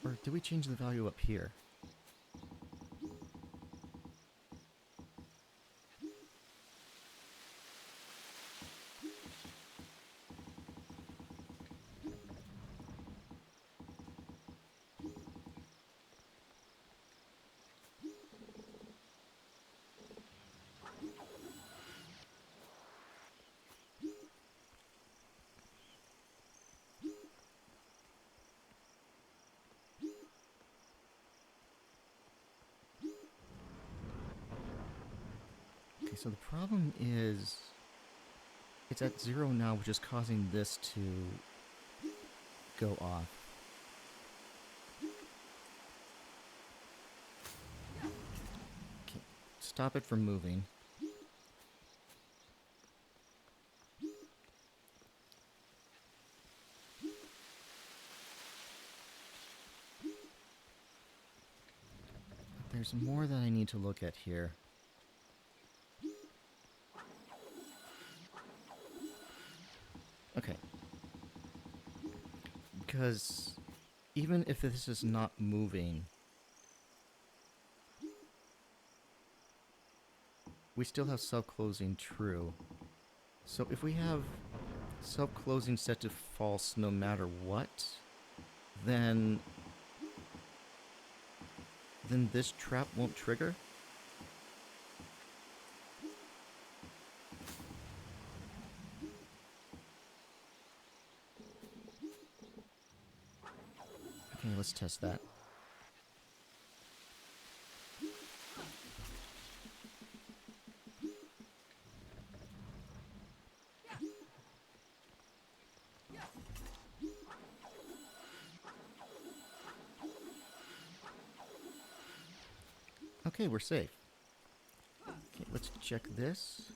Or did we change the value up here? Okay, so the problem is it's at 0 now, which is causing this to go off. Okay, stop it from moving. There's more that I need to look at here. because even if this is not moving, we still have self-closing true. So if we have self-closing set to false no matter what, then this trap won't trigger? Okay, let's test that. Okay, we're safe. Okay, let's check this.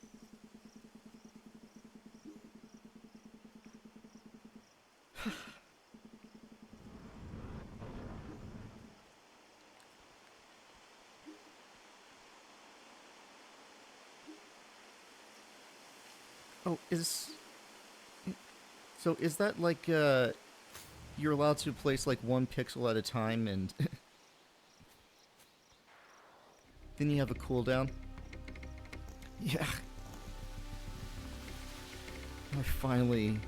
Oh, so is that like, you're allowed to place like one pixel at a time and then you have a cooldown? Yeah. I finally...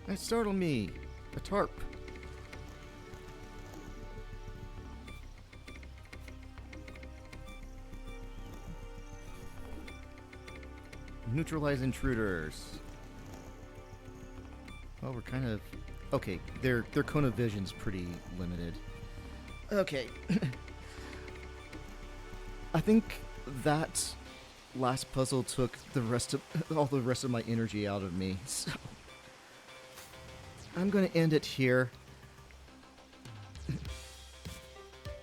That startled me. A tarp. Neutralize intruders. Well, we're kind of... Okay, their cone of vision's pretty limited. Okay. I think that last puzzle took all the rest of my energy out of me, so... I'm gonna end it here.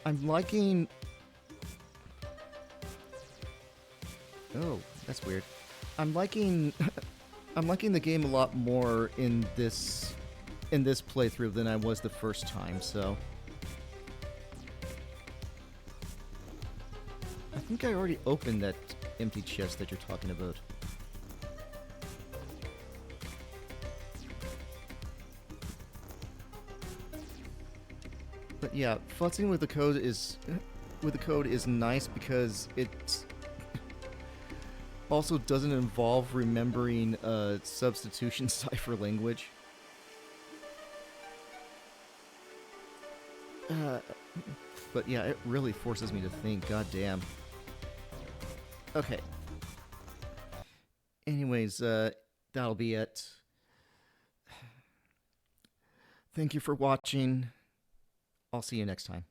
I'm liking... Oh, that's weird. I'm liking... I'm liking the game a lot more in this playthrough than I was the first time, so... I think I already opened that empty chest that you're talking about. But yeah, futzing with the code is nice because it also doesn't involve remembering a substitution cipher language. But yeah, it really forces me to think, goddamn. Okay. Anyways, that'll be it. Thank you for watching. I'll see you next time.